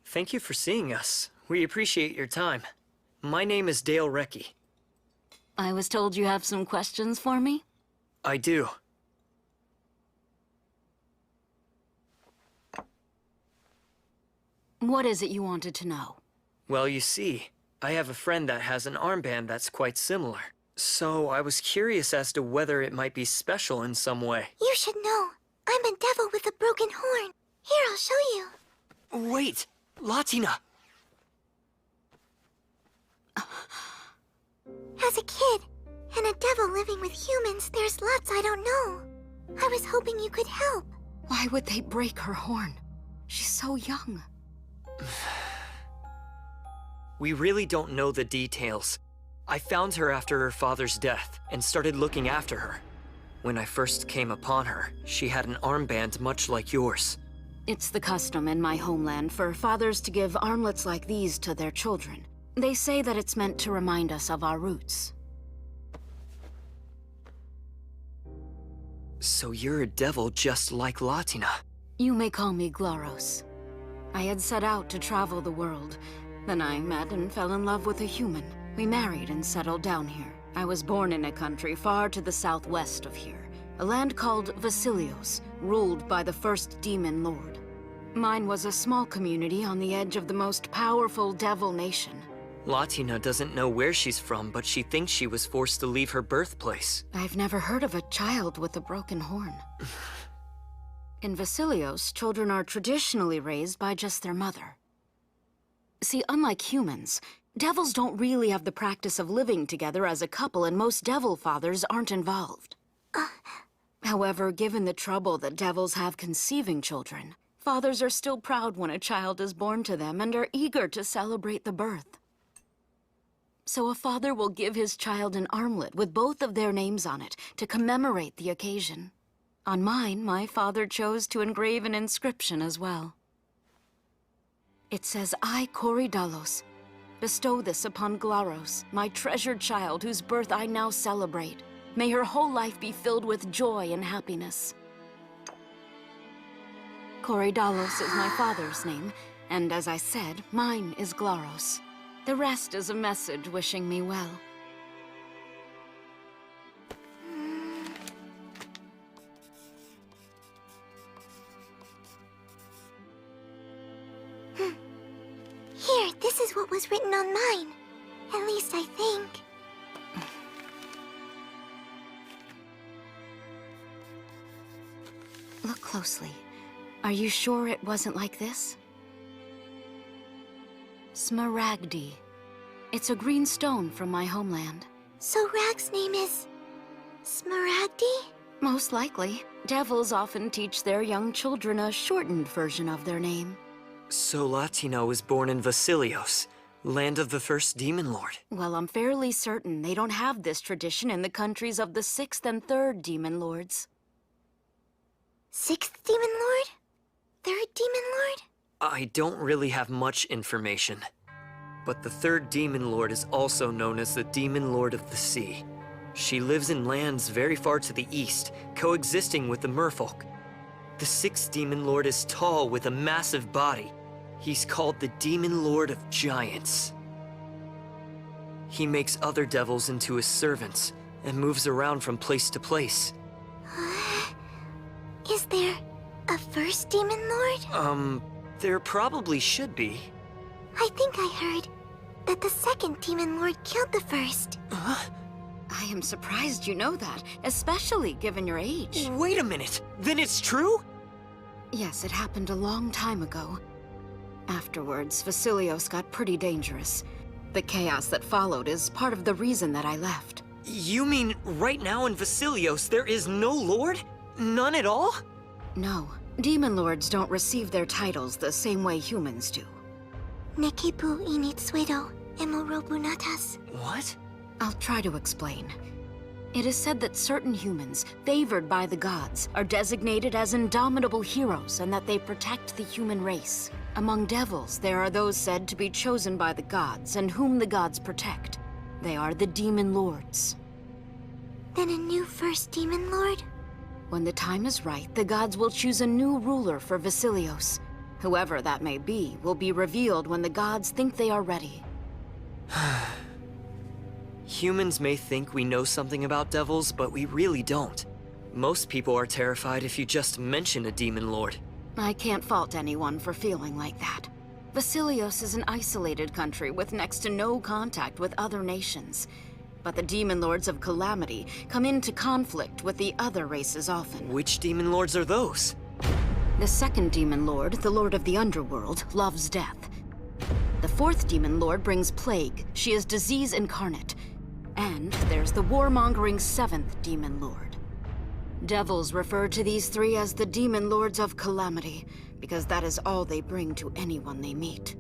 Thank you for seeing us. We appreciate your time. My name is Dale Recce. I was told you have some questions for me? I do. What is it you wanted to know? Well, you see, I have a friend that has an armband that's quite similar. So I was curious as to whether it might be special in some way. You should know. I'm a devil with a broken horn. Here, I'll show you. Wait! Latina! As a kid, and a devil living with humans, there's lots I don't know. I was hoping you could help. Why would they break her horn? She's so young. We really don't know the details. I found her after her father's death and started looking after her. When I first came upon her, she had an armband much like yours. It's the custom in my homeland for fathers to give armlets like these to their children. They say that it's meant to remind us of our roots. So you're a devil just like Latina. You may call me Glaros. I had set out to travel the world. Then I met and fell in love with a human. We married and settled down here. I was born in a country far to the southwest of here, a land called Vasilios, ruled by the first demon lord. Mine was a small community on the edge of the most powerful devil nation. Latina doesn't know where she's from, but she thinks she was forced to leave her birthplace. I've never heard of a child with a broken horn. In Vasilios, children are traditionally raised by just their mother. See, unlike humans, devils don't really have the practice of living together as a couple, and most devil fathers aren't involved. However, given the trouble that devils have conceiving children, fathers are still proud when a child is born to them and are eager to celebrate the birth. So a father will give his child an armlet with both of their names on it to commemorate the occasion. On mine, my father chose to engrave an inscription as well. It says, I, Koridalos, bestow this upon Glaros, my treasured child whose birth I now celebrate. May her whole life be filled with joy and happiness. Koridalos is my father's name, and as I said, mine is Glaros. The rest is a message wishing me well. Here, this is what was written on mine. At least I think. Look closely. Are you sure it wasn't like this? Smaragdi. It's a green stone from my homeland. So Rag's name is... Smaragdi? Most likely. Devils often teach their young children a shortened version of their name. So Latina was born in Vasilios, land of the first demon lord. Well, I'm fairly certain they don't have this tradition in the countries of the 6th and 3rd demon lords. 6th demon lord? 3rd demon lord? I don't really have much information. But the 3rd demon lord is also known as the demon lord of the sea. She lives in lands very far to the east, coexisting with the merfolk. The 6th demon lord is tall with a massive body. He's called the Demon Lord of Giants. He makes other devils into his servants and moves around from place to place. Is there a 1st demon lord? There probably should be. I think I heard that the 2nd demon lord killed the 1st. I am surprised you know that, especially given your age. Wait a minute! Then it's true? Yes, it happened a long time ago. Afterwards, Vasilios got pretty dangerous. The chaos that followed is part of the reason that I left. You mean right now in Vasilios there is no lord? None at all? No. Demon Lords don't receive their titles the same way humans do. Nekipu initsuedo emorobunatas. What? I'll try to explain. It is said that certain humans, favored by the gods, are designated as indomitable heroes and that they protect the human race. Among devils, there are those said to be chosen by the gods and whom the gods protect. They are the Demon Lords. Then a new first Demon Lord? When the time is right, the gods will choose a new ruler for Vasilios. Whoever that may be will be revealed when the gods think they are ready. Humans may think we know something about devils, but we really don't. Most people are terrified if you just mention a Demon Lord. I can't fault anyone for feeling like that. Vasilios is an isolated country with next to no contact with other nations. But the Demon Lords of Calamity come into conflict with the other races often. Which Demon Lords are those? The second Demon Lord, the Lord of the Underworld, loves death. The fourth Demon Lord brings plague. She is disease incarnate. And there's the warmongering seventh Demon Lord. Devils refer to these three as the Demon Lords of Calamity, because that is all they bring to anyone they meet.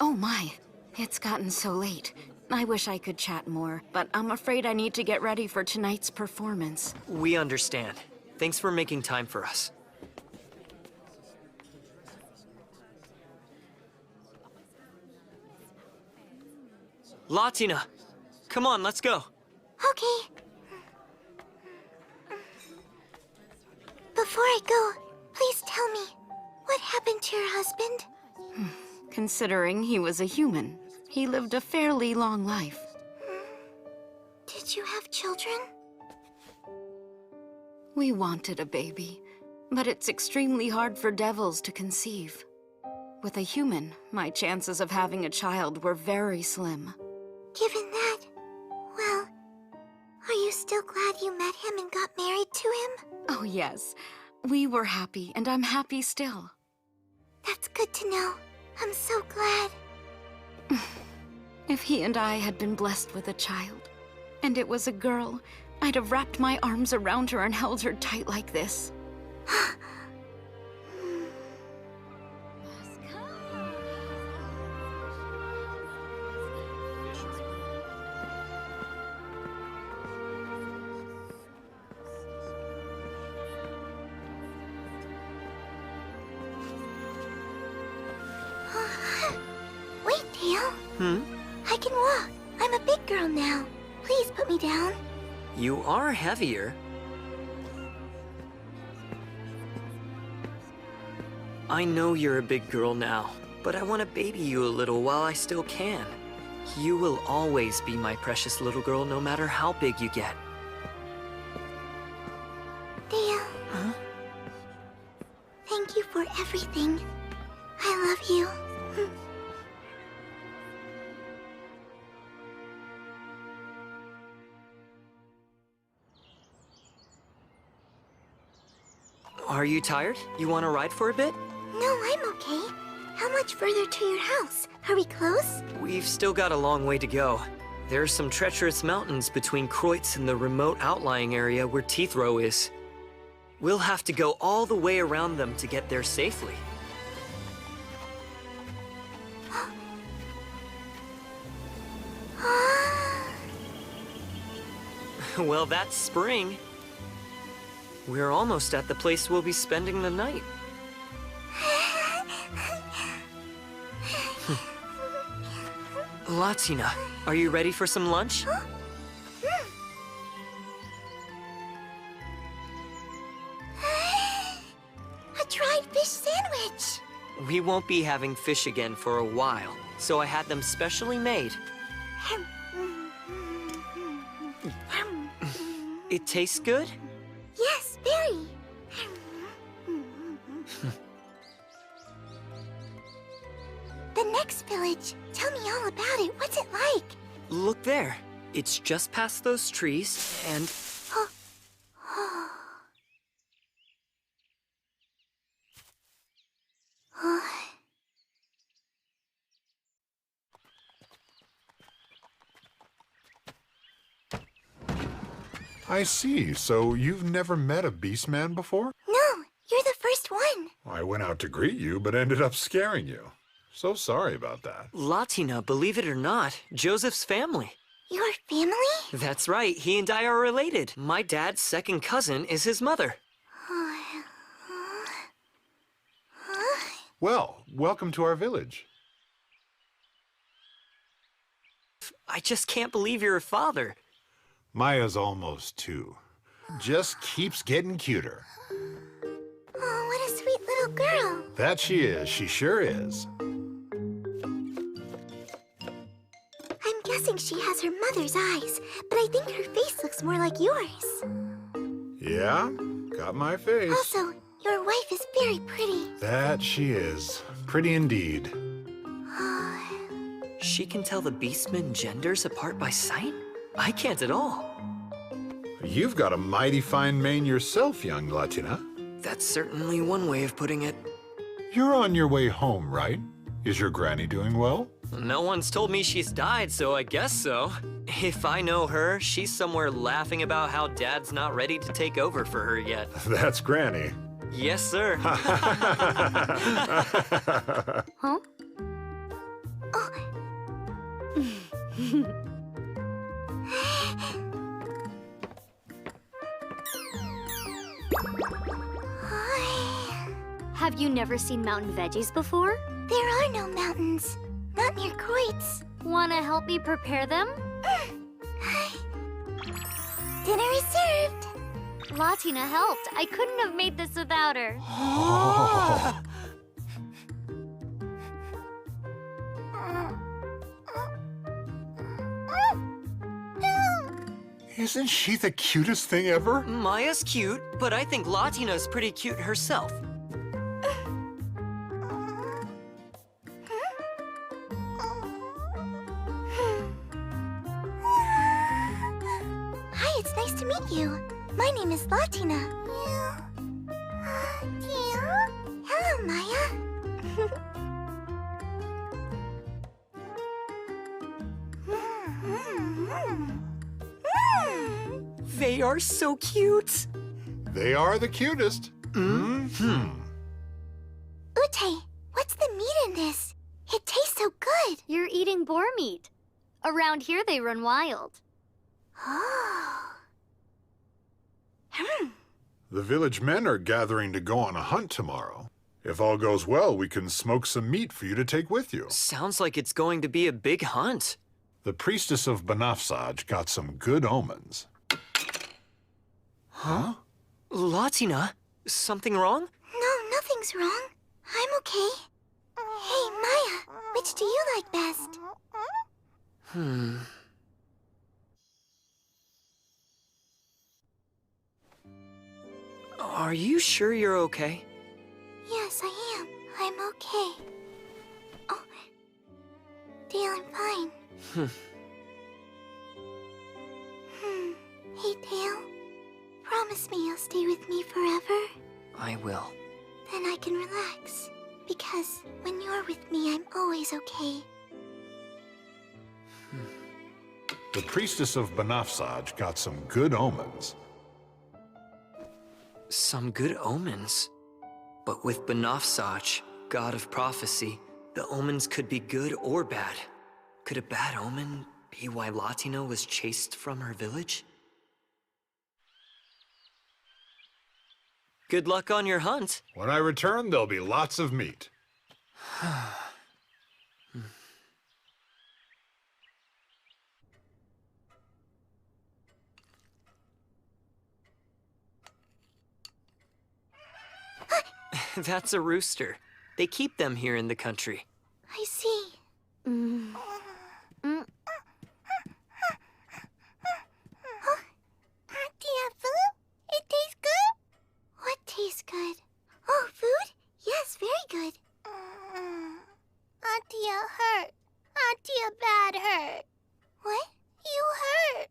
Oh my, it's gotten so late. I wish I could chat more, but I'm afraid I need to get ready for tonight's performance. We understand. Thanks for making time for us. Latina! Come on, let's go. Okay. Before I go, please tell me, what happened to your husband? Considering he was a human, he lived a fairly long life. Did you have children? We wanted a baby, but it's extremely hard for devils to conceive. With a human, my chances of having a child were very slim. Given that, well, are you still glad you met him and got married to him? Oh yes, we were happy, and I'm happy still. That's good to know. I'm so glad. If he and I had been blessed with a child, and it was a girl, I'd have wrapped my arms around her and held her tight like this. Wait, Dale. I can walk. I'm a big girl now. Please put me down. You are heavier. I know you're a big girl now, but I want to baby you a little while I still can. You will always be my precious little girl, no matter how big you get. Dale. Huh? Thank you for everything. I love you. Are you tired? You want to ride for a bit? No, I'm okay. How much further to your house? Are we close? We've still got a long way to go. There are some treacherous mountains between Kreutz and the remote outlying area where Teethrow is. We'll have to go all the way around them to get there safely. Well, that's spring. We're almost at the place we'll be spending the night. Latina, are you ready for some lunch? A dried fish sandwich! We won't be having fish again for a while, so I had them specially made. It tastes good? Yes, very. The next village. Tell me all about it. What's it like? Look there. It's just past those trees, and... I see. So you've never met a beast man before? No, you're the first one. I went out to greet you, but ended up scaring you. So sorry about that. Latina, believe it or not, Joseph's family. Your family? That's right, he and I are related. My dad's second cousin is his mother. Well, welcome to our village. I just can't believe you're a father. Maya's almost 2. Just keeps getting cuter. Oh, what a sweet little girl. That she is. She sure is. I'm guessing she has her mother's eyes, but I think her face looks more like yours. Yeah, got my face. Also, your wife is very pretty. That she is. Pretty indeed. She can tell the beastmen genders apart by sight? I can't at all. You've got a mighty fine mane yourself, young Latina. That's certainly one way of putting it. You're on your way home, right? Is your granny doing well? No one's told me she's died, so I guess so. If I know her, she's somewhere laughing about how Dad's not ready to take over for her yet. That's Granny. Yes, sir. Huh? Have you never seen mountain veggies before? There are no mountains. Not near Cutest. Wanna help me prepare them? Dinner is served. Latina helped. I couldn't have made this without her. Isn't she the cutest thing ever? Maya's cute, but I think Latina's pretty cute herself. Hi, it's nice to meet you. My name is Latina. Hello, Maya. They are so cute. They are the cutest. Ute, what's the meat in this? It tastes so good. You're eating boar meat. Around here, they run wild. Oh. The village men are gathering to go on a hunt tomorrow. If all goes well, we can smoke some meat for you to take with you. Sounds like it's going to be a big hunt. The priestess of Banafsaj got some good omens. Huh? Latina, something wrong? No, nothing's wrong. I'm okay. Hey, Maya, which do you like best? Are you sure you're okay? Yes, I am. I'm okay. Oh, Dale, I'm fine. Hey, Dale. Promise me you'll stay with me forever? I will. Then I can relax. Because when you're with me, I'm always okay. The priestess of Banafsaj got some good omens. Some good omens? But with Banafsaj, god of prophecy, the omens could be good or bad. Could a bad omen be why Latina was chased from her village? Good luck on your hunt. When I return, there'll be lots of meat. That's a rooster. They keep them here in the country. I see. Food? It tastes good? What tastes good? Oh, food? Yes, very good. Auntie hurt. Auntie bad hurt. What? You hurt.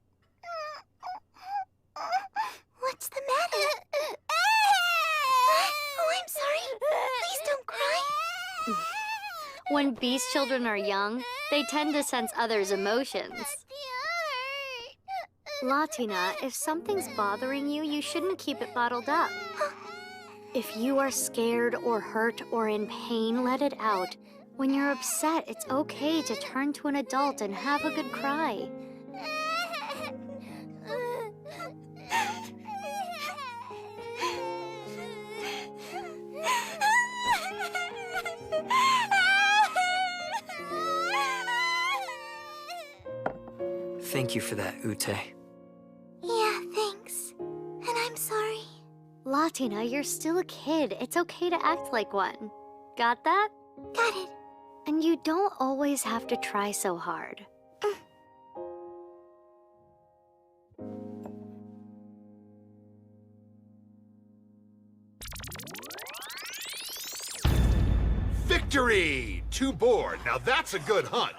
What's the matter? Oh, I'm sorry. Please don't cry. When beast children are young, they tend to sense others' emotions. Latina, if something's bothering you, you shouldn't keep it bottled up. If you are scared or hurt or in pain, let it out. When you're upset, it's okay to turn to an adult and have a good cry. Thank you for that, Ute. Yeah, thanks. And I'm sorry. Latina, you're still a kid. It's okay to act like one. Got that? Got it. And you don't always have to try so hard. Victory! 2 boar. Now that's a good hunt.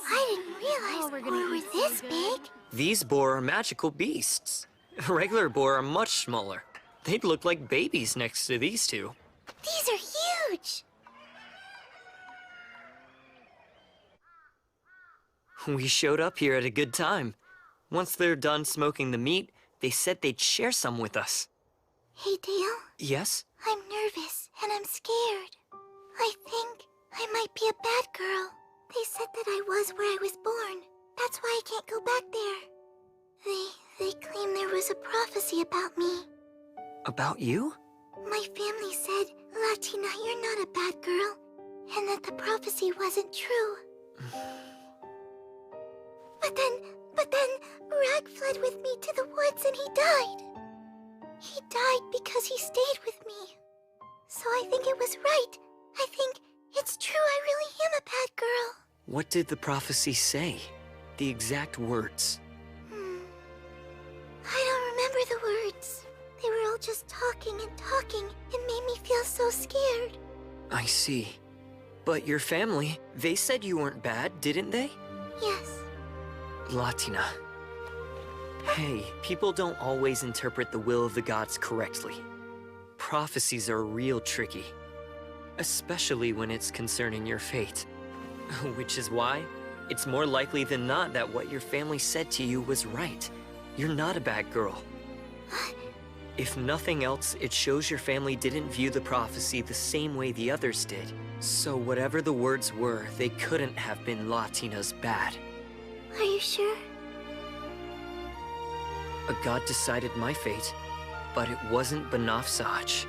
I didn't realize boar were this big. These boar are magical beasts. Regular boar are much smaller. They'd look like babies next to these two. These are huge. We showed up here at a good time. Once they're done smoking the meat, they said they'd share some with us. Hey, Dale. Yes? I'm nervous and I'm scared. I think I might be a bad girl. They said that I was where I was born. That's why I can't go back there. They claim there was a prophecy about me. About you? My family said, Latina, you're not a bad girl, and that the prophecy wasn't true. But then, Rag fled with me to the woods and he died. He died because he stayed with me. So I think it was right. I think it's true I really am a bad girl. What did the prophecy say? The exact words. I don't remember the words. They were all just talking and talking. It made me feel so scared. I see. But your family, they said you weren't bad, didn't they? Yes. Latina. Hey, people don't always interpret the will of the gods correctly. Prophecies are real tricky. Especially when it's concerning your fate. Which is why it's more likely than not that what your family said to you was right. You're not a bad girl. If nothing else, it shows your family didn't view the prophecy the same way the others did. So whatever the words were, they couldn't have been Latina's bad. Are you sure? A god decided my fate, but it wasn't Banafsaj.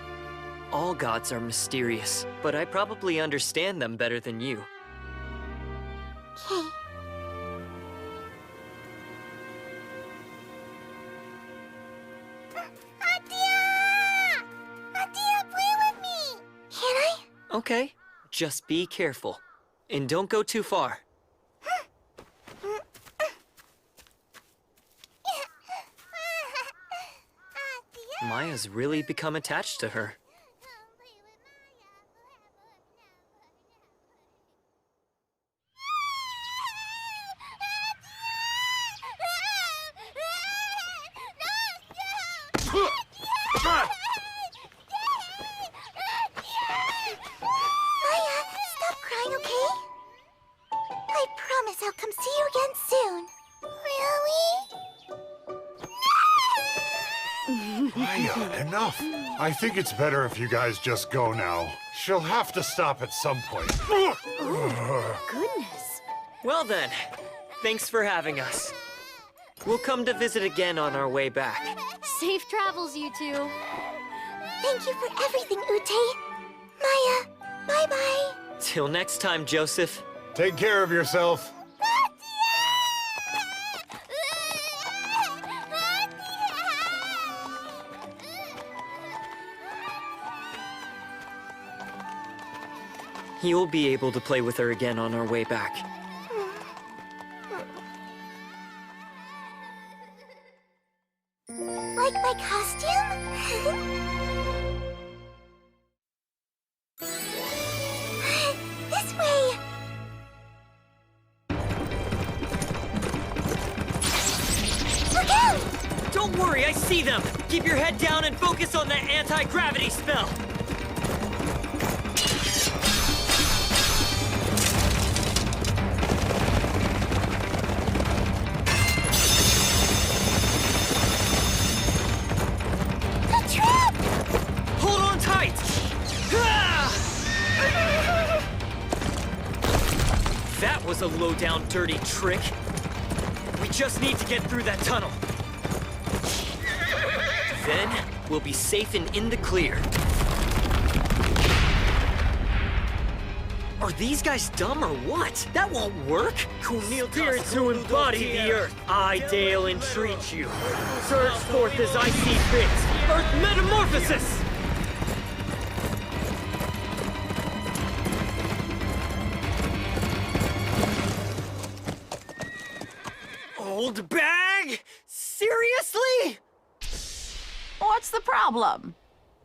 All gods are mysterious, but I probably understand them better than you. Okay. Adia, play with me! Can I? Okay, just be careful. And don't go too far. Maya's really become attached to her. Maya, stop crying, okay? I promise I'll come see you again soon. Really? Maya, enough. I think it's better if you guys just go now. She'll have to stop at some point. Goodness. Well then, thanks for having us. We'll come to visit again on our way back. Safe travels, you two. Thank you for everything, Ute. Maya, bye-bye. Till next time, Joseph. Take care of yourself. You'll be able to play with her again on our way back. Like my costume? This way! Look out! Don't worry, I see them! Keep your head down and focus on that anti-gravity spell! was a low-down, dirty trick. We just need to get through that tunnel. Then, we'll be safe and in the clear. Are these guys dumb or what? That won't work! Spirits who embody the earth, I, Dale, entreat you. Surge forth as I see fit. Earth metamorphosis! Old bag? Seriously? What's the problem?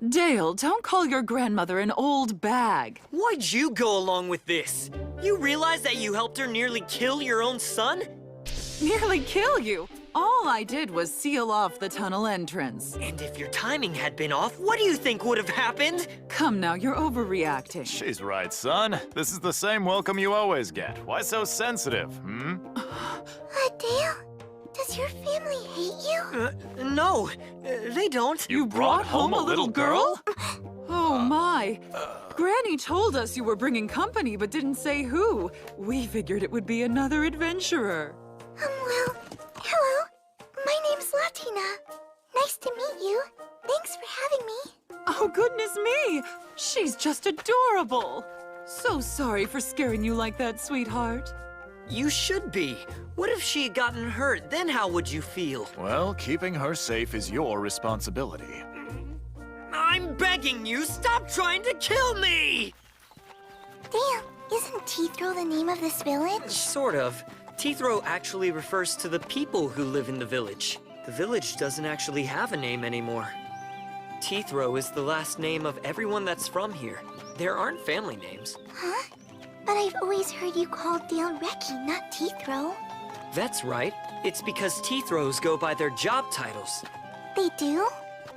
Dale, don't call your grandmother an old bag. Why'd you go along with this? You realize that you helped her nearly kill your own son? Nearly kill you? All I did was seal off the tunnel entrance. And if your timing had been off, what do you think would have happened? Come now, you're overreacting. She's right, son. This is the same welcome you always get. Why so sensitive, Dale, does your family hate you? No, they don't. You brought home a little girl? Oh my. Granny told us you were bringing company but didn't say who. We figured it would be another adventurer. Well, hello. My name's Latina. Nice to meet you. Thanks for having me. Oh, goodness me. She's just adorable. So sorry for scaring you like that, sweetheart. You should be. What if she had gotten hurt? Then how would you feel? Well, keeping her safe is your responsibility. I'm begging you, stop trying to kill me! Dale, isn't Teethrow the name of this village? Sort of. Teethrow actually refers to the people who live in the village. The village doesn't actually have a name anymore. Teethrow is the last name of everyone that's from here. There aren't family names. Huh? But I've always heard you call Dale Reki, not Teethrow. That's right. It's because Teethrows go by their job titles. They do?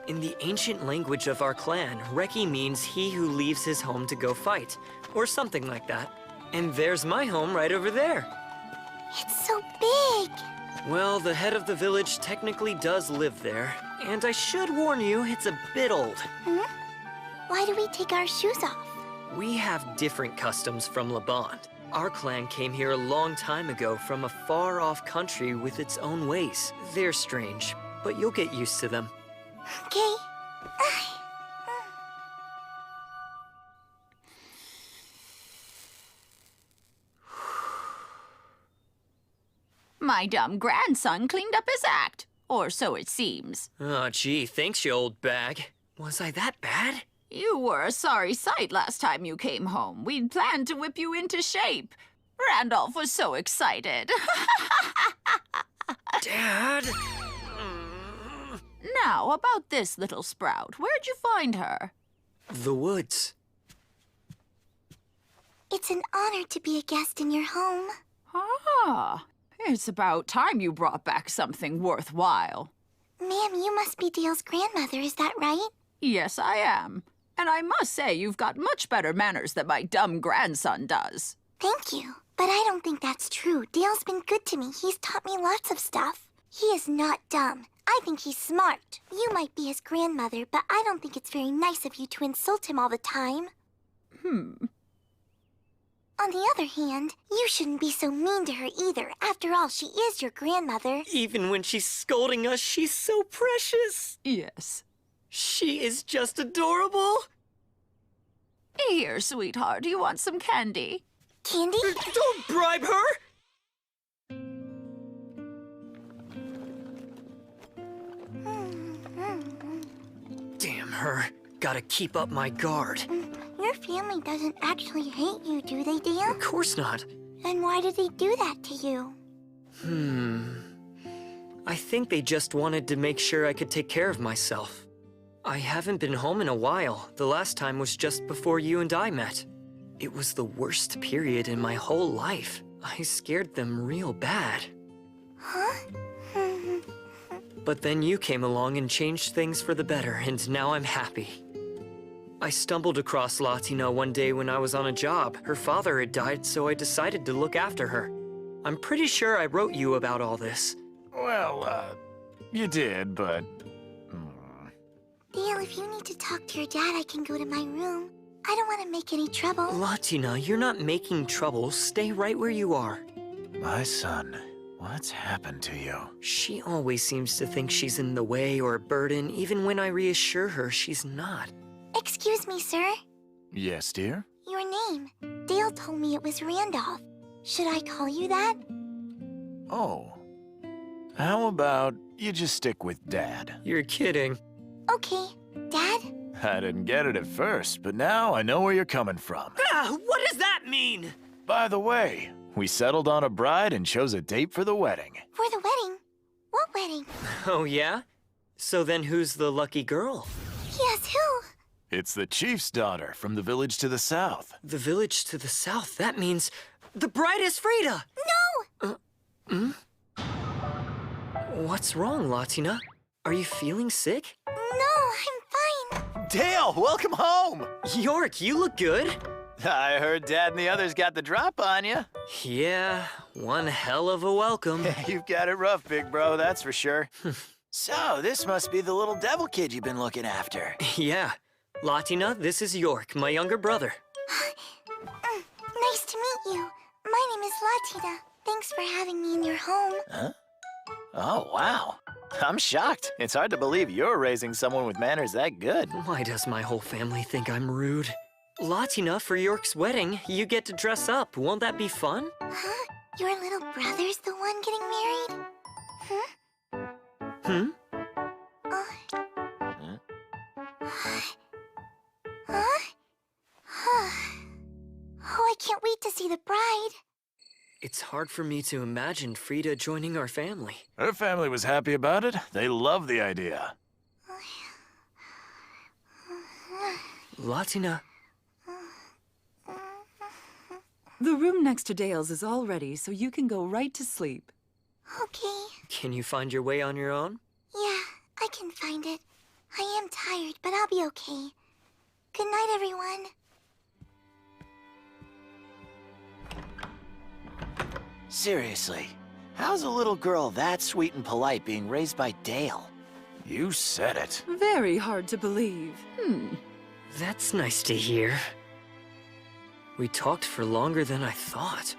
In the ancient language of our clan, Reki means he who leaves his home to go fight, or something like that. And there's my home right over there. It's so big. Well, the head of the village technically does live there, and I should warn you, it's a bit old. Why do we take our shoes off? We have different customs from Laban. Our clan came here a long time ago from a far-off country with its own ways. They're strange, but you'll get used to them. Okay. My dumb grandson cleaned up his act. Or so it seems. Oh, gee, thanks, you old bag. Was I that bad? You were a sorry sight last time you came home. We'd planned to whip you into shape. Randolph was so excited. Dad? Now, about this little sprout. Where'd you find her? The woods. It's an honor to be a guest in your home. Ah, it's about time you brought back something worthwhile. Ma'am, you must be Dale's grandmother, is that right? Yes, I am. And I must say, you've got much better manners than my dumb grandson does. Thank you. But I don't think that's true. Dale's been good to me. He's taught me lots of stuff. He is not dumb. I think he's smart. You might be his grandmother, but I don't think it's very nice of you to insult him all the time. On the other hand, you shouldn't be so mean to her either. After all, she is your grandmother. Even when she's scolding us, she's so precious. Yes. She is just adorable. Here, sweetheart, do you want some candy? Candy? Don't bribe her! Damn her. Gotta keep up my guard. Your family doesn't actually hate you, do they, Dale? Of course not. Then why did they do that to you? I think they just wanted to make sure I could take care of myself. I haven't been home in a while. The last time was just before you and I met. It was the worst period in my whole life. I scared them real bad. Huh? But then you came along and changed things for the better, and now I'm happy. I stumbled across Latina one day when I was on a job. Her father had died, so I decided to look after her. I'm pretty sure I wrote you about all this. Well, you did, but... Dale, if you need to talk to your dad, I can go to my room. I don't want to make any trouble. Latina, you're not making trouble. Stay right where you are. My son, what's happened to you? She always seems to think she's in the way or a burden, even when I reassure her she's not. Excuse me, sir. Yes, dear? Your name. Dale told me it was Randolph. Should I call you that? Oh. How about you just stick with Dad? You're kidding. Okay. Dad? I didn't get it at first, but now I know where you're coming from. Ah, what does that mean? By the way, we settled on a bride and chose a date for the wedding. For the wedding? What wedding? Oh, yeah? So then who's the lucky girl? Yes, who? It's the chief's daughter from the village to the south. The village to the south? That means the bride is Frida! No! What's wrong, Latina? Are you feeling sick? No, I'm fine. Dale, welcome home! York, you look good. I heard Dad and the others got the drop on you. Yeah, one hell of a welcome. You've got it rough, big bro, that's for sure. So, this must be the little devil kid you've been looking after. Yeah. Latina, this is York, my younger brother. Nice to meet you. My name is Latina. Thanks for having me in your home. Huh? Oh, wow. I'm shocked. It's hard to believe you're raising someone with manners that good. Why does my whole family think I'm rude? Latina, for York's wedding, you get to dress up. Won't that be fun? Huh? Your little brother's the one getting married? Hmm? Oh, I can't wait to see the bride. It's hard for me to imagine Frida joining our family. Her family was happy about it. They love the idea. Latina. The room next to Dale's is all ready, so you can go right to sleep. Okay. Can you find your way on your own? Yeah, I can find it. I am tired, but I'll be okay. Good night, everyone. Seriously, how's a little girl that sweet and polite being raised by Dale? You said it. Very hard to believe. That's nice to hear. We talked for longer than I thought.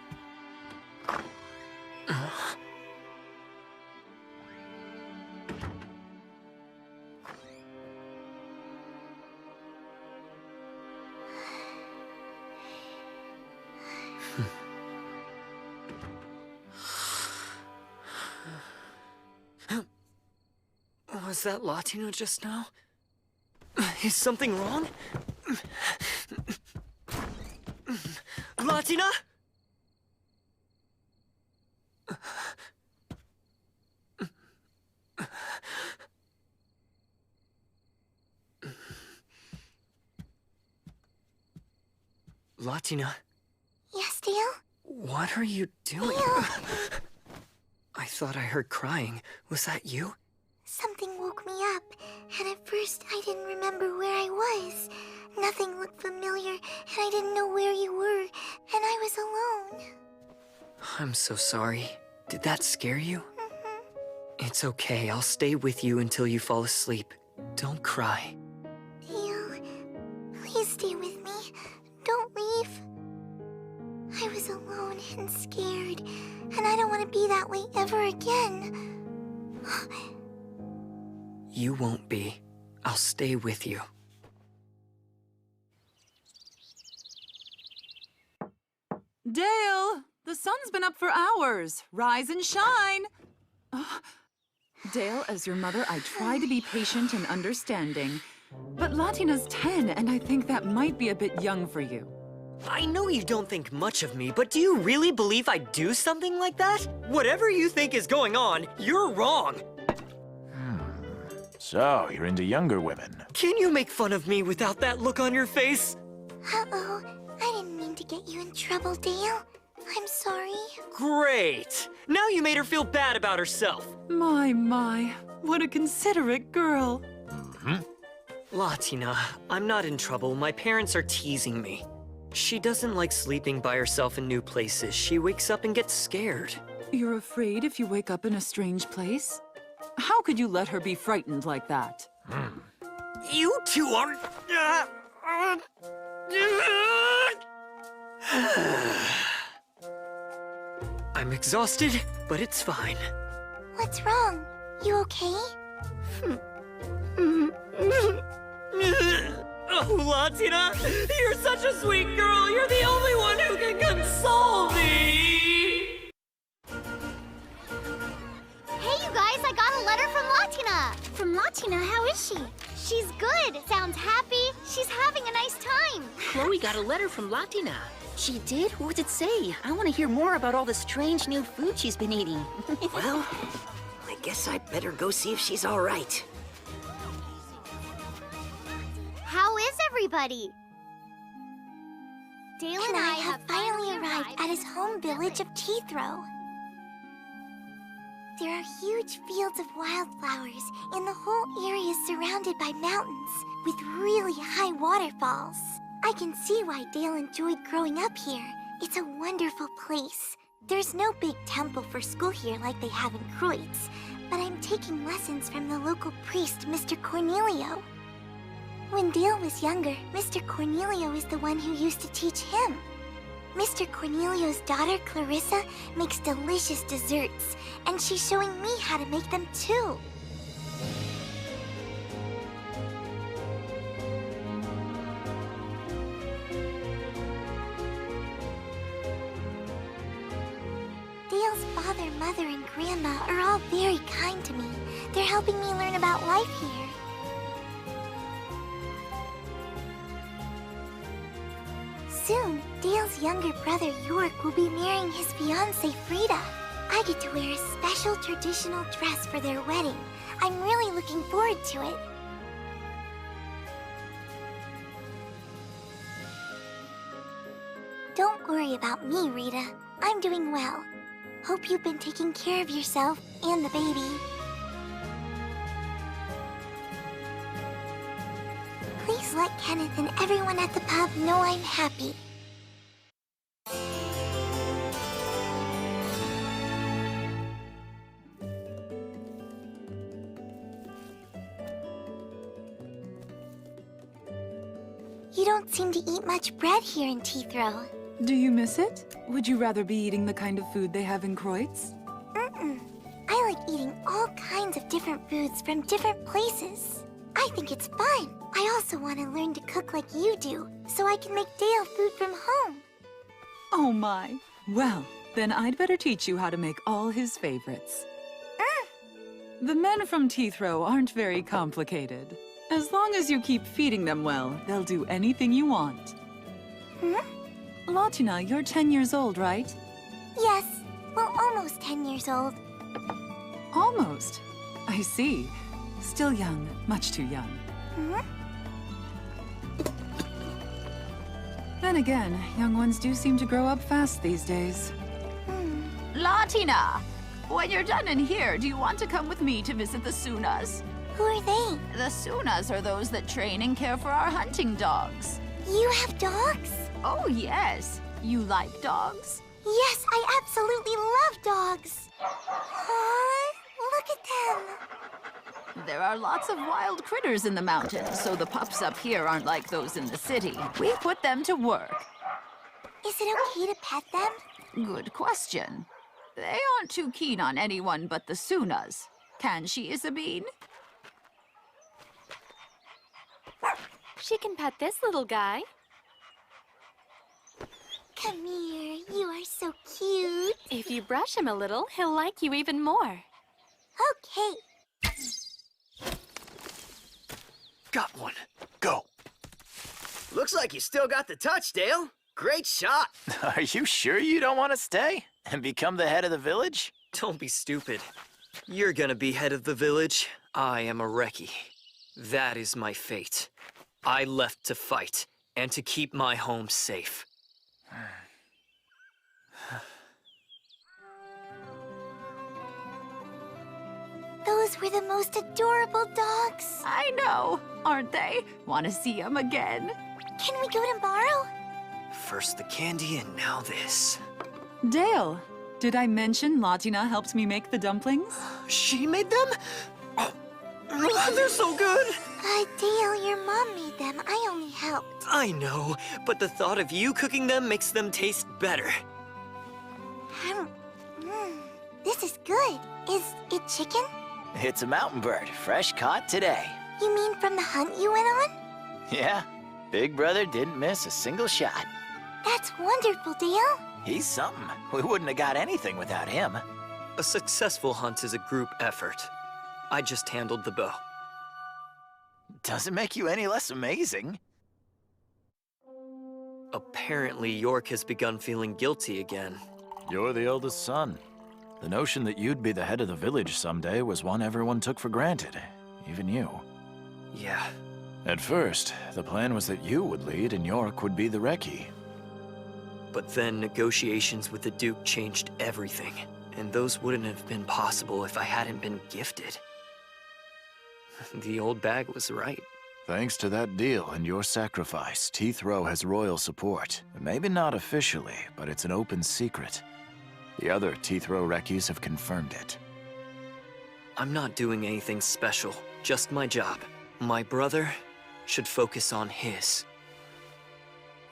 Was that Latina just now? Is something wrong? Latina? Latina? Yes, Dale? What are you doing? Dale! I thought I heard crying. Was that you? Something woke me up, and at first I didn't remember where I was. Nothing looked familiar, and I didn't know where you were, and I was alone. I'm so sorry. Did that scare you? It's okay. I'll stay with you until you fall asleep. Don't cry. Dale, please stay with me. Don't leave. I was alone and scared, and I don't want to be that way ever again. You won't be. I'll stay with you. Dale, the sun's been up for hours. Rise and shine. Dale, as your mother, I try to be patient and understanding. But Latina's 10, and I think that might be a bit young for you. I know you don't think much of me, but do you really believe I'd do something like that? Whatever you think is going on, you're wrong. So, you're into younger women. Can you make fun of me without that look on your face? Uh-oh, I didn't mean to get you in trouble, Dale. I'm sorry. Great! Now you made her feel bad about herself. My, what a considerate girl. Latina, I'm not in trouble. My parents are teasing me. She doesn't like sleeping by herself in new places. She wakes up and gets scared. You're afraid if you wake up in a strange place? How could you let her be frightened like that? You two are... I'm exhausted, but it's fine. What's wrong? You okay? Oh, Latina, you're such a sweet girl. You're the only one who can console me. Hey, you guys, I got a letter from Latina. From Latina, how is she? She's good. Sounds happy. She's having a nice time. Chloe got a letter from Latina. She did? What did it say? I want to hear more about all the strange new food she's been eating. Well, I guess I better go see if she's all right. How is everybody? Dale and I have finally arrived at his home village of Teethrow. There are huge fields of wildflowers, and the whole area is surrounded by mountains with really high waterfalls. I can see why Dale enjoyed growing up here. It's a wonderful place. There's no big temple for school here like they have in Kreutz, but I'm taking lessons from the local priest, Mr. Cornelio. When Dale was younger, Mr. Cornelio is the one who used to teach him. Mr. Cornelio's daughter, Clarissa, makes delicious desserts, and she's showing me how to make them too. Dale's father, mother, and grandma are all very kind to me. They're helping me learn about life here. Soon, Dale's younger brother, York, will be marrying his fiancée, Frida. I get to wear a special traditional dress for their wedding. I'm really looking forward to it. Don't worry about me, Rita. I'm doing well. Hope you've been taking care of yourself and the baby. Please let Kenneth and everyone at the pub know I'm happy. You don't seem to eat much bread here in Teethrow. Do you miss it? Would you rather be eating the kind of food they have in Kreutz? I like eating all kinds of different foods from different places. I think it's fun. I also want to learn to cook like you do, so I can make Dale food from home. Oh my. Well, then I'd better teach you how to make all his favorites. The men from Teethrow aren't very complicated. As long as you keep feeding them well, they'll do anything you want. Latina, you're 10 years old, right? Yes. Well, almost 10 years old. Almost. I see. Still young. Much too young. Then again, young ones do seem to grow up fast these days. Latina! When you're done in here, do you want to come with me to visit the Sunas? Who are they? The Sunas are those that train and care for our hunting dogs. You have dogs? Oh, yes. You like dogs? Yes, I absolutely love dogs. Look at them. There are lots of wild critters in the mountains, so the pups up here aren't like those in the city. We put them to work. Is it okay to pet them? Good question. They aren't too keen on anyone but the Sunas. Can she, Isabine? She can pet this little guy. Come here, you are so cute. If you brush him a little, he'll like you even more. Okay. Got one. Go. Looks like you still got the touch, Dale. Great shot. Are you sure you don't want to stay and become the head of the village? Don't be stupid. You're gonna be head of the village. I am a recce. That is my fate. I left to fight and to keep my home safe. Those were the most adorable dogs. I know, aren't they? Want to see them again? Can we go tomorrow? First the candy and now this. Dale, did I mention Latina helped me make the dumplings? She made them? Oh, they're so good! Dale, your mom made them. I only helped. I know, but the thought of you cooking them makes them taste better. This is good. Is it chicken? It's a mountain bird, fresh caught today. You mean from the hunt you went on? Yeah, Big Brother didn't miss a single shot. That's wonderful, Dale. He's something. We wouldn't have got anything without him. A successful hunt is a group effort. I just handled the bow. Doesn't make you any less amazing. Apparently, York has begun feeling guilty again. You're the eldest son. The notion that you'd be the head of the village someday was one everyone took for granted, even you. Yeah. At first, the plan was that you would lead and York would be the recce. But then negotiations with the Duke changed everything, and those wouldn't have been possible if I hadn't been gifted. The old bag was right. Thanks to that deal and your sacrifice, Teethrow has royal support. Maybe not officially, but it's an open secret. The other Teethrow recce's have confirmed it. I'm not doing anything special, just my job. My brother should focus on his.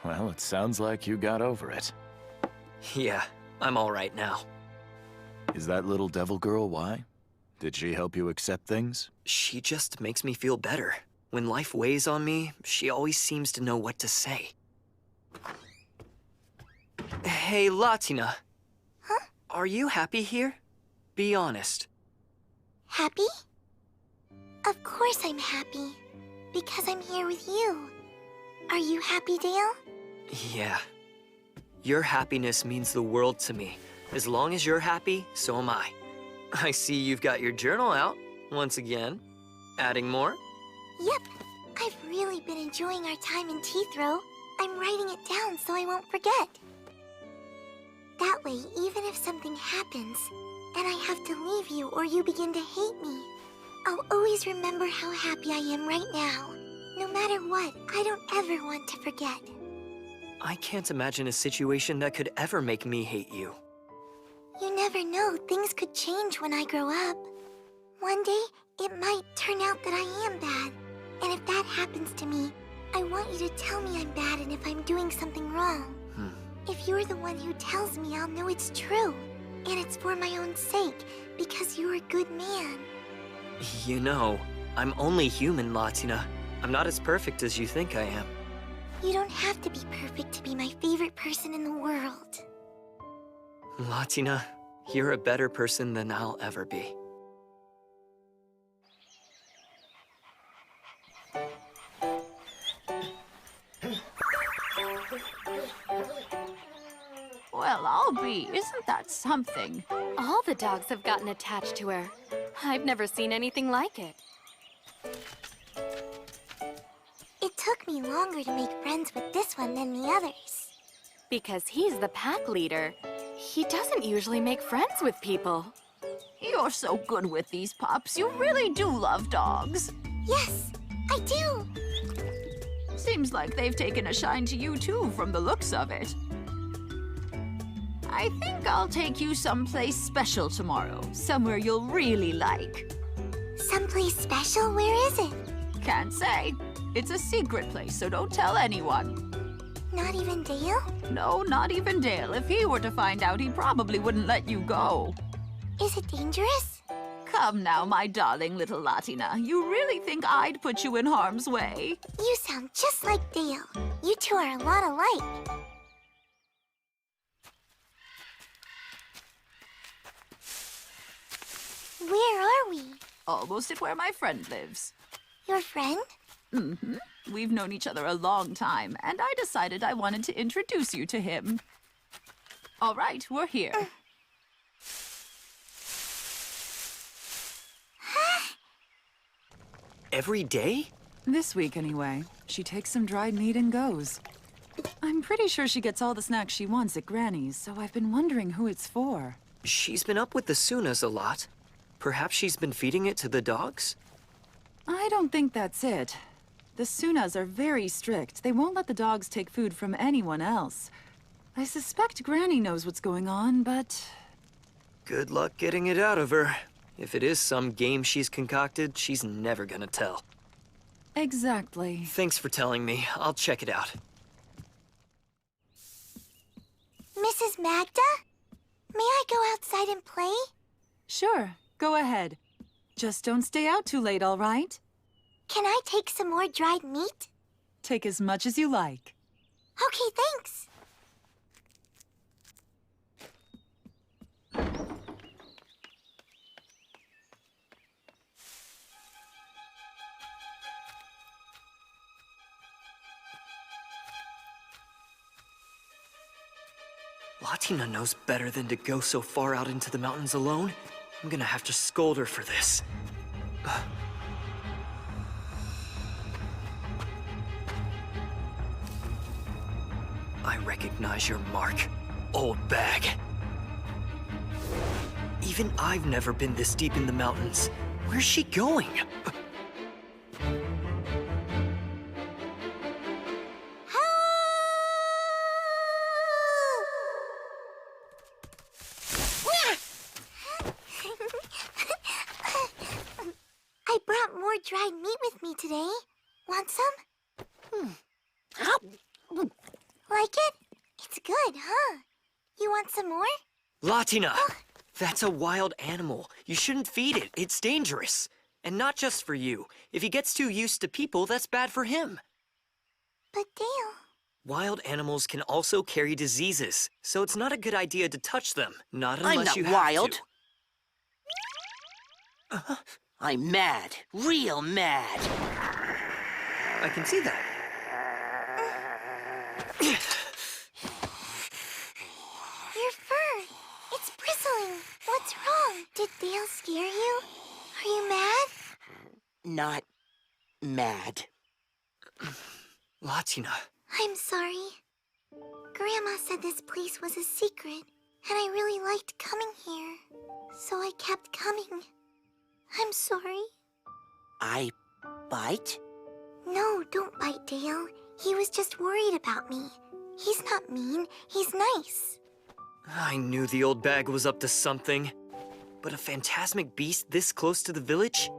Well, it sounds like you got over it. Yeah, I'm all right now. Is that little devil girl why? Did she help you accept things? She just makes me feel better. When life weighs on me, she always seems to know what to say. Hey, Latina. Huh? Are you happy here? Be honest. Happy? Of course I'm happy. Because I'm here with you. Are you happy, Dale? Yeah. Your happiness means the world to me. As long as you're happy, so am I. I see you've got your journal out, once again. Adding more? Yep. I've really been enjoying our time in Teethrow. I'm writing it down so I won't forget. That way, even if something happens, and I have to leave you or you begin to hate me, I'll always remember how happy I am right now. No matter what, I don't ever want to forget. I can't imagine a situation that could ever make me hate you. You never know, things could change when I grow up. One day, it might turn out that I am bad. And if that happens to me, I want you to tell me I'm bad and if I'm doing something wrong. If you're the one who tells me, I'll know it's true. And it's for my own sake, because you're a good man. You know, I'm only human, Latina. I'm not as perfect as you think I am. You don't have to be perfect to be my favorite person in the world. Latina, you're a better person than I'll ever be. Well, I'll be. Isn't that something? All the dogs have gotten attached to her. I've never seen anything like it. It took me longer to make friends with this one than the others. Because he's the pack leader. He doesn't usually make friends with people. You're so good with these pups. You really do love dogs. Yes, I do. Seems like they've taken a shine to you too, from the looks of it. I think I'll take you someplace special tomorrow. Somewhere you'll really like. Someplace special? Where is it? Can't say. It's a secret place, so don't tell anyone. Not even Dale? No, not even Dale. If he were to find out, he probably wouldn't let you go. Is it dangerous? Come now, my darling little Latina. You really think I'd put you in harm's way? You sound just like Dale. You two are a lot alike. Where are we? Almost at where my friend lives. Your friend? Mm-hmm. We've known each other a long time, and I decided I wanted to introduce you to him. All right, we're here. Every day? This week, anyway. She takes some dried meat and goes. I'm pretty sure she gets all the snacks she wants at Granny's, so I've been wondering who it's for. She's been up with the Sunas a lot. Perhaps she's been feeding it to the dogs? I don't think that's it. The Sunas are very strict. They won't let the dogs take food from anyone else. I suspect Granny knows what's going on, but... Good luck getting it out of her. If it is some game she's concocted, she's never gonna tell. Exactly. Thanks for telling me. I'll check it out. Mrs. Magda? May I go outside and play? Sure, go ahead. Just don't stay out too late, all right? Can I take some more dried meat? Take as much as you like. Okay, thanks. Latina knows better than to go so far out into the mountains alone. I'm gonna have to scold her for this. I recognize your mark, old bag. Even I've never been this deep in the mountains. Where's she going? I brought more dried meat with me today. Want some? Like it? It's good, huh? You want some more? Latina! That's a wild animal. You shouldn't feed it. It's dangerous. And not just for you. If he gets too used to people, that's bad for him. But Dale... Wild animals can also carry diseases, so it's not a good idea to touch them. Not unless you have wild. to. I'm mad. Real mad. I can see that. Your fur! It's bristling! What's wrong? Did Dale scare you? Are you mad? Not mad. Latina. I'm sorry. Grandma said this place was a secret, and I really liked coming here. So I kept coming. I'm sorry. I bite? No, don't bite Dale. He was just worried about me. He's not mean. He's nice. I knew the old bag was up to something. But a phantasmic beast this close to the village?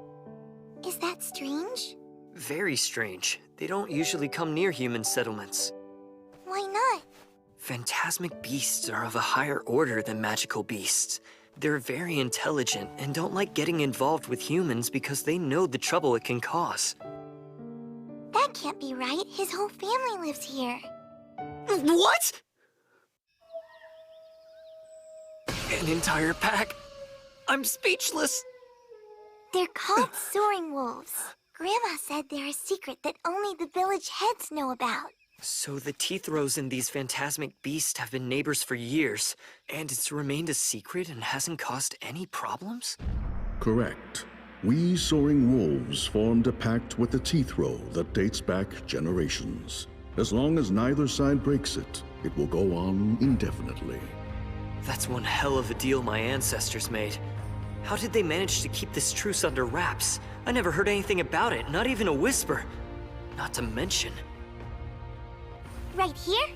Is that strange? Very strange. They don't usually come near human settlements. Why not? Phantasmic beasts are of a higher order than magical beasts. They're very intelligent and don't like getting involved with humans because they know the trouble it can cause. That can't be right. His whole family lives here. What? An entire pack? I'm speechless. They're called soaring wolves. Grandma said they're a secret that only the village heads know about. So the Teethrows and these phantasmic beasts have been neighbors for years, and it's remained a secret and hasn't caused any problems? Correct. We soaring wolves formed a pact with the Teethrow that dates back generations. As long as neither side breaks it, it will go on indefinitely. That's one hell of a deal my ancestors made. How did they manage to keep this truce under wraps? I never heard anything about it, not even a whisper. Not to mention... Right here?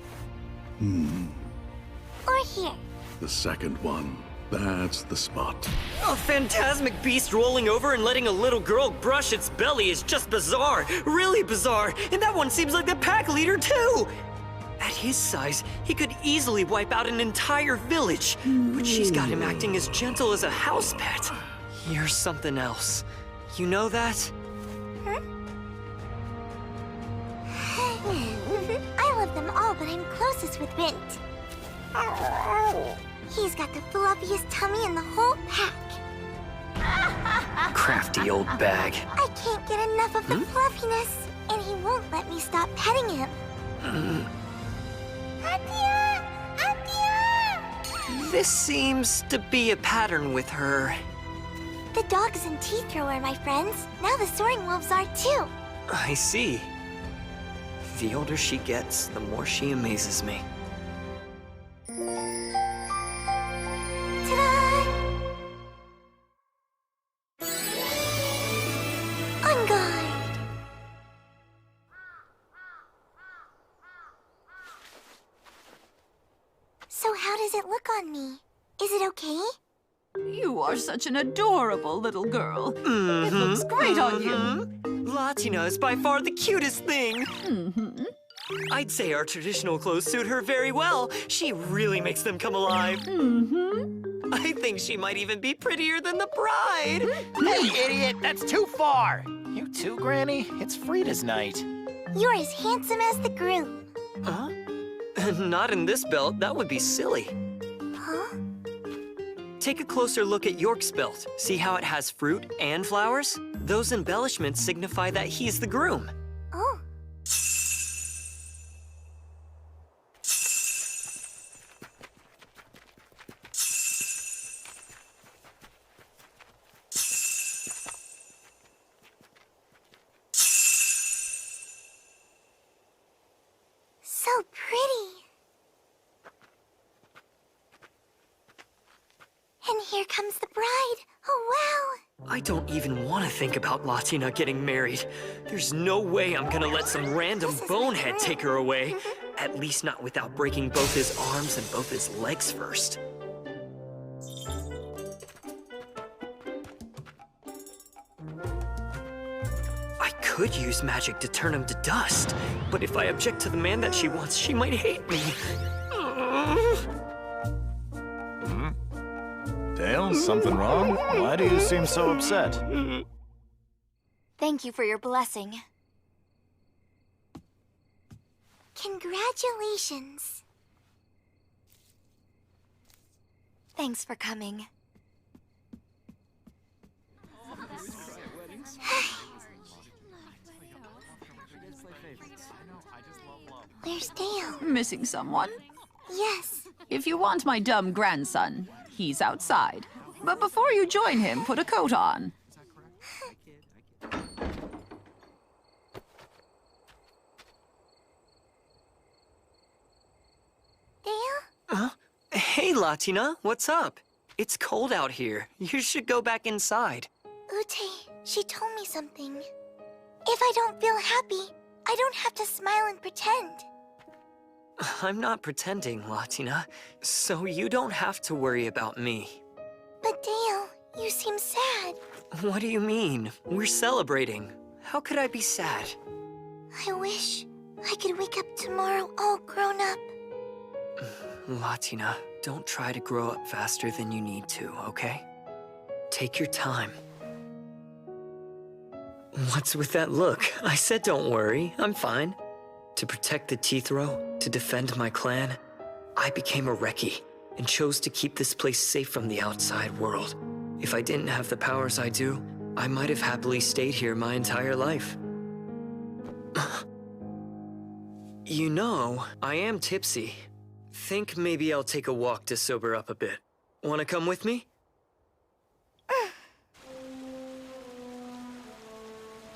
Or here? The second one. That's the spot. A phantasmic beast rolling over and letting a little girl brush its belly is just bizarre. Really bizarre. And that one seems like the pack leader, too. At his size, he could easily wipe out an entire village. But she's got him acting as gentle as a house pet. You're something else. You know that? I love them all, but I'm closest with Bint. He's got the fluffiest tummy in the whole pack. Crafty old bag. I can't get enough of the fluffiness, and he won't let me stop petting him. Atia! Atia! This seems to be a pattern with her. The dogs and Teethrow are my friends. Now the soaring wolves are too. I see. The older she gets, the more she amazes me. Ta-da! On guard! So how does it look on me? Is it okay? You are such an adorable little girl. It looks great on you. Latina is by far the cutest thing. I'd say our traditional clothes suit her very well. She really makes them come alive. I think she might even be prettier than the bride. Hey, idiot! That's too far! You too, Granny? It's Frida's night. You're as handsome as the groom. Huh? Not in this belt. That would be silly. Huh? Take a closer look at York's belt. See how it has fruit and flowers? Those embellishments signify that he's the groom. Oh. So pretty. And here comes the bride. Oh, wow. I don't even want to think about Latina getting married. There's no way I'm gonna let some random bonehead take her away. At least not without breaking both his arms and both his legs first. I could use magic to turn him to dust, but if I object to the man that she wants, she might hate me. Dale, something wrong? Why do you seem so upset? Thank you for your blessing. Congratulations. Thanks for coming. Where's Dale? Missing someone? Yes. If you want my dumb grandson, he's outside. But before you join him, put a coat on. Dale? Hey, Latina, what's up? It's cold out here. You should go back inside. Ute, she told me something. If I don't feel happy, I don't have to smile and pretend. I'm not pretending, Latina, so you don't have to worry about me. But Dale, you seem sad. What do you mean? We're celebrating. How could I be sad? I wish I could wake up tomorrow all grown up. Latina, don't try to grow up faster than you need to, okay? Take your time. What's with that look? I said don't worry, I'm fine. To protect the Teeth Row, to defend my clan, I became a Recce and chose to keep this place safe from the outside world. If I didn't have the powers I do, I might have happily stayed here my entire life. You know, I am tipsy. Think maybe I'll take a walk to sober up a bit. Wanna come with me?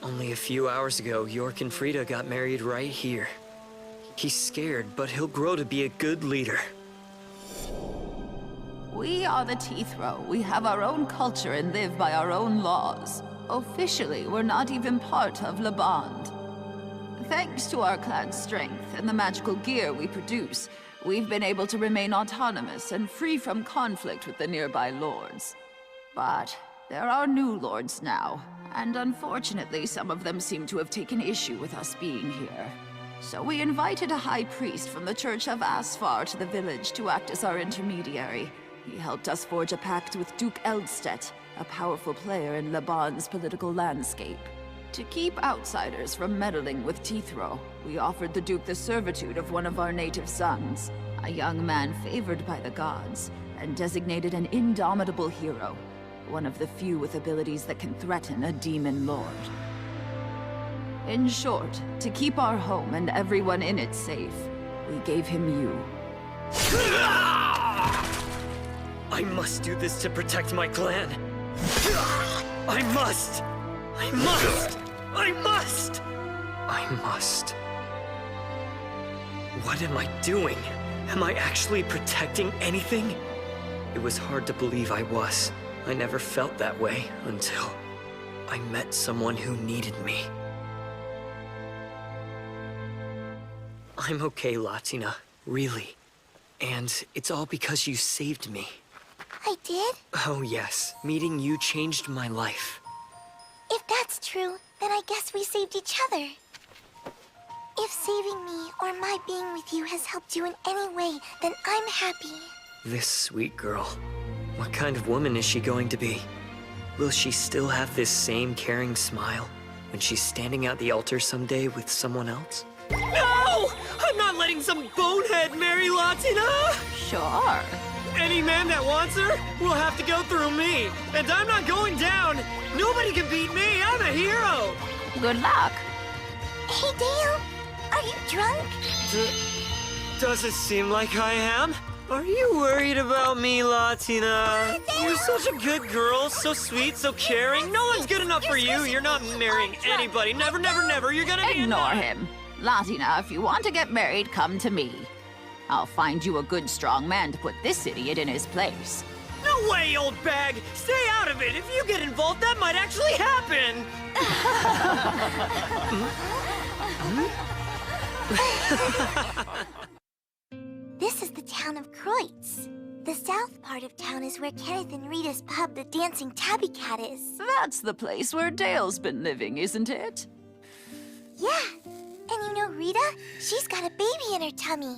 Only a few hours ago, York and Frida got married right here. He's scared, but he'll grow to be a good leader. We are the Teeth Row. We have our own culture and live by our own laws. Officially, we're not even part of Le Bond. Thanks to our clan's strength and the magical gear we produce, we've been able to remain autonomous and free from conflict with the nearby lords. But there are new lords now, and unfortunately some of them seem to have taken issue with us being here. So we invited a high priest from the Church of Asfar to the village to act as our intermediary. He helped us forge a pact with Duke Eldstedt, a powerful player in Le Bond's political landscape. To keep outsiders from meddling with Teeth Row, we offered the Duke the servitude of one of our native sons, a young man favored by the gods, and designated an indomitable hero, one of the few with abilities that can threaten a demon lord. In short, to keep our home and everyone in it safe, we gave him you. I must do this to protect my clan. I must! I must! I must! I must. What am I doing? Am I actually protecting anything? It was hard to believe I was. I never felt that way until I met someone who needed me. I'm okay, Latina. Really. And it's all because you saved me. I did? Oh yes. Meeting you changed my life. If that's true, true, then I guess we saved each other. If saving me or my being with you has helped you in any way, then I'm happy. This sweet girl. What kind of woman is she going to be? Will she still have this same caring smile when she's standing at the altar someday with someone else? No! I'm not letting some bonehead marry Latina! Sure. Any man that wants her will have to go through me. And I'm not going down. Nobody can beat me. I'm a hero. Good luck. Hey, Dale. Are you drunk? Does it seem like I am? Are you worried about me, Latina? You're such a good girl, so sweet, so caring. No one's good enough for you. You're not marrying anybody. Never, never, never. You're gonna be Ignore him. Latina, if you want to get married, come to me. I'll find you a good, strong man to put this idiot in his place. No way, old bag! Stay out of it! If you get involved, that might actually happen! This is the town of Cutest. The south part of town is where Kenneth and Rita's pub, the Dancing Tabby Cat, is. That's the place where Dale's been living, isn't it? Yeah. And you know Rita? She's got a baby in her tummy.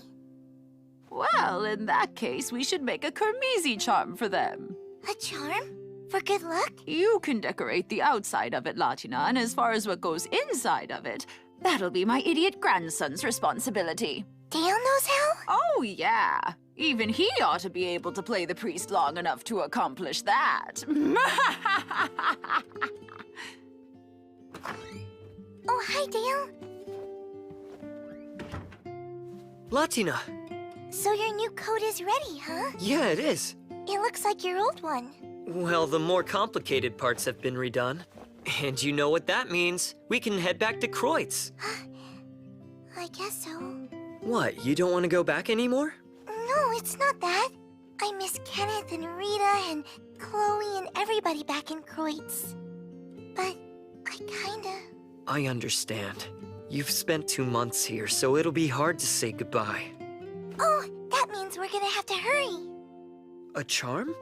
Well, in that case, we should make a Kermesi charm for them. A charm? For good luck? You can decorate the outside of it, Latina, and as far as what goes inside of it, that'll be my idiot grandson's responsibility. Dale knows how? Oh, yeah. Even he ought to be able to play the priest long enough to accomplish that. Oh, hi, Dale. Latina. So your new coat is ready, huh? Yeah, it is. It looks like your old one. Well, the more complicated parts have been redone. And you know what that means. We can head back to Cutest. I guess so. What, you don't want to go back anymore? No, it's not that. I miss Kenneth and Rita and Chloe and everybody back in Cutest. But I kinda... I understand. You've spent 2 months here, so it'll be hard to say goodbye. Oh, that means we're gonna have to hurry. A charm?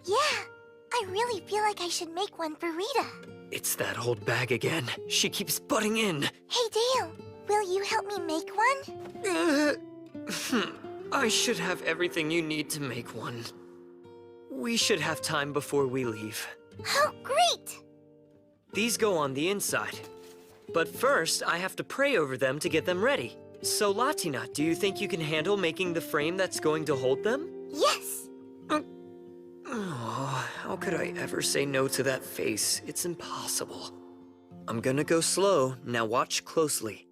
Yeah, I really feel like I should make one for Rita. It's that old bag again. She keeps butting in. Hey, Dale, will you help me make one? I should have everything you need to make one. We should have time before we leave. Oh, great! These go on the inside. But first, I have to pray over them to get them ready. So, Latina, do you think you can handle making the frame that's going to hold them? Yes! Oh, how could I ever say no to that face? It's impossible. I'm gonna go slow. Now watch closely.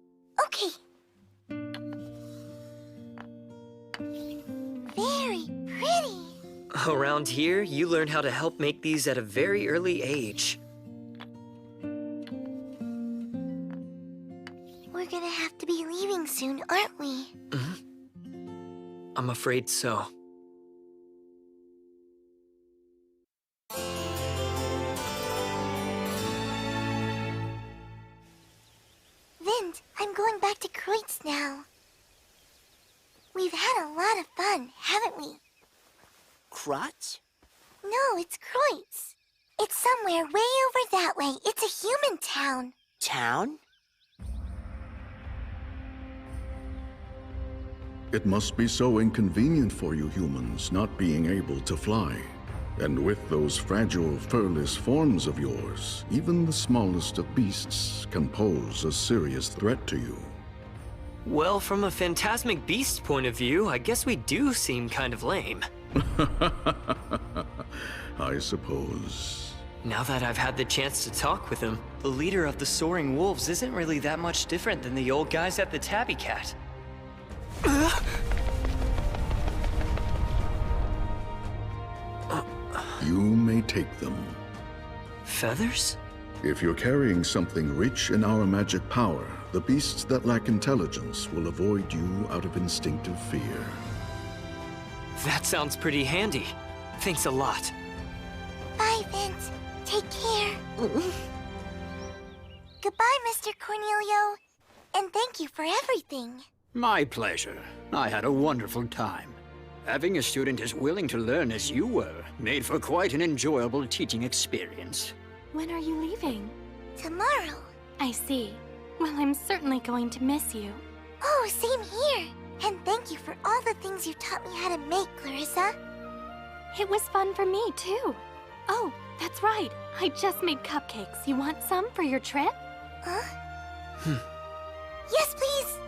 Okay. Very pretty. Around here, you learn how to help make these at a very early age. We're gonna have to be leaving soon, aren't we? I'm afraid so. Vint, I'm going back to Cutest now. We've had a lot of fun, haven't we? Crutch? No, it's Cutest. It's somewhere way over that way. It's a human town. Town? It must be so inconvenient for you humans not being able to fly. And with those fragile, furless forms of yours, even the smallest of beasts can pose a serious threat to you. Well, from a phantasmic beast point of view, I guess we do seem kind of lame. I suppose. Now that I've had the chance to talk with him, the leader of the Soaring Wolves isn't really that much different than the old guys at the Tabby Cat. You may take them. Feathers? If you're carrying something rich in our magic power, the beasts that lack intelligence will avoid you out of instinctive fear. That sounds pretty handy. Thanks a lot. Bye, Vint. Take care. Goodbye, Mr. Cornelio. And thank you for everything. My pleasure. I had a wonderful time. Having a student as willing to learn as you were made for quite an enjoyable teaching experience. When are you leaving? Tomorrow. I see. Well, I'm certainly going to miss you. Oh, same here. And thank you for all the things you taught me how to make, Clarissa. It was fun for me, too. Oh, that's right. I just made cupcakes. You want some for your trip? Huh? Yes, please.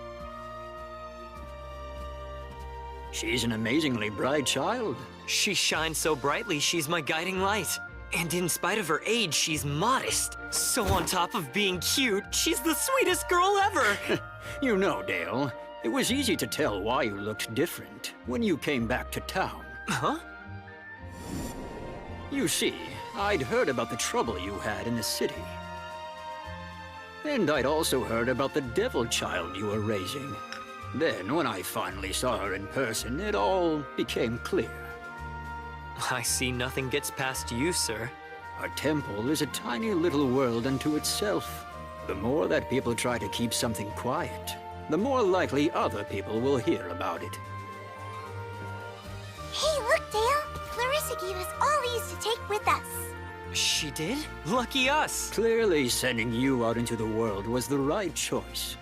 She's an amazingly bright child. She shines so brightly, she's my guiding light. And in spite of her age, she's modest. So on top of being cute, she's the sweetest girl ever. You know, Dale, it was easy to tell why you looked different when you came back to town. Huh? You see, I'd heard about the trouble you had in the city. And I'd also heard about the devil child you were raising. Then, when I finally saw her in person, it all became clear. I see nothing gets past you, sir. A temple is a tiny little world unto itself. The more that people try to keep something quiet, the more likely other people will hear about it. Hey, look, Dale. Clarissa gave us all these to take with us. She did? Lucky us. Clearly, sending you out into the world was the right choice.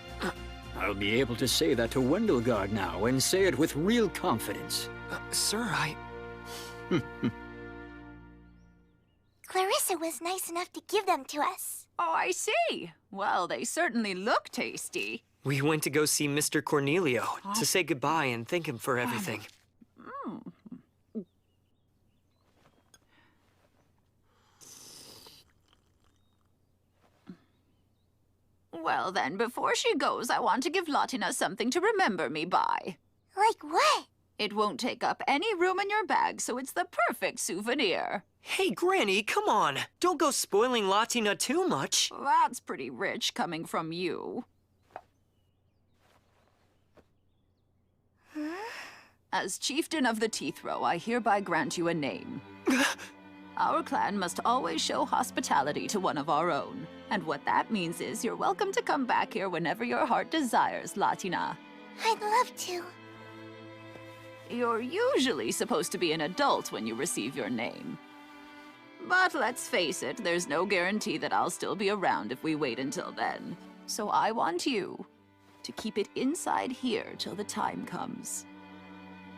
I'll be able to say that to Wendelgard now, and say it with real confidence. Sir, Clarissa was nice enough to give them to us. Oh, I see. Well, they certainly look tasty. We went to go see Mr. Cornelio to say goodbye and thank him for everything. Well then, before she goes, I want to give Latina something to remember me by. Like what? It won't take up any room in your bag, so it's the perfect souvenir. Hey, Granny, come on. Don't go spoiling Latina too much. That's pretty rich coming from you. As chieftain of the Teeth Row, I hereby grant you a name. Our clan must always show hospitality to one of our own. And what that means is you're welcome to come back here whenever your heart desires, Latina. I'd love to. You're usually supposed to be an adult when you receive your name. But let's face it, there's no guarantee that I'll still be around if we wait until then. So I want you to keep it inside here till the time comes.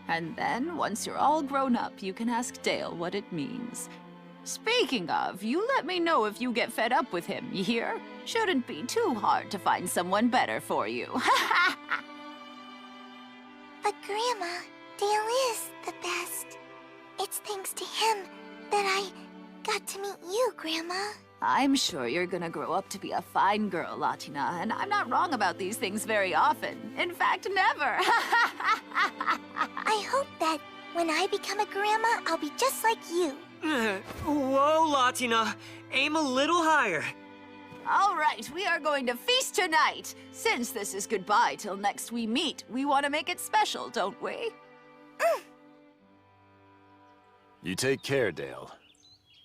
And then, once you're all grown up, you can ask Dale what it means. Speaking of, you let me know if you get fed up with him, you hear? Shouldn't be too hard to find someone better for you. But Grandma, Dale is the best. It's thanks to him that I got to meet you, Grandma. I'm sure you're gonna grow up to be a fine girl, Latina, and I'm not wrong about these things very often. In fact, never. I hope that when I become a grandma, I'll be just like you. Whoa, Latina. Aim a little higher. All right, we are going to feast tonight. Since this is goodbye till next we meet, we want to make it special, don't we? You take care, Dale.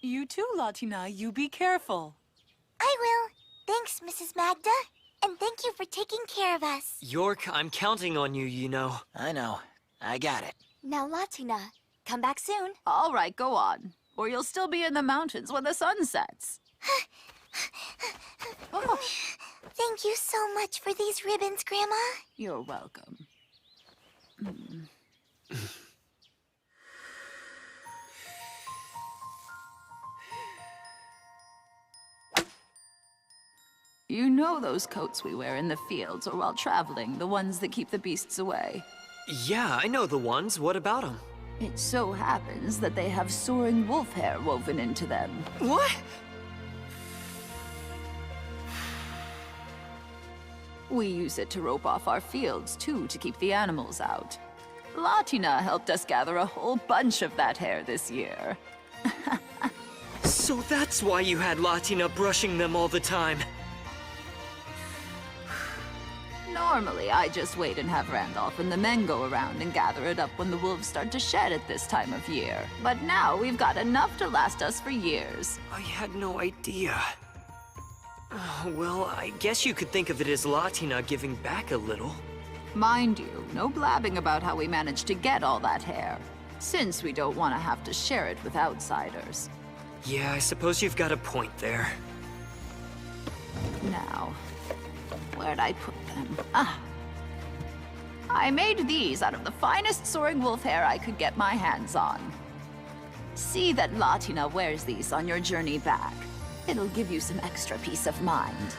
You too, Latina. You be careful. I will. Thanks, Mrs. Magda. And thank you for taking care of us. York, I'm counting on you, you know. I know. I got it. Now, Latina, come back soon. All right, go on. Or you'll still be in the mountains when the sun sets. Oh. Thank you so much for these ribbons, Grandma. You're welcome. You know those coats we wear in the fields or while traveling, the ones that keep the beasts away? Yeah, I know the ones. What about them? It so happens that they have soaring wolf hair woven into them. What? We use it to rope off our fields, too, to keep the animals out. Latina helped us gather a whole bunch of that hair this year. So that's why you had Latina brushing them all the time. Normally, I just wait and have Randolph and the men go around and gather it up when the wolves start to shed at this time of year. But now we've got enough to last us for years. I had no idea. Well, I guess you could think of it as Latina giving back a little. Mind you, no blabbing about how we managed to get all that hair, since we don't want to have to share it with outsiders. Yeah, I suppose you've got a point there. Now, where'd I put them? Ah. I made these out of the finest soaring wolf hair I could get my hands on. See that Latina wears these on your journey back. It'll give you some extra peace of mind.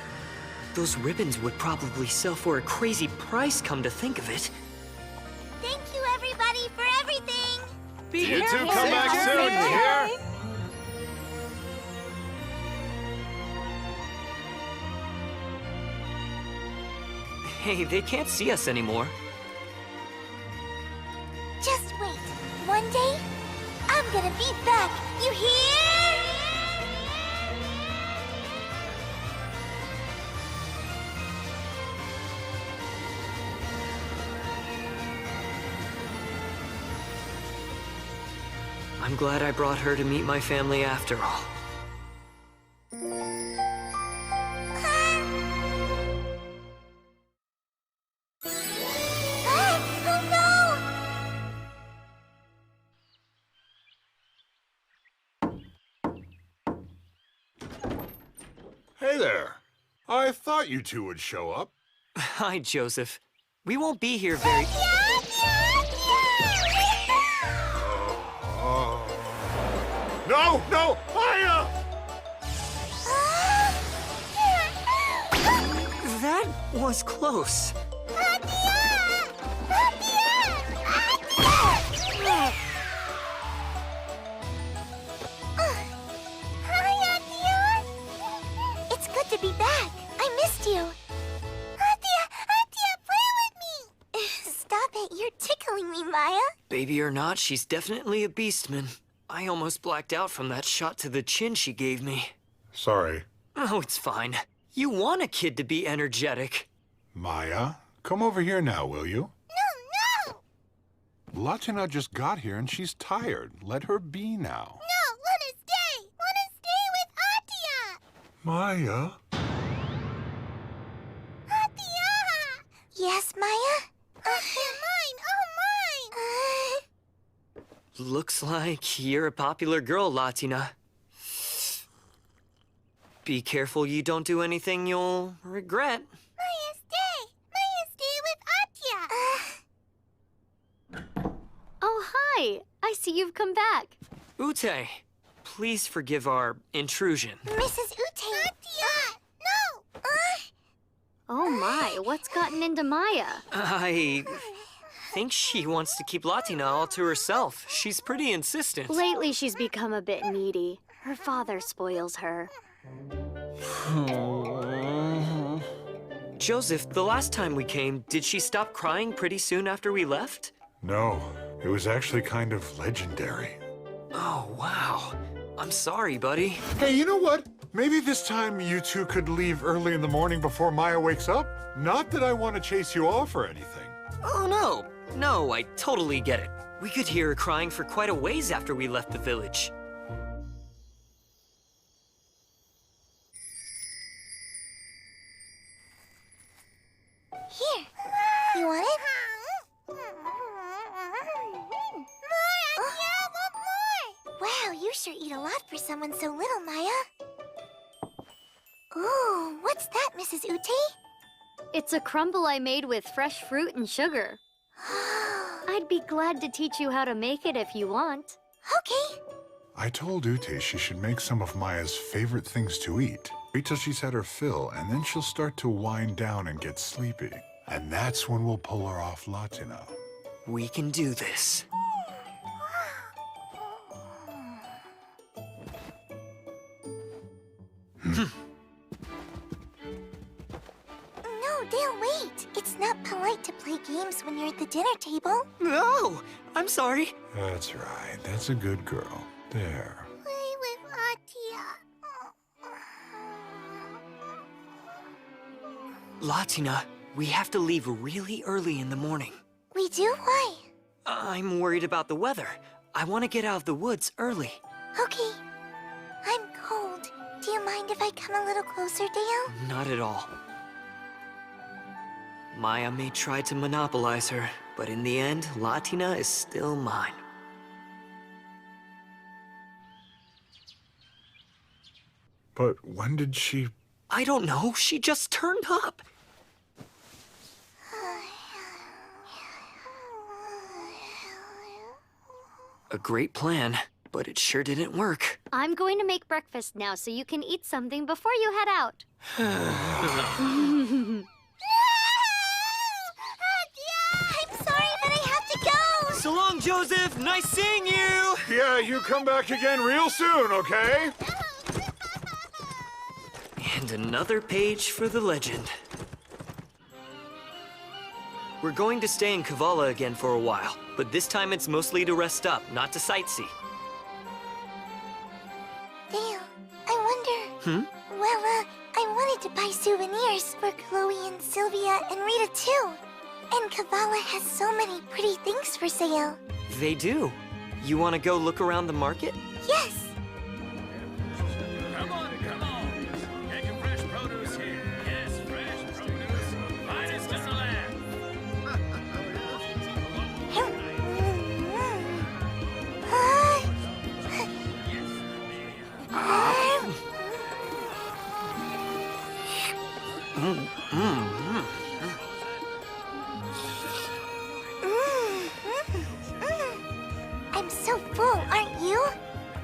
Those ribbons would probably sell for a crazy price, come to think of it. Thank you, everybody, for everything! You two come back soon, you hear? Hey, they can't see us anymore. Just wait. One day, I'm gonna be back. You hear? I'm glad I brought her to meet my family after all. Hey there. I thought you two would show up. Hi, Joseph. We won't be here very... No, no, Maya! That was close. It's good to be back. I missed you. Atia, play with me. Stop it, you're tickling me, Maya. Baby or not, she's definitely a beastman. I almost blacked out from that shot to the chin she gave me. Sorry. Oh, it's fine. You want a kid to be energetic. Maya, come over here now, will you? No! Latina just got here and she's tired. Let her be now. No, wanna stay with Atia. Maya? Atia! Yes, Maya? Atia, mine! Oh, mine! Looks like you're a popular girl, Latina. Be careful you don't do anything you'll regret. Maya, stay with Atia. Oh, hi. I see you've come back. Ute, please forgive our intrusion. Mrs. Ute! Atia! No! Oh my, what's gotten into Maya? I think she wants to keep Latina all to herself. She's pretty insistent. Lately, she's become a bit needy. Her father spoils her. Joseph, the last time we came, did she stop crying pretty soon after we left? No, it was actually kind of legendary. Oh, wow. I'm sorry, buddy. Hey, you know what? Maybe this time you two could leave early in the morning before Maya wakes up? Not that I want to chase you off or anything. Oh, no. No, I totally get it. We could hear her crying for quite a ways after we left the village. Here. You want it? Wow, you sure eat a lot for someone so little, Maya. Ooh, what's that, Mrs. Ute? It's a crumble I made with fresh fruit and sugar. I'd be glad to teach you how to make it if you want. Okay. I told Ute she should make some of Maya's favorite things to eat. Wait till she's had her fill, and then she'll start to wind down and get sleepy. And that's when we'll pull her off Latina. We can do this. No, Dale, wait. It's not polite to play games when you're at the dinner table. No, I'm sorry. That's right. That's a good girl. There. Play with Atia. Latina, we have to leave really early in the morning. We do? Why? I'm worried about the weather. I want to get out of the woods early. Okay. I'm cold. Do you mind if I come a little closer, Dale? Not at all. Maya may try to monopolize her, but in the end, Latina is still mine. But when did she I don't know. She just turned up. A great plan, but it sure didn't work. I'm going to make breakfast now so you can eat something before you head out. I'm sorry, but I have to go! So long, Joseph! Nice seeing you! Yeah, you come back again real soon, okay? And another page for the legend. We're going to stay in Kavala again for a while, but this time it's mostly to rest up, not to sightsee. Dale, I wonder... Well, I wanted to buy souvenirs for Chloe and Sylvia and Rita too. And Kavala has so many pretty things for sale. They do. You want to go look around the market? Yes! Come on. Get your fresh produce here. Yes, fresh produce. Finest in the land. I'm so full, aren't you?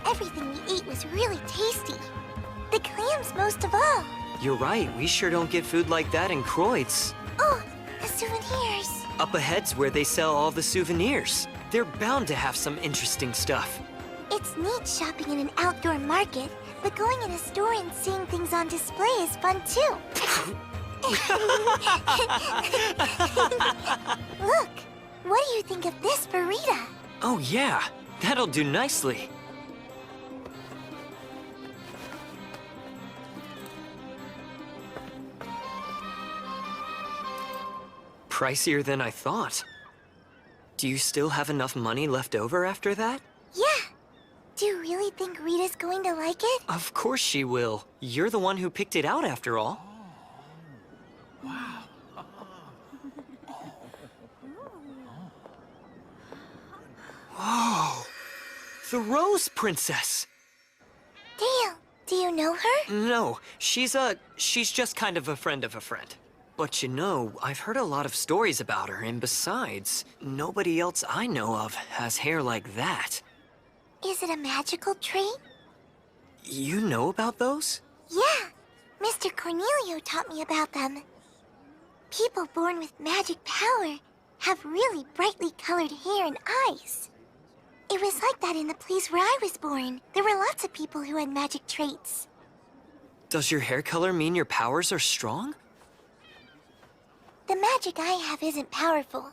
Everything we ate was really tasty. The clams most of all. You're right, we sure don't get food like that in Kreutz. Oh, the souvenirs. Up ahead's where they sell all the souvenirs. They're bound to have some interesting stuff. It's neat shopping in an outdoor market, but going in a store and seeing things on display is fun too. Look, what do you think of this for Rita? Oh yeah, that'll do nicely. Pricier than I thought. Do you still have enough money left over after that? Yeah. Do you really think Rita's going to like it? Of course she will. You're the one who picked it out after all. Whoa! The Rose Princess! Dale, do you know her? No, she's just kind of a friend of a friend. But you know, I've heard a lot of stories about her, and besides, nobody else I know of has hair like that. Is it a magical trait? You know about those? Yeah, Mr. Cornelio taught me about them. People born with magic power have really brightly colored hair and eyes. It was like that in the place where I was born. There were lots of people who had magic traits. Does your hair color mean your powers are strong? The magic I have isn't powerful.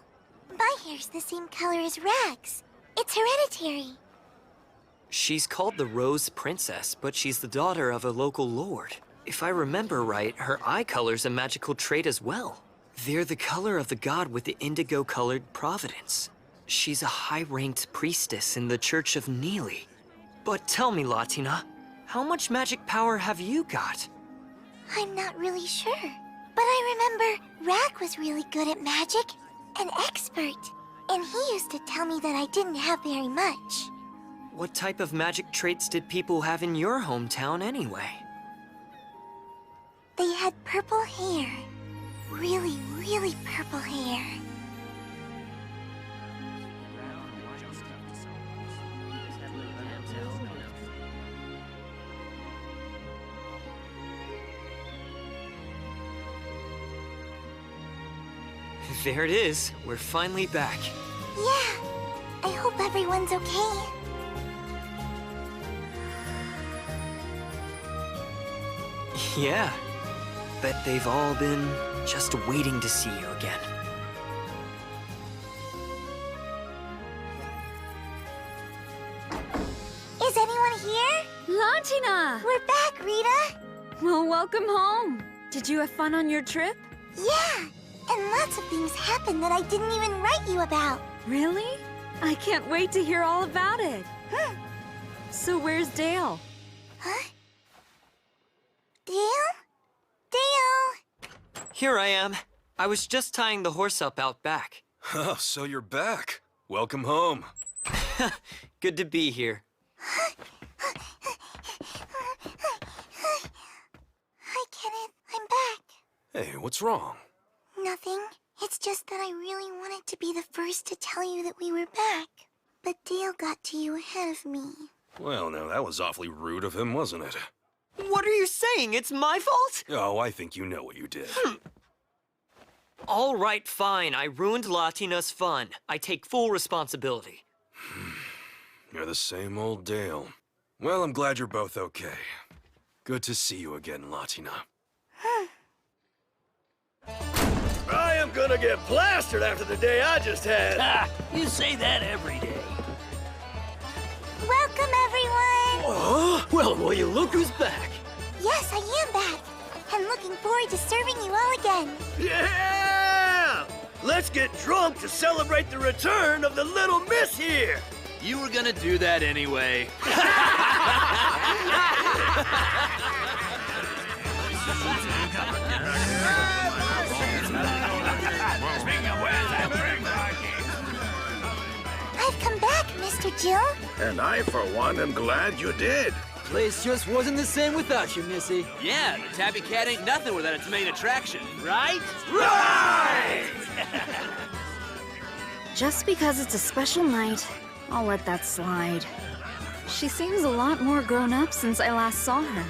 My hair's the same color as Rag's. It's hereditary. She's called the Rose Princess, but she's the daughter of a local lord. If I remember right, her eye color's a magical trait as well. They're the color of the god with the indigo-colored providence. She's a high-ranked priestess in the Church of Neely. But tell me, Latina, how much magic power have you got? I'm not really sure. But I remember Rag was really good at magic, an expert. And he used to tell me that I didn't have very much. What type of magic traits did people have in your hometown anyway? They had purple hair. Really, really purple hair. There it is. We're finally back. Yeah. I hope everyone's okay. Yeah. Bet they've all been just waiting to see you again. Is anyone here? Latina! We're back, Rita! Well, welcome home. Did you have fun on your trip? Yeah, and lots of things happened that I didn't even write you about. Really? I can't wait to hear all about it. So where's Dale? Huh? Dale? Dale! Here I am. I was just tying the horse up out back. Oh, so you're back. Welcome home. Good to be here. Hi, Kenneth. Hey, what's wrong? Nothing. It's just that I really wanted to be the first to tell you that we were back. But Dale got to you ahead of me. Well, now that was awfully rude of him, wasn't it? What are you saying? It's my fault? Oh, I think you know what you did. All right, fine. I ruined Latina's fun. I take full responsibility. You're the same old Dale. Well, I'm glad you're both okay. Good to see you again, Latina. I am gonna get plastered after the day I just had. Ha! You say that every day. Welcome, everyone! Oh, well, will you look who's back? Yes, I am back. I'm looking forward to serving you all again. Yeah! Let's get drunk to celebrate the return of the little miss here. You were gonna do that anyway. I've come back, Mr. Jill. And I, for one, am glad you did. Place just wasn't the same without you, Missy. Yeah, the Tabby Cat ain't nothing without its main attraction, right? Right! Just because it's a special night, I'll let that slide. She seems a lot more grown up since I last saw her.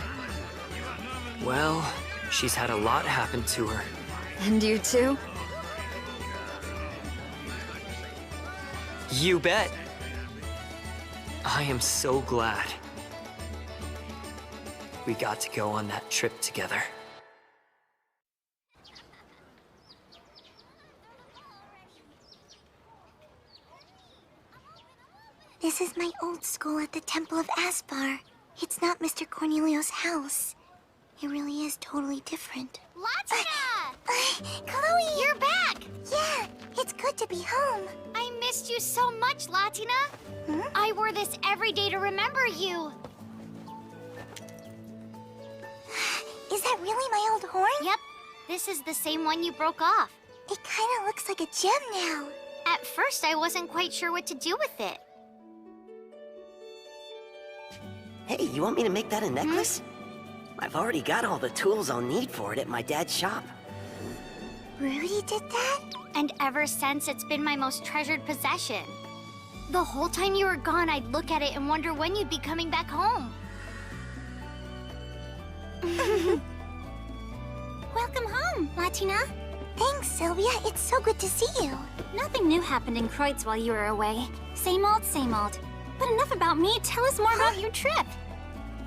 Well, she's had a lot happen to her. And you too? You bet. I am so glad we got to go on that trip together. This is my old school at the Temple of Aspar. It's not Mr. Cornelio's house. It really is totally different. Latina! Chloe! You're back! Yeah, it's good to be home. I missed you so much, Latina. I wore this every day to remember you. Is that really my old horn? Yep. This is the same one you broke off. It kinda looks like a gem now. At first, I wasn't quite sure what to do with it. Hey, you want me to make that a necklace? I've already got all the tools I'll need for it at my dad's shop. Rudy did that? And ever since, it's been my most treasured possession. The whole time you were gone, I'd look at it and wonder when you'd be coming back home. Welcome home, Latina. Thanks, Sylvia. It's so good to see you. Nothing new happened in Kreutz while you were away. Same old, same old. But enough about me. Tell us more about your trip.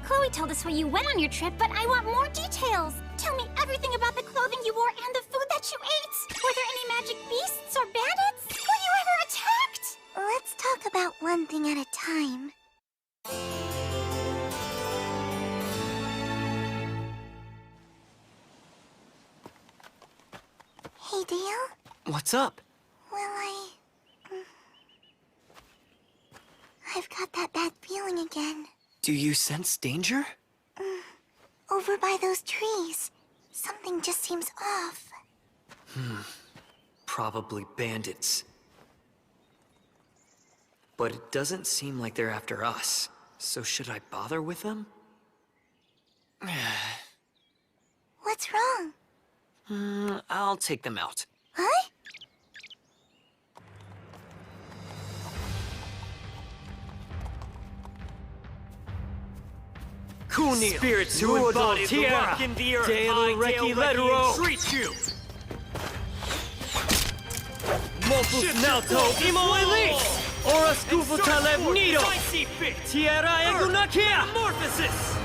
Chloe told us where you went on your trip, but I want more details. Tell me everything about the clothing you wore and the food that you ate. Were there any magic beasts or bandits? Were you ever attacked? Let's talk about one thing at a time. Hey, Dale? What's up? Well, I've got that bad feeling again. Do you sense danger? Over by those trees. Something just seems off. Probably bandits. But it doesn't seem like they're after us. So should I bother with them? What's wrong? I'll take them out. Huh? Kunil, spirits who embody the rock in the earth, I, Dale Reki, entreat you! Mopus Nauto, Imo Elise! Ora Scupo Taleb Nido! Tierra Egunakia! Morphosis!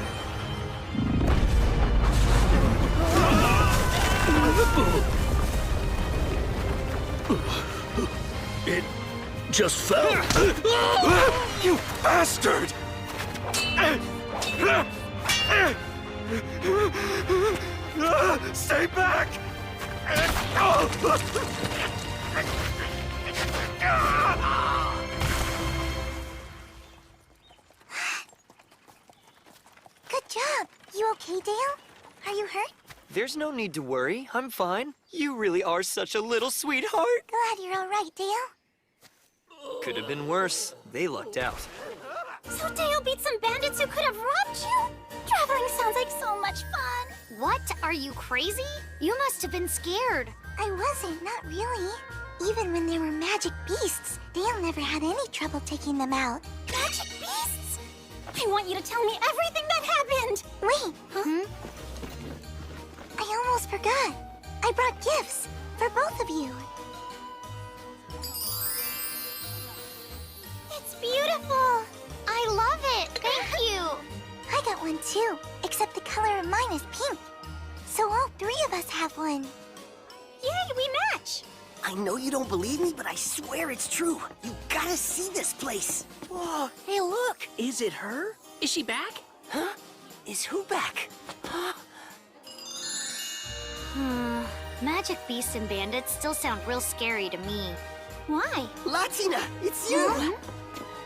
It just fell. You bastard! Stay back! Good job. You okay, Dale? Are you hurt? There's no need to worry. I'm fine. You really are such a little sweetheart. Glad you're all right, Dale. Could have been worse. They lucked out. So Dale beat some bandits who could have robbed you? Traveling sounds like so much fun. What? Are you crazy? You must have been scared. I wasn't, not really. Even when there were magic beasts, Dale never had any trouble taking them out. Magic beasts? I want you to tell me everything that happened! Wait, huh? I almost forgot. I brought gifts for both of you. It's beautiful. I love it. Thank you. I got one too, except the color of mine is pink. So all three of us have one. Yay, we match! I know you don't believe me, but I swear it's true. You gotta see this place. Whoa, hey, look. Is it her? Is she back? Huh? Is who back? Magic beasts and bandits still sound real scary to me. Why? Latina, it's you! Huh?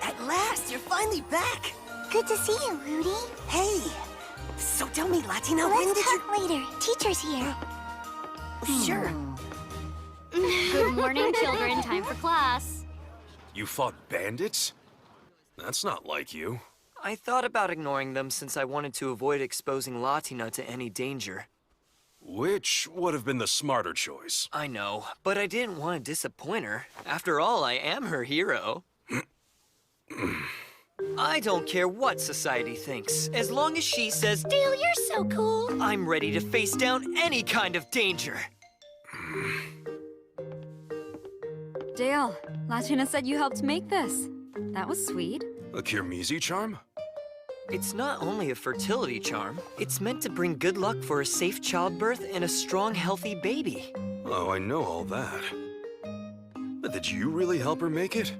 At last, you're finally back. Good to see you, Rudy. Hey, so tell me, Latina, when Let's did you... talk later. Teacher's here. Sure. Good morning, children. Time for class. You fought bandits? That's not like you. I thought about ignoring them since I wanted to avoid exposing Latina to any danger. Which would have been the smarter choice. I know, but I didn't want to disappoint her. After all, I am her hero. I don't care what society thinks, as long as she says, Dale, you're so cool. I'm ready to face down any kind of danger. Dale, Latina said you helped make this. That was sweet. A Kirmizi charm? It's not only a fertility charm, it's meant to bring good luck for a safe childbirth and a strong, healthy baby. Oh, I know all that. But did you really help her make it?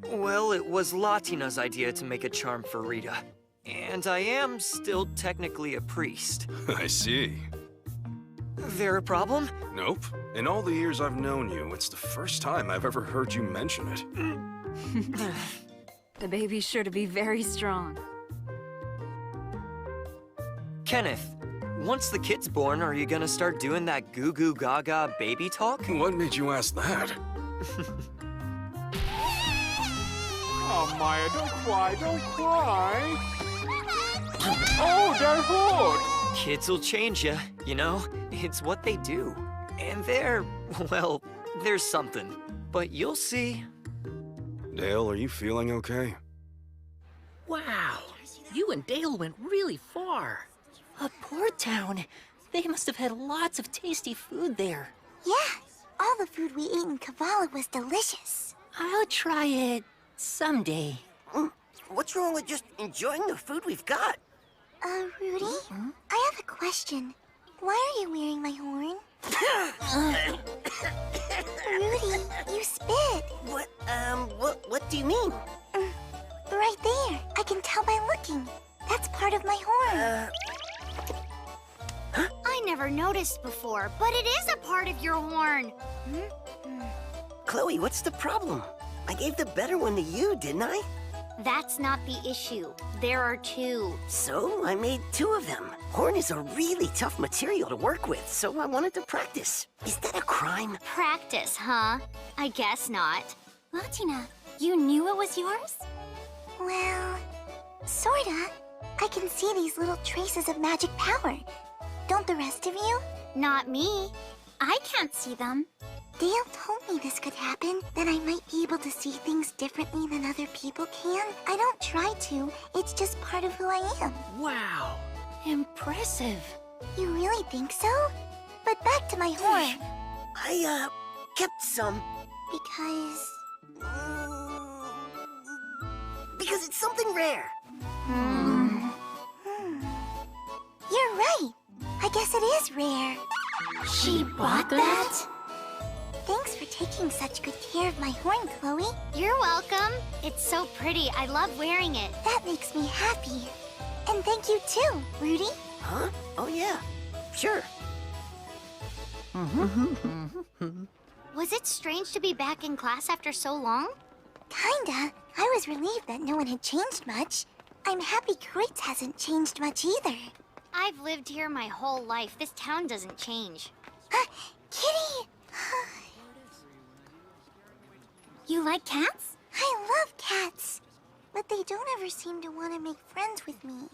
Well, it was Latina's idea to make a charm for Rita. And I am still technically a priest. I see. There a problem? Nope. In all the years I've known you, it's the first time I've ever heard you mention it. The baby's sure to be very strong. Kenneth, once the kid's born, are you gonna start doing that goo goo gaga baby talk? What made you ask that? Oh, Maya, don't cry, don't cry. Oh, der Hut! Kids will change you, you know? It's what they do. And they're, well, there's something. But you'll see. Dale, are you feeling okay? Wow, you and Dale went really far. A port town. They must have had lots of tasty food there. Yeah, all the food we ate in Kavala was delicious. I'll try it someday. What's wrong with just enjoying the food we've got? Rudy? I have a question. Why are you wearing my horn? Rudy, you spit. What do you mean? Right there. I can tell by looking. That's part of my horn. I never noticed before, but it is a part of your horn. Chloe, what's the problem? I gave the better one to you, didn't I? That's not the issue. There are two. So I made two of them. Horn is a really tough material to work with, so I wanted to practice. Is that a crime? Practice, huh? I guess not. Latina, you knew it was yours? Well, sorta. I can see these little traces of magic power. Don't the rest of you? Not me. I can't see them. Dale told me this could happen, that I might be able to see things differently than other people can. I don't try to. It's just part of who I am. Wow. Impressive. You really think so? But back to my horn. I, kept some. Because... Because it's something rare. You're right. I guess it is rare. She bought that? Thanks for taking such good care of my horn, Chloe. You're welcome. It's so pretty. I love wearing it. That makes me happy. And thank you too, Rudy. Huh? Oh, yeah. Sure. Was it strange to be back in class after so long? Kinda. I was relieved that no one had changed much. I'm happy Kreutz hasn't changed much either. I've lived here my whole life. This town doesn't change. Kitty! You like cats? I love cats. But they don't ever seem to want to make friends with me.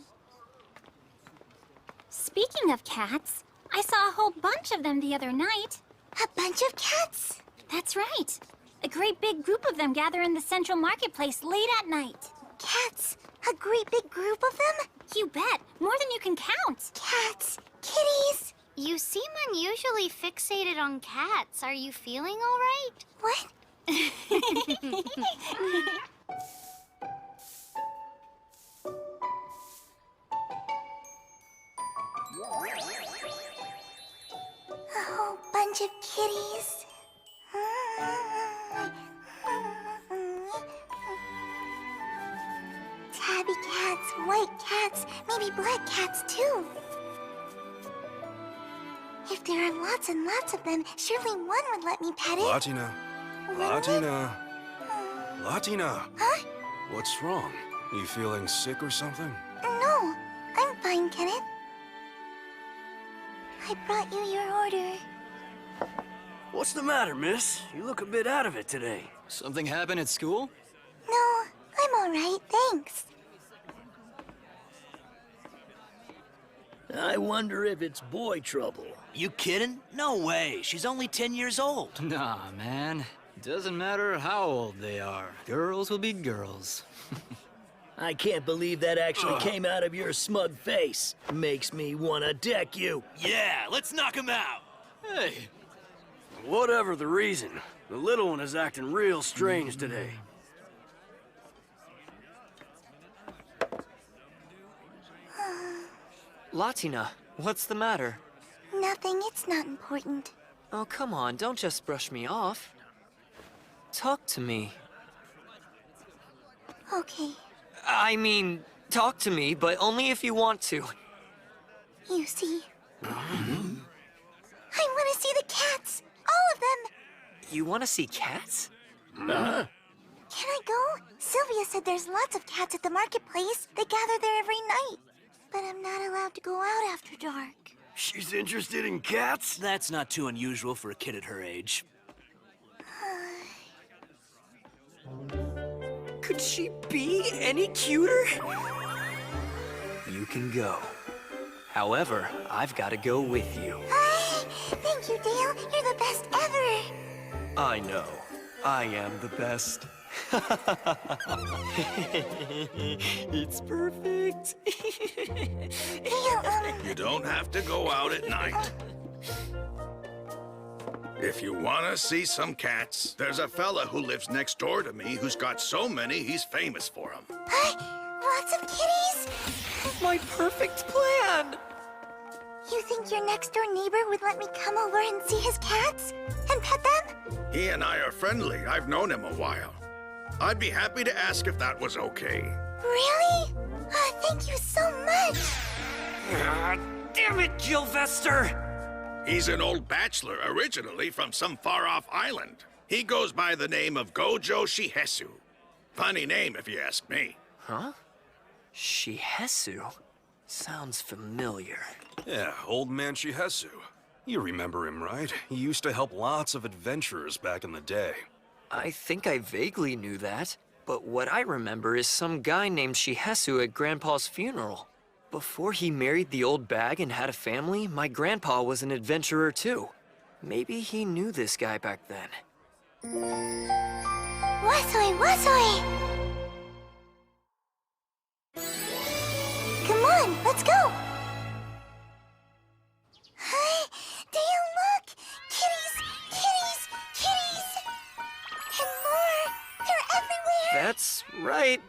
Speaking of cats, I saw a whole bunch of them the other night. A bunch of cats? That's right. A great big group of them gather in the central marketplace late at night. Cats? A great big group of them? You bet. More than you can count. Cats. Kitties. You seem unusually fixated on cats. Are you feeling all right? What? A whole bunch of kitties. Tabby cats, white cats, maybe black cats too. If there are lots and lots of them, surely one would let me pet it. Latina. Latina. Latina. Huh? What's wrong? You feeling sick or something? No, I'm fine, Kenneth. I brought you your order. What's the matter, miss? You look a bit out of it today. Something happened at school? No, I'm all right, thanks. I wonder if it's boy trouble. You kidding? No way. She's only 10 years old. Nah, man. Doesn't matter how old they are. Girls will be girls. I can't believe that actually came out of your smug face. Makes me want to deck you. Yeah, let's knock him out. Hey. Whatever the reason, the little one is acting real strange today. Latina, what's the matter? Nothing, it's not important. Oh, come on, don't just brush me off. Talk to me. Okay, I mean, talk to me, but only if you want to. you see. I want to see the cats! All of them! You want to see cats? Can I go? Sylvia said there's lots of cats at the marketplace. They gather there every night. But I'm not allowed to go out after dark. She's interested in cats? That's not too unusual for a kid at her age. Could she be any cuter? You can go. However, I've got to go with you. Thank you, Dale. You're the best ever. I know. I am the best. It's perfect. Dale, You don't have to go out at night. If you want to see some cats, there's a fella who lives next door to me who's got so many he's famous for them. Lots of kitties? My perfect plan! You think your next door neighbor would let me come over and see his cats? And pet them? He and I are friendly. I've known him a while. I'd be happy to ask if that was okay. Really? Thank you so much. Damn it, Gilvester! He's an old bachelor, originally from some far-off island. He goes by the name of Gojo Shihesu. Funny name, if you ask me. Huh? Shihesu? Sounds familiar. Yeah, old man Shihesu. You remember him, right? He used to help lots of adventurers back in the day. I think I vaguely knew that, but what I remember is some guy named Shihesu at Grandpa's funeral. Before he married the old bag and had a family, my grandpa was an adventurer too. Maybe he knew this guy back then. Wasoi, wasoi! Come on, let's go! Hi, Dale, look! Kitties, kitties, kitties! And more! They're everywhere! That's right.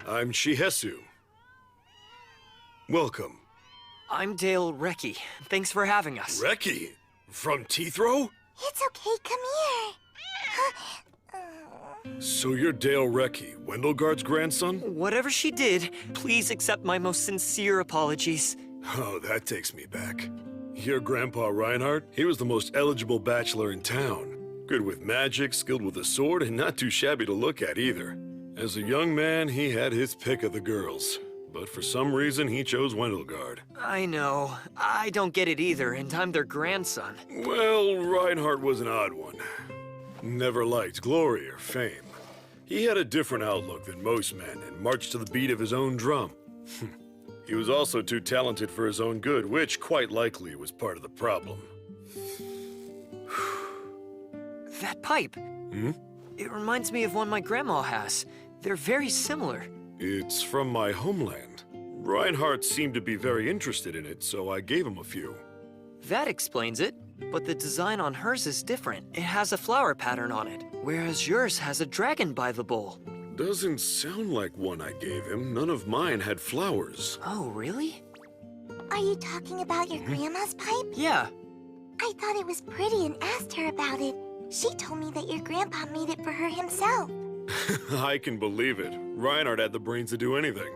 I'm Shihesu. Welcome. I'm Dale Recce. Thanks for having us. Recce? From Teethrow? It's okay, come here. So you're Dale Recce, Wendelgard's grandson? Whatever she did, please accept my most sincere apologies. Oh, that takes me back. Your grandpa Reinhardt? He was the most eligible bachelor in town. Good with magic, skilled with a sword, and not too shabby to look at either. As a young man, he had his pick of the girls. But for some reason, he chose Wendelgard. I know. I don't get it either, and I'm their grandson. Well, Reinhardt was an odd one. Never liked glory or fame. He had a different outlook than most men and marched to the beat of his own drum. He was also too talented for his own good, which quite likely was part of the problem. That pipe. Hmm? It reminds me of one my grandma has. They're very similar. It's from my homeland. Reinhardt seemed to be very interested in it, so I gave him a few. That explains it. But the design on hers is different. It has a flower pattern on it, whereas yours has a dragon by the bowl. Doesn't sound like one I gave him. None of mine had flowers. Oh, really? Are you talking about your grandma's pipe? Yeah. I thought it was pretty and asked her about it. She told me that your grandpa made it for her himself. I can believe it. Reinhardt had the brains to do anything.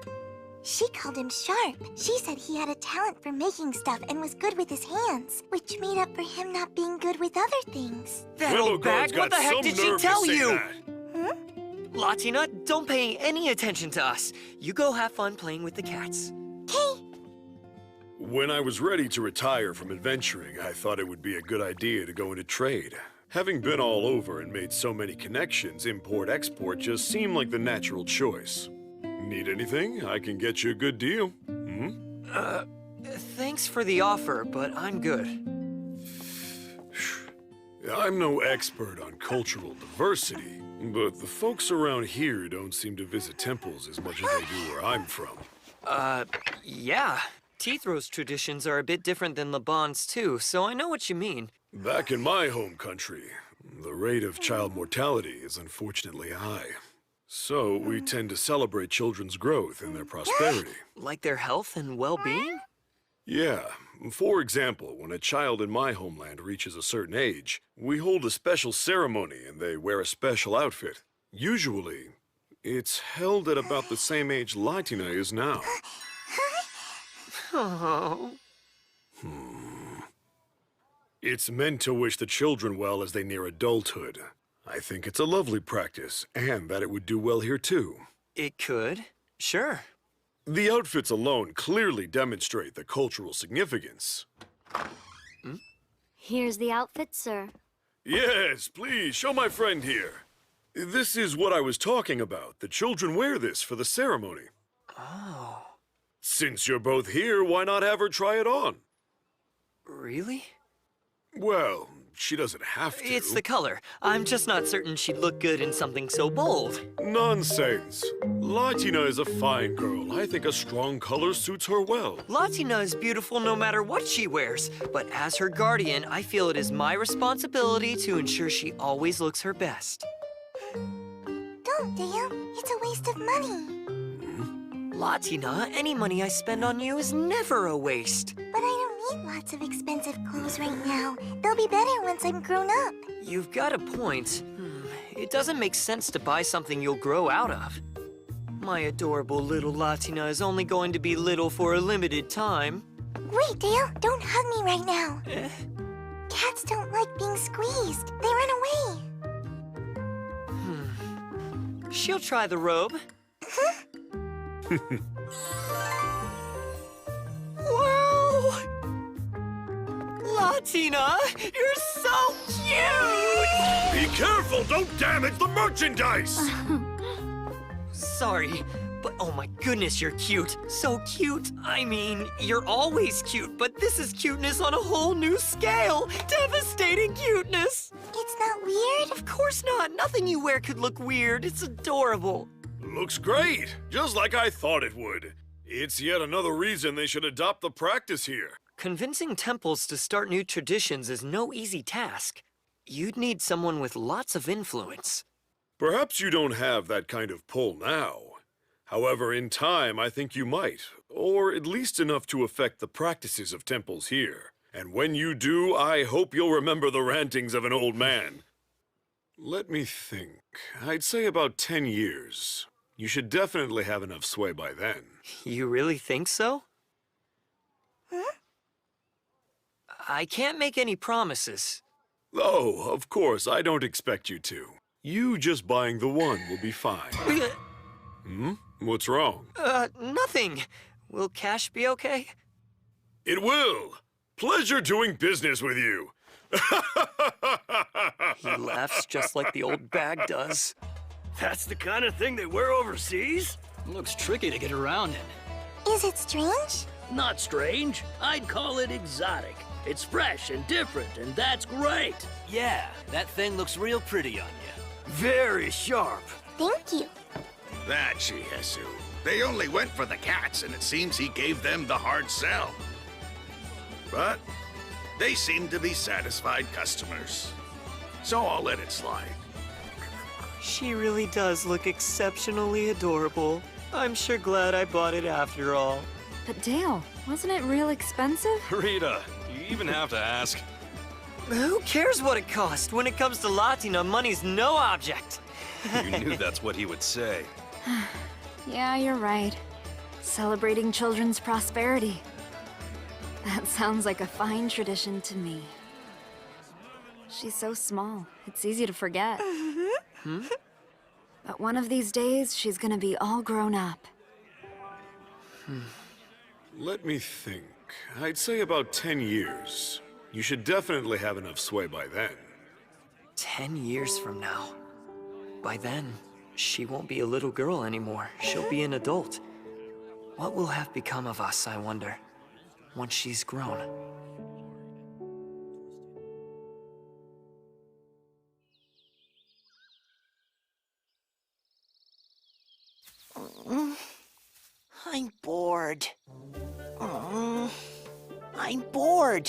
She called him sharp. She said he had a talent for making stuff and was good with his hands, which made up for him not being good with other things. That old bag, what the heck did she tell you? Latina, don't pay any attention to us. You go have fun playing with the cats. When I was ready to retire from adventuring, I thought it would be a good idea to go into trade. Having been all over and made so many connections, import-export just seemed like the natural choice. Need anything? I can get you a good deal. Thanks for the offer, but I'm good. I'm no expert on cultural diversity, but the folks around here don't seem to visit temples as much as they do where I'm from. Yeah. Teathrow's traditions are a bit different than Laban's too, so I know what you mean. Back in my home country, the rate of child mortality is unfortunately high. So we tend to celebrate children's growth and their prosperity. Like their health and well-being? Yeah. For example, when a child in my homeland reaches a certain age, we hold a special ceremony and they wear a special outfit. Usually, it's held at about the same age Latina is now. Oh. It's meant to wish the children well as they near adulthood. I think it's a lovely practice, and that it would do well here too. It could. Sure. The outfits alone clearly demonstrate the cultural significance. Here's the outfit, sir. Yes, please, show my friend here. This is what I was talking about. The children wear this for the ceremony. Oh. Since you're both here, why not have her try it on? Really? Well, she doesn't have to. It's the color. I'm just not certain she'd look good in something so bold. Nonsense. Latina is a fine girl. I think a strong color suits her well. Latina is beautiful no matter what she wears, but as her guardian, I feel it is my responsibility to ensure she always looks her best. Don't, Dale. It's a waste of money. Latina, any money I spend on you is never a waste. But I don't need lots of expensive clothes right now. They'll be better once I'm grown up. You've got a point. It doesn't make sense to buy something you'll grow out of. My adorable little Latina is only going to be little for a limited time. Wait, Dale, don't hug me right now. Cats don't like being squeezed. They run away. She'll try the robe. Wow! Latina, you're so cute! Be careful! Don't damage the merchandise! Sorry, but oh my goodness, you're cute. So cute. I mean, you're always cute, but this is cuteness on a whole new scale. Devastating cuteness. It's not weird? Of course not. Nothing you wear could look weird. It's adorable. Looks great, just like I thought it would. It's yet another reason they should adopt the practice here. Convincing temples to start new traditions is no easy task. You'd need someone with lots of influence. Perhaps you don't have that kind of pull now. However, in time, I think you might, or at least enough to affect the practices of temples here. And when you do, I hope you'll remember the rantings of an old man. Let me think. I'd say about 10 years. You should definitely have enough sway by then. You really think so? I can't make any promises. Oh, of course, I don't expect you to. You just buying the one will be fine. What's wrong? Nothing. Will cash be okay? It will. Pleasure doing business with you. He laughs just like the old bag does. That's the kind of thing they wear overseas? Looks tricky to get around in. Is it strange? Not strange. I'd call it exotic. It's fresh and different, and that's great. Yeah, that thing looks real pretty on you. Very sharp. Thank you. That Shihesu. They only went for the cats, and it seems he gave them the hard sell. But they seem to be satisfied customers. So I'll let it slide. She really does look exceptionally adorable. I'm sure glad I bought it after all. But Dale, wasn't it real expensive? Rita, you even have to ask. Who cares what it cost? When it comes to Latina, money's no object. You knew that's what he would say. Yeah, you're right. Celebrating children's prosperity. That sounds like a fine tradition to me. She's so small, it's easy to forget. But one of these days, she's gonna be all grown up. Let me think. I'd say about 10 years. You should definitely have enough sway by then. 10 years from now. By then, she won't be a little girl anymore. She'll be an adult. What will have become of us, I wonder, once she's grown? I'm bored. I'm bored.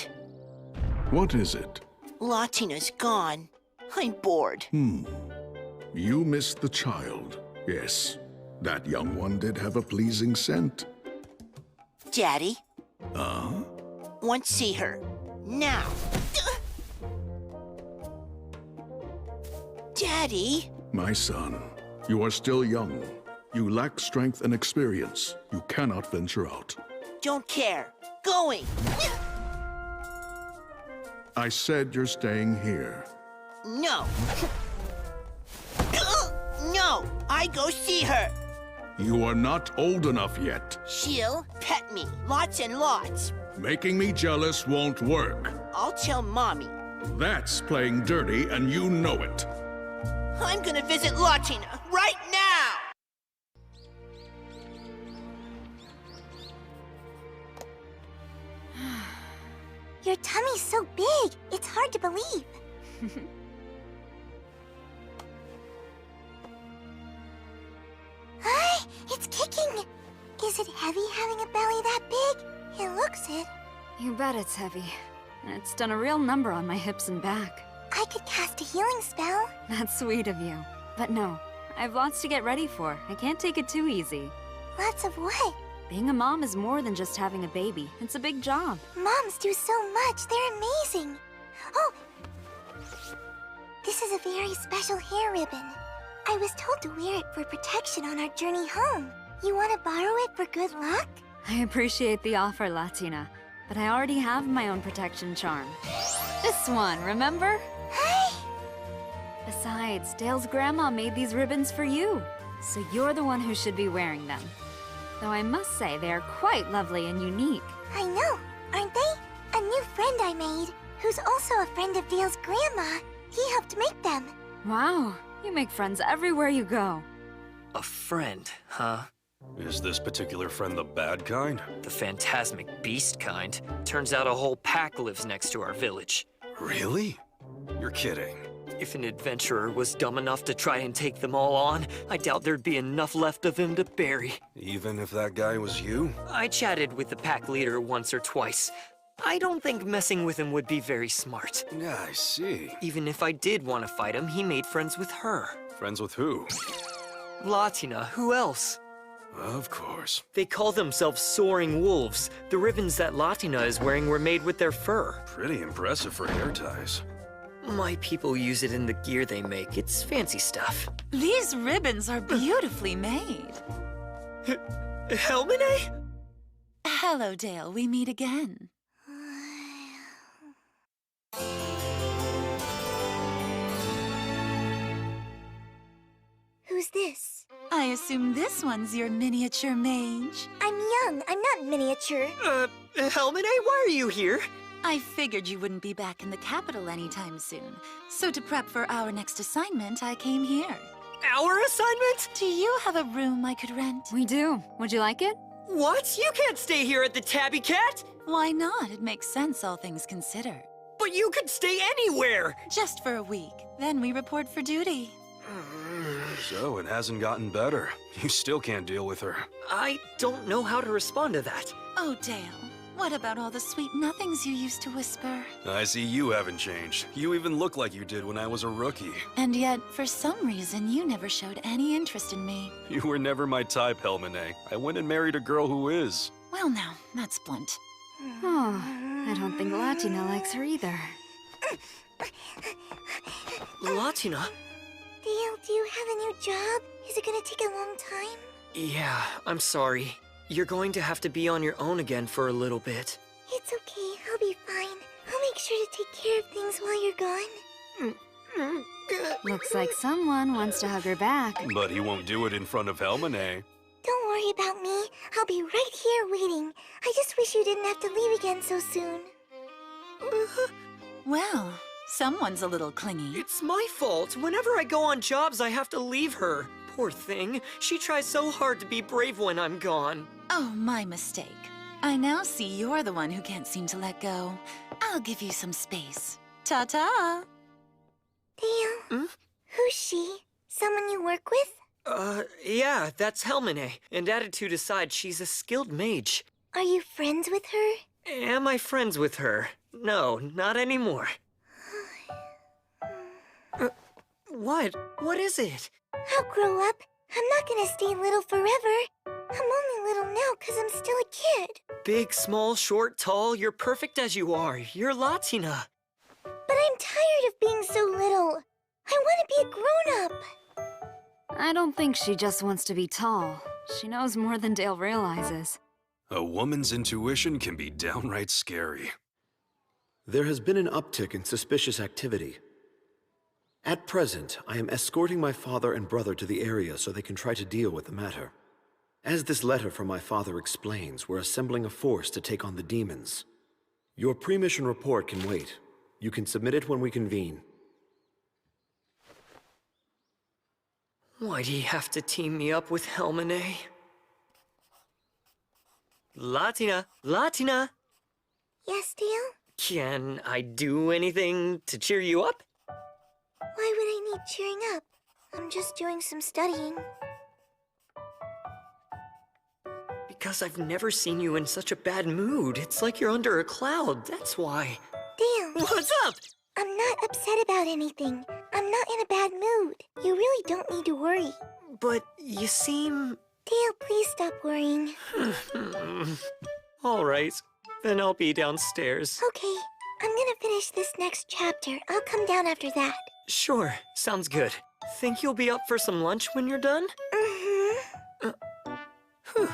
What is it? Latina's gone. I'm bored. You missed the child. Yes, that young one did have a pleasing scent. Daddy, want to see her. Now. Daddy? My son, you are still young. You lack strength and experience. You cannot venture out. Don't care. Going. I said you're staying here. No. No, I go see her. You are not old enough yet. She'll pet me, lots and lots. Making me jealous won't work. I'll tell Mommy. That's playing dirty, and you know it. I'm gonna visit Latina right now! Your tummy's so big, it's hard to believe. Hi, it's kicking. Is it heavy having a belly that big? It looks it. You bet it's heavy. And it's done a real number on my hips and back. I could cast a healing spell. That's sweet of you. But no, I've lots to get ready for. I can't take it too easy. Lots of what? Being a mom is more than just having a baby. It's a big job. Moms do so much. They're amazing. Oh! This is a very special hair ribbon. I was told to wear it for protection on our journey home. You want to borrow it for good luck? I appreciate the offer, Latina, but I already have my own protection charm. This one, remember? Hi! Besides, Dale's grandma made these ribbons for you, so you're the one who should be wearing them. Though I must say, they are quite lovely and unique. I know, aren't they? A new friend I made, who's also a friend of Dale's grandma. He helped make them. Wow, you make friends everywhere you go. A friend, huh? Is this particular friend the bad kind? The phantasmic beast kind. Turns out a whole pack lives next to our village. Really? You're kidding. If an adventurer was dumb enough to try and take them all on, I doubt there'd be enough left of him to bury. Even if that guy was you? I chatted with the pack leader once or twice. I don't think messing with him would be very smart. Yeah, I see. Even if I did want to fight him, he made friends with her. Friends with who? Latina, who else? Of course. They call themselves Soaring Wolves. The ribbons that Latina is wearing were made with their fur. Pretty impressive for hair ties. My people use it in the gear they make. It's fancy stuff. These ribbons are beautifully made. Helmine? Hello, Dale. We meet again. Who's this? I assume this one's your miniature mage. I'm young. I'm not miniature. Helmine, why are you here? I figured you wouldn't be back in the capital anytime soon. So to prep for our next assignment, I came here. Our assignment? Do you have a room I could rent? We do. Would you like it? What? You can't stay here at the Tabby Cat! Why not? It makes sense, all things considered. But you could stay anywhere! Just for a week. Then we report for duty. So it hasn't gotten better. You still can't deal with her. I don't know how to respond to that. Oh, Dale. What about all the sweet nothings you used to whisper? I see you haven't changed. You even look like you did when I was a rookie. And yet, for some reason, you never showed any interest in me. You were never my type, Helmine. I went and married a girl who is. Well, now, that's blunt. Oh, I don't think Latina likes her either. Latina? Dale, do you have a new job? Is it gonna take a long time? Yeah, I'm sorry. You're going to have to be on your own again for a little bit. It's okay, I'll be fine. I'll make sure to take care of things while you're gone. Looks like someone wants to hug her back. But he won't do it in front of Helmine. Don't worry about me. I'll be right here waiting. I just wish you didn't have to leave again so soon. Well, someone's a little clingy. It's my fault. Whenever I go on jobs, I have to leave her. Poor thing. She tries so hard to be brave when I'm gone. Oh, my mistake. I now see you're the one who can't seem to let go. I'll give you some space. Ta-ta! Dale, who's she? Someone you work with? Yeah, that's Helmine. And attitude aside, she's a skilled mage. Are you friends with her? Am I friends with her? No, not anymore. What? What is it? I'll grow up. I'm not gonna stay little forever. I'm only little now because I'm still a kid. Big, small, short, tall, you're perfect as you are. You're Latina. But I'm tired of being so little. I want to be a grown-up. I don't think she just wants to be tall. She knows more than Dale realizes. A woman's intuition can be downright scary. There has been an uptick in suspicious activity. At present, I am escorting my father and brother to the area so they can try to deal with the matter. As this letter from my father explains, we're assembling a force to take on the demons. Your pre-mission report can wait. You can submit it when we convene. Why'd he have to team me up with Helmine? Latina! Latina! Yes, Dale? Can I do anything to cheer you up? Why would I need cheering up? I'm just doing some studying. Because I've never seen you in such a bad mood. It's like you're under a cloud, that's why. Dale! What's up? I'm not upset about anything. I'm not in a bad mood. You really don't need to worry. But you seem... Dale, please stop worrying. All right, then I'll be downstairs. Okay, I'm gonna finish this next chapter. I'll come down after that. Sure, sounds good. Think you'll be up for some lunch when you're done? Mm-hmm. Whew.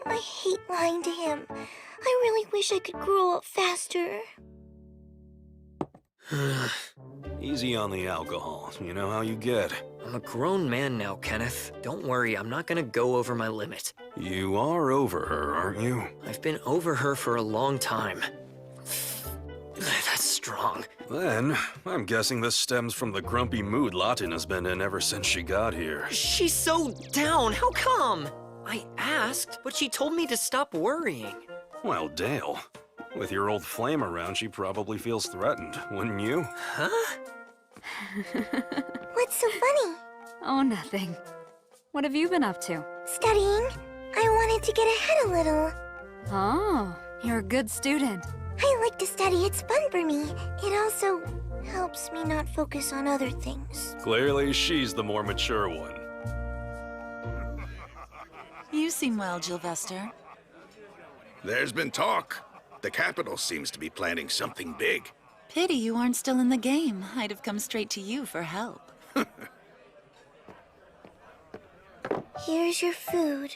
I hate lying to him. I really wish I could grow up faster. Easy on the alcohol. You know how you get. I'm a grown man now, Kenneth. Don't worry, I'm not gonna go over my limit. You are over her, aren't you? I've been over her for a long time. That's strong. Then, I'm guessing this stems from the grumpy mood Latina's been in ever since she got here. She's so down, how come? I asked, but she told me to stop worrying. Well, Dale, with your old flame around, she probably feels threatened, wouldn't you? Huh? What's so funny? Oh, nothing. What have you been up to? Studying. I wanted to get ahead a little. Oh, you're a good student. I like to study. It's fun for me. It also helps me not focus on other things. Clearly, she's the more mature one. You seem well, Gilvester. There's been talk. The capital seems to be planning something big. Pity you aren't still in the game. I'd have come straight to you for help. Here's your food.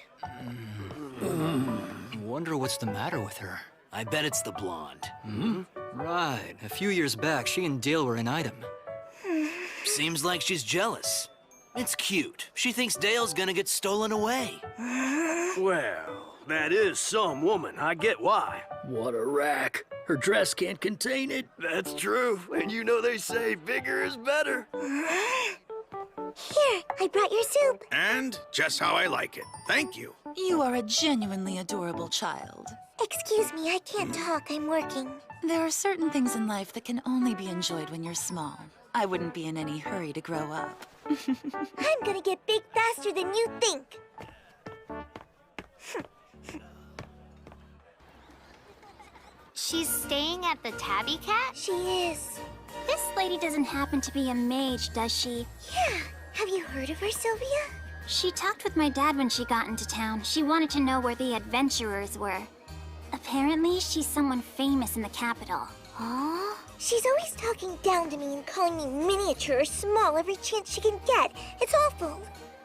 Wonder what's the matter with her. I bet it's the blonde. Right. A few years back, she and Dale were an item. Seems like she's jealous. It's cute. She thinks Dale's gonna get stolen away. Well, That is some woman. I get why. What a rack. Her dress can't contain it. That's true. And you know they say bigger is better. Here, I brought your soup. And just how I like it. Thank you. You are a genuinely adorable child. Excuse me, I can't talk. I'm working. There are certain things in life that can only be enjoyed when you're small. I wouldn't be in any hurry to grow up. I'm gonna get big faster than you think. She's staying at the Tabby Cat? She is. This lady doesn't happen to be a mage, does she? Yeah. Have you heard of her, Sylvia? She talked with my dad when she got into town. She wanted to know where the adventurers were. Apparently, she's someone famous in the capital. Oh? She's always talking down to me and calling me miniature or small every chance she can get. It's awful.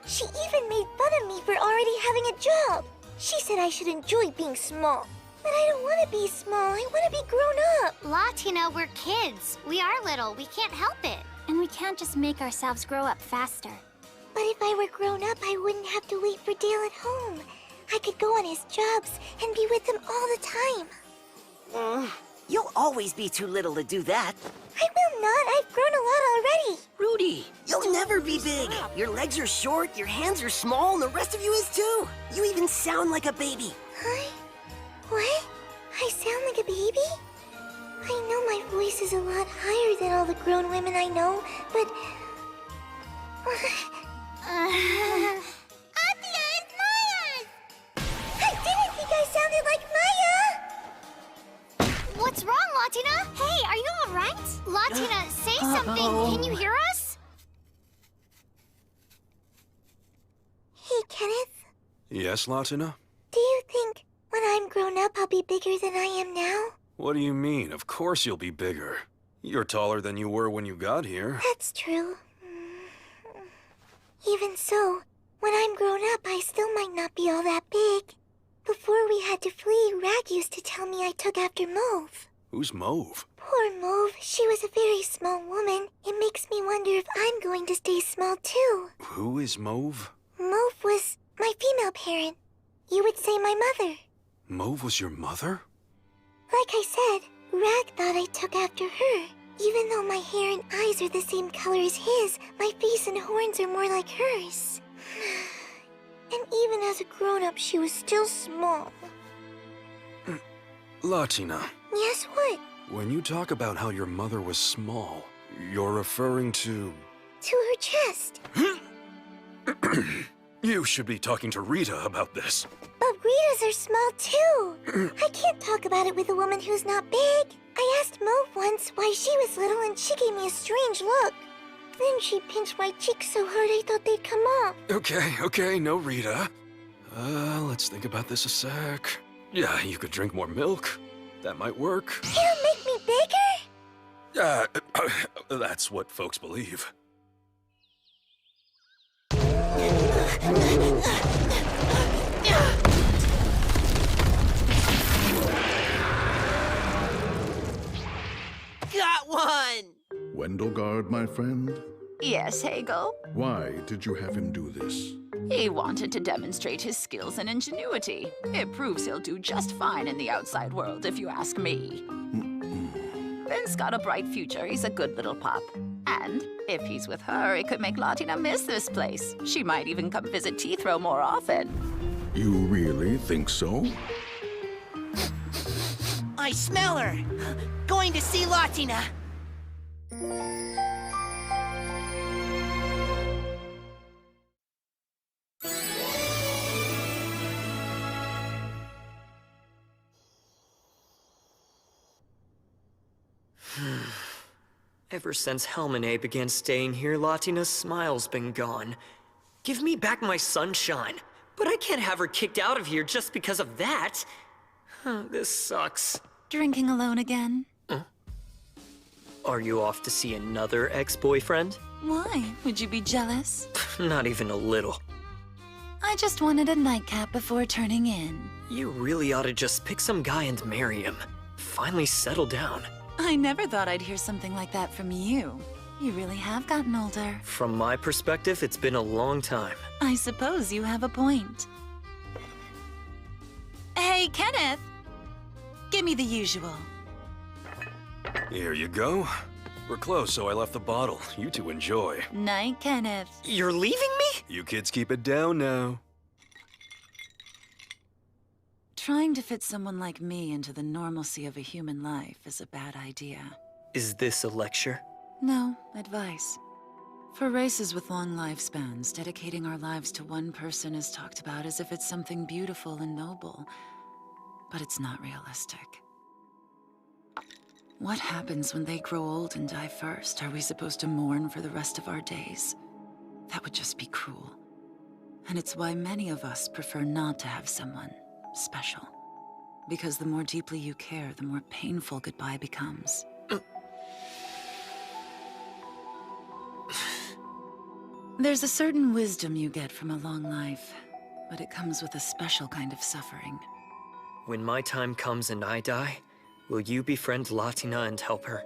She even made fun of me for already having a job. She said I should enjoy being small. But I don't want to be small. I want to be grown up. Latina, we're kids. We are little. We can't help it. And we can't just make ourselves grow up faster. But if I were grown up, I wouldn't have to wait for Dale at home. I could go on his jobs and be with him all the time. You'll always be too little to do that. I will not. I've grown a lot already. Rudy, you'll never be big. Your legs are short, your hands are small, and the rest of you is too. You even sound like a baby. Huh? What? I sound like a baby? I know my voice is a lot higher than all the grown women I know, but... Atia, it's Maya! I didn't think I sounded like Maya! What's wrong, Latina? Hey, are you alright? Latina, say something. Can you hear us? Hey, Kenneth. Yes, Latina? Do you think when I'm grown up I'll be bigger than I am now? What do you mean? Of course you'll be bigger. You're taller than you were when you got here. That's true. Even so, when I'm grown up, I still might not be all that big. Before we had to flee, Rag used to tell me I took after Mauve. Who's Mauve? Poor Mauve. She was a very small woman. It makes me wonder if I'm going to stay small too. Who is Mauve? Mauve was my female parent. You would say my mother. Mauve was your mother? Like I said, Rag thought I took after her. Even though my hair and eyes are the same color as his, my face and horns are more like hers. And even as a grown-up, she was still small. Latina. Yes, what? When you talk about how your mother was small, you're referring to... To her chest. You should be talking to Rita about this. But Ritas are small too. I can't talk about it with a woman who's not big. I asked Mauve once why she was little and she gave me a strange look. Then she pinched my cheeks so hard I thought they'd come off. Okay, no Rita. Let's think about this a sec. Yeah, you could drink more milk. That might work. It'll make me bigger? That's what folks believe. Got one! Wendelgard, my friend? Yes, Hegel? Why did you have him do this? He wanted to demonstrate his skills and ingenuity. It proves he'll do just fine in the outside world, if you ask me. Ben's got a bright future. He's a good little pup. And if he's with her, it could make Latina miss this place. She might even come visit Teethrow more often. You really think so? I smell her! Going to see Latina! Ever since Helmine began staying here, Latina's smile's been gone. Give me back my sunshine. But I can't have her kicked out of here just because of that. This sucks. Drinking alone again? Are you off to see another ex-boyfriend? Why? Would you be jealous? Not even a little. I just wanted a nightcap before turning in. You really ought to just pick some guy and marry him. Finally settle down. I never thought I'd hear something like that from you. You really have gotten older. From my perspective, it's been a long time. I suppose you have a point. Hey, Kenneth. Give me the usual. Here you go. We're close, so I left the bottle. You two enjoy. Night, Kenneth. You're leaving me? You kids keep it down now. Trying to fit someone like me into the normalcy of a human life is a bad idea. Is this a lecture? No, advice. For races with long lifespans, dedicating our lives to one person is talked about as if it's something beautiful and noble. But it's not realistic. What happens when they grow old and die first? Are we supposed to mourn for the rest of our days? That would just be cruel. And it's why many of us prefer not to have someone special. Because the more deeply you care, the more painful goodbye becomes. There's a certain wisdom you get from a long life, but it comes with a special kind of suffering. When my time comes and I die, will you befriend Latina and help her?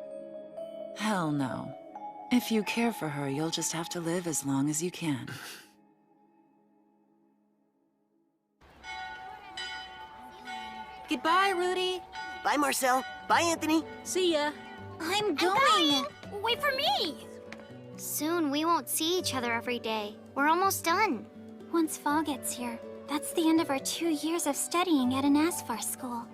Hell no. If you care for her, you'll just have to live as long as you can. Goodbye, Rudy. Bye, Marcel. Bye, Anthony. See ya. I'm going. Wait for me. Soon we won't see each other every day. We're almost done. Once fall gets here, that's the end of our 2 years of studying at an ASFAR school.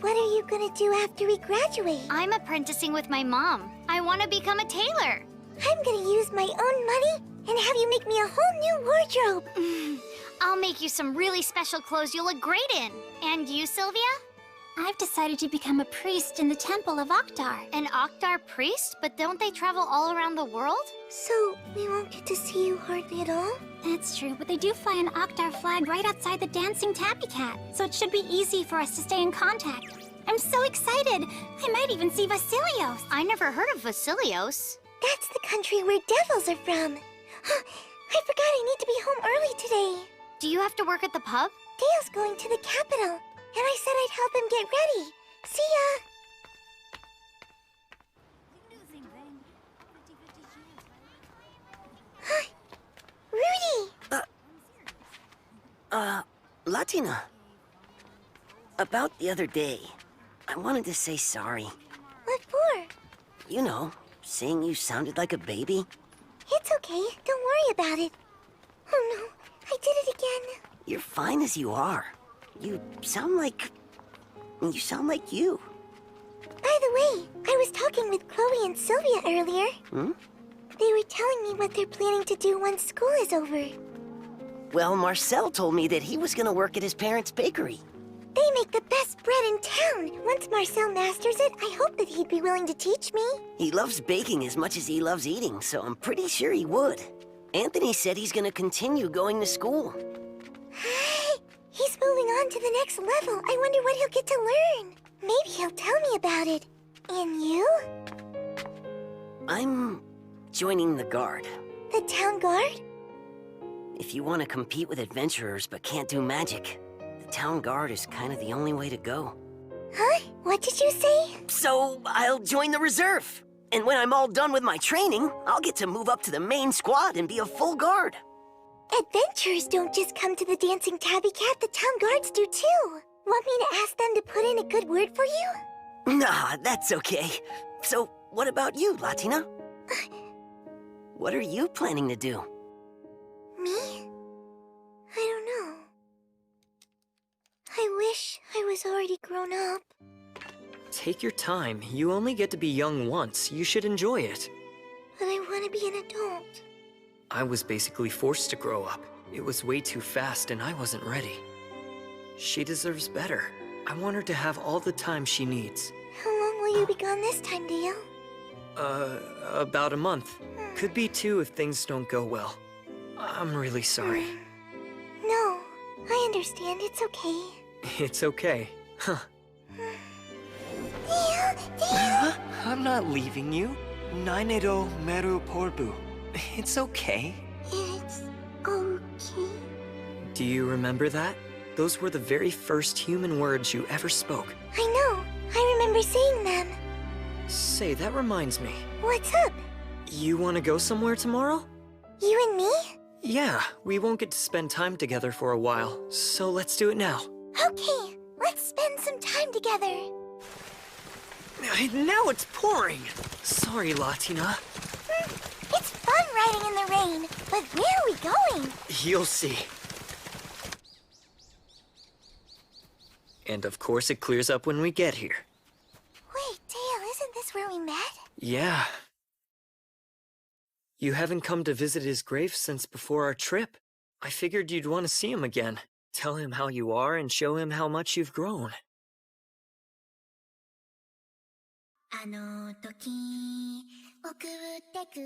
What are you gonna do after we graduate? I'm apprenticing with my mom. I want to become a tailor. I'm gonna use my own money and have you make me a whole new wardrobe. I'll make you some really special clothes you'll look great in. And you, Sylvia? I've decided to become a priest in the Temple of Oktar. An Oktar priest? But don't they travel all around the world? So, we won't get to see you hardly at all? That's true, but they do fly an Oktar flag right outside the dancing tabby cat, so it should be easy for us to stay in contact. I'm so excited! I might even see Vasilios. I never heard of Vasilios. That's the country where devils are from. I forgot I need to be home early today. Do you have to work at the pub? Dale's going to the capital, and I said I'd help him get ready. See ya! Rudy! Latina. About the other day, I wanted to say sorry. What for? You know, saying you sounded like a baby. It's okay. Don't worry about it. Oh no, I did it again. You're fine as you are. You sound like you. By the way, I was talking with Chloe and Sylvia earlier. They were telling me what they're planning to do once school is over. Well, Marcel told me that he was gonna work at his parents' bakery. They make the best bread in town. Once Marcel masters it, I hope that he'd be willing to teach me. He loves baking as much as he loves eating, so I'm pretty sure he would. Anthony said he's gonna continue going to school. He's moving on to the next level. I wonder what he'll get to learn. Maybe he'll tell me about it. And you? I'm joining the guard. The town guard? If you want to compete with adventurers but can't do magic, the town guard is kind of the only way to go. Huh? What did you say? So, I'll join the reserve. And when I'm all done with my training, I'll get to move up to the main squad and be a full guard. Adventurers don't just come to the dancing tabby cat, the town guards do too. Want me to ask them to put in a good word for you? Nah, that's okay. So, what about you, Latina? What are you planning to do? Me? I don't know. I wish I was already grown up. Take your time. You only get to be young once. You should enjoy it. But I want to be an adult. I was basically forced to grow up. It was way too fast and I wasn't ready. She deserves better. I want her to have all the time she needs. How long will you be gone this time, Dale? About a month. Could be 2 if things don't go well. I'm really sorry. No, I understand. It's okay. It's okay. Huh. Dale! I'm not leaving you. Nainero meru porbu. It's okay. It's okay. Do you remember that? Those were the very first human words you ever spoke. I know. I remember saying them. Say, that reminds me. What's up? You want to go somewhere tomorrow? You and me? Yeah, we won't get to spend time together for a while, so let's do it now. Okay, Let's spend some time together. Now it's pouring. Sorry, Latina. It's fun riding in the rain, but where are we going? You'll see. And of course it clears up when we get here. Wait, Dale, isn't this where we met? Yeah. You haven't come to visit his grave since before our trip. I figured you'd want to see him again. Tell him how you are and show him how much you've grown.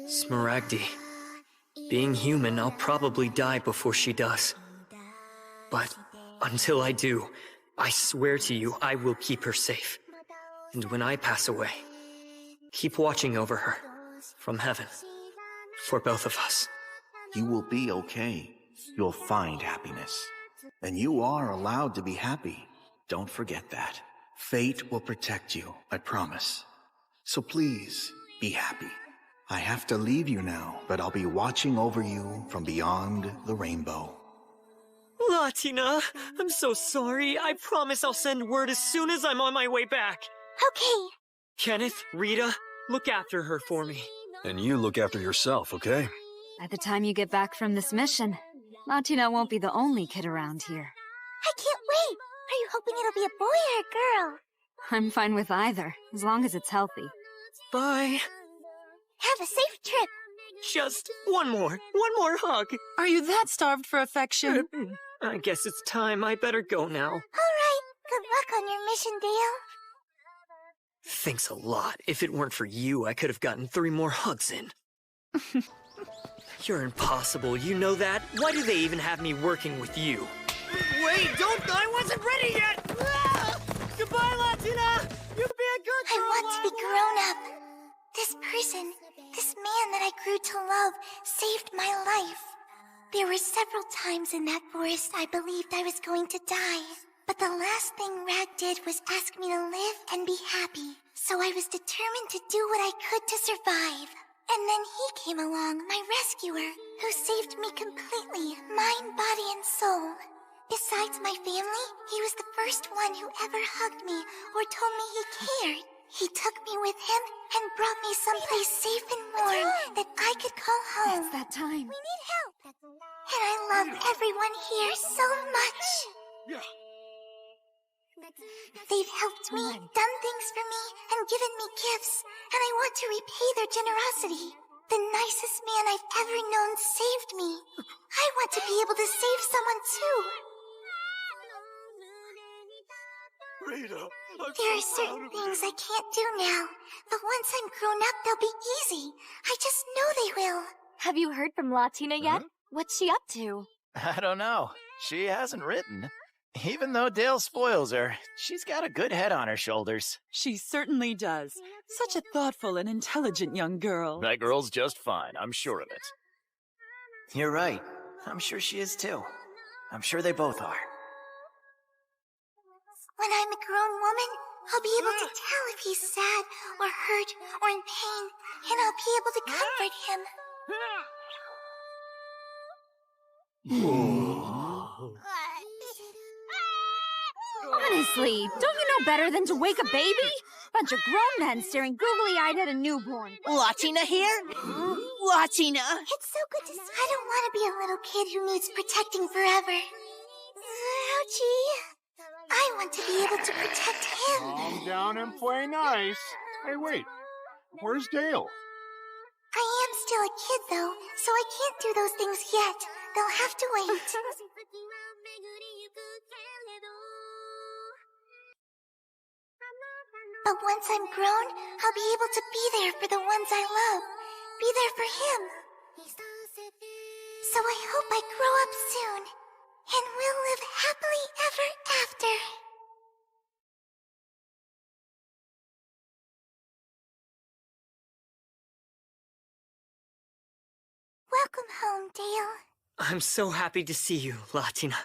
Smaragdi. Being human, I'll probably die before she does. But until I do, I swear to you I will keep her safe. And when I pass away, keep watching over her from heaven. For both of us. You will be okay. You'll find happiness. And you are allowed to be happy. Don't forget that. Fate will protect you, I promise. So please, be happy. I have to leave you now, but I'll be watching over you from beyond the rainbow. Latina, I'm so sorry. I promise I'll send word as soon as I'm on my way back. Okay. Kenneth, Rita, look after her for me. And you look after yourself, okay? By the time you get back from this mission, Latina won't be the only kid around here. I can't wait. Are you hoping it'll be a boy or a girl? I'm fine with either, as long as it's healthy. Bye. Have a safe trip. Just one more hug. Are you that starved for affection? I guess it's time. I better go now. All right. Good luck on your mission, Dale. Thanks a lot. If it weren't for you, I could have gotten 3 more hugs in. You're impossible, you know that? Why do they even have me working with you? Wait, I wasn't ready yet! Goodbye, Latina! You be a good girl! I want to be grown up. This person, this man that I grew to love, saved my life. There were several times in that forest I believed I was going to die. But the last thing Rag did was ask me to live and be happy. So I was determined to do what I could to survive. And then he came along, my rescuer, who saved me completely, mind, body, and soul. Besides my family, he was the first one who ever hugged me or told me he cared. He took me with him and brought me someplace safe and warm that I could call home. It's that time. We need help. And I love everyone here so much. They've helped me, done things for me, and given me gifts, and I want to repay their generosity. The nicest man I've ever known saved me. I want to be able to save someone too. Rita, There are certain things I can't do now, but once I'm grown up, they'll be easy. I just know they will. Have you heard from Latina yet? What's she up to? I don't know. She hasn't written. Even though Dale spoils her, she's got a good head on her shoulders. She certainly does. Such a thoughtful and intelligent young girl. That girl's just fine, I'm sure of it. You're right. I'm sure she is too. I'm sure they both are. When I'm a grown woman, I'll be able to tell if he's sad or hurt or in pain, and I'll be able to comfort him. Honestly, don't you know better than to wake a baby? Bunch of grown men staring googly-eyed at a newborn. Latina here? Latina! It's so good to see. I don't want to be a little kid who needs protecting forever. Ouchie. I want to be able to protect him. Calm down and play nice. Hey, wait. Where's Dale? I am still a kid, though, so I can't do those things yet. They'll have to wait. But once I'm grown, I'll be able to be there for the ones I love. Be there for him. So I hope I grow up soon, and we'll live happily ever after. Welcome home, Dale. I'm so happy to see you, Latina.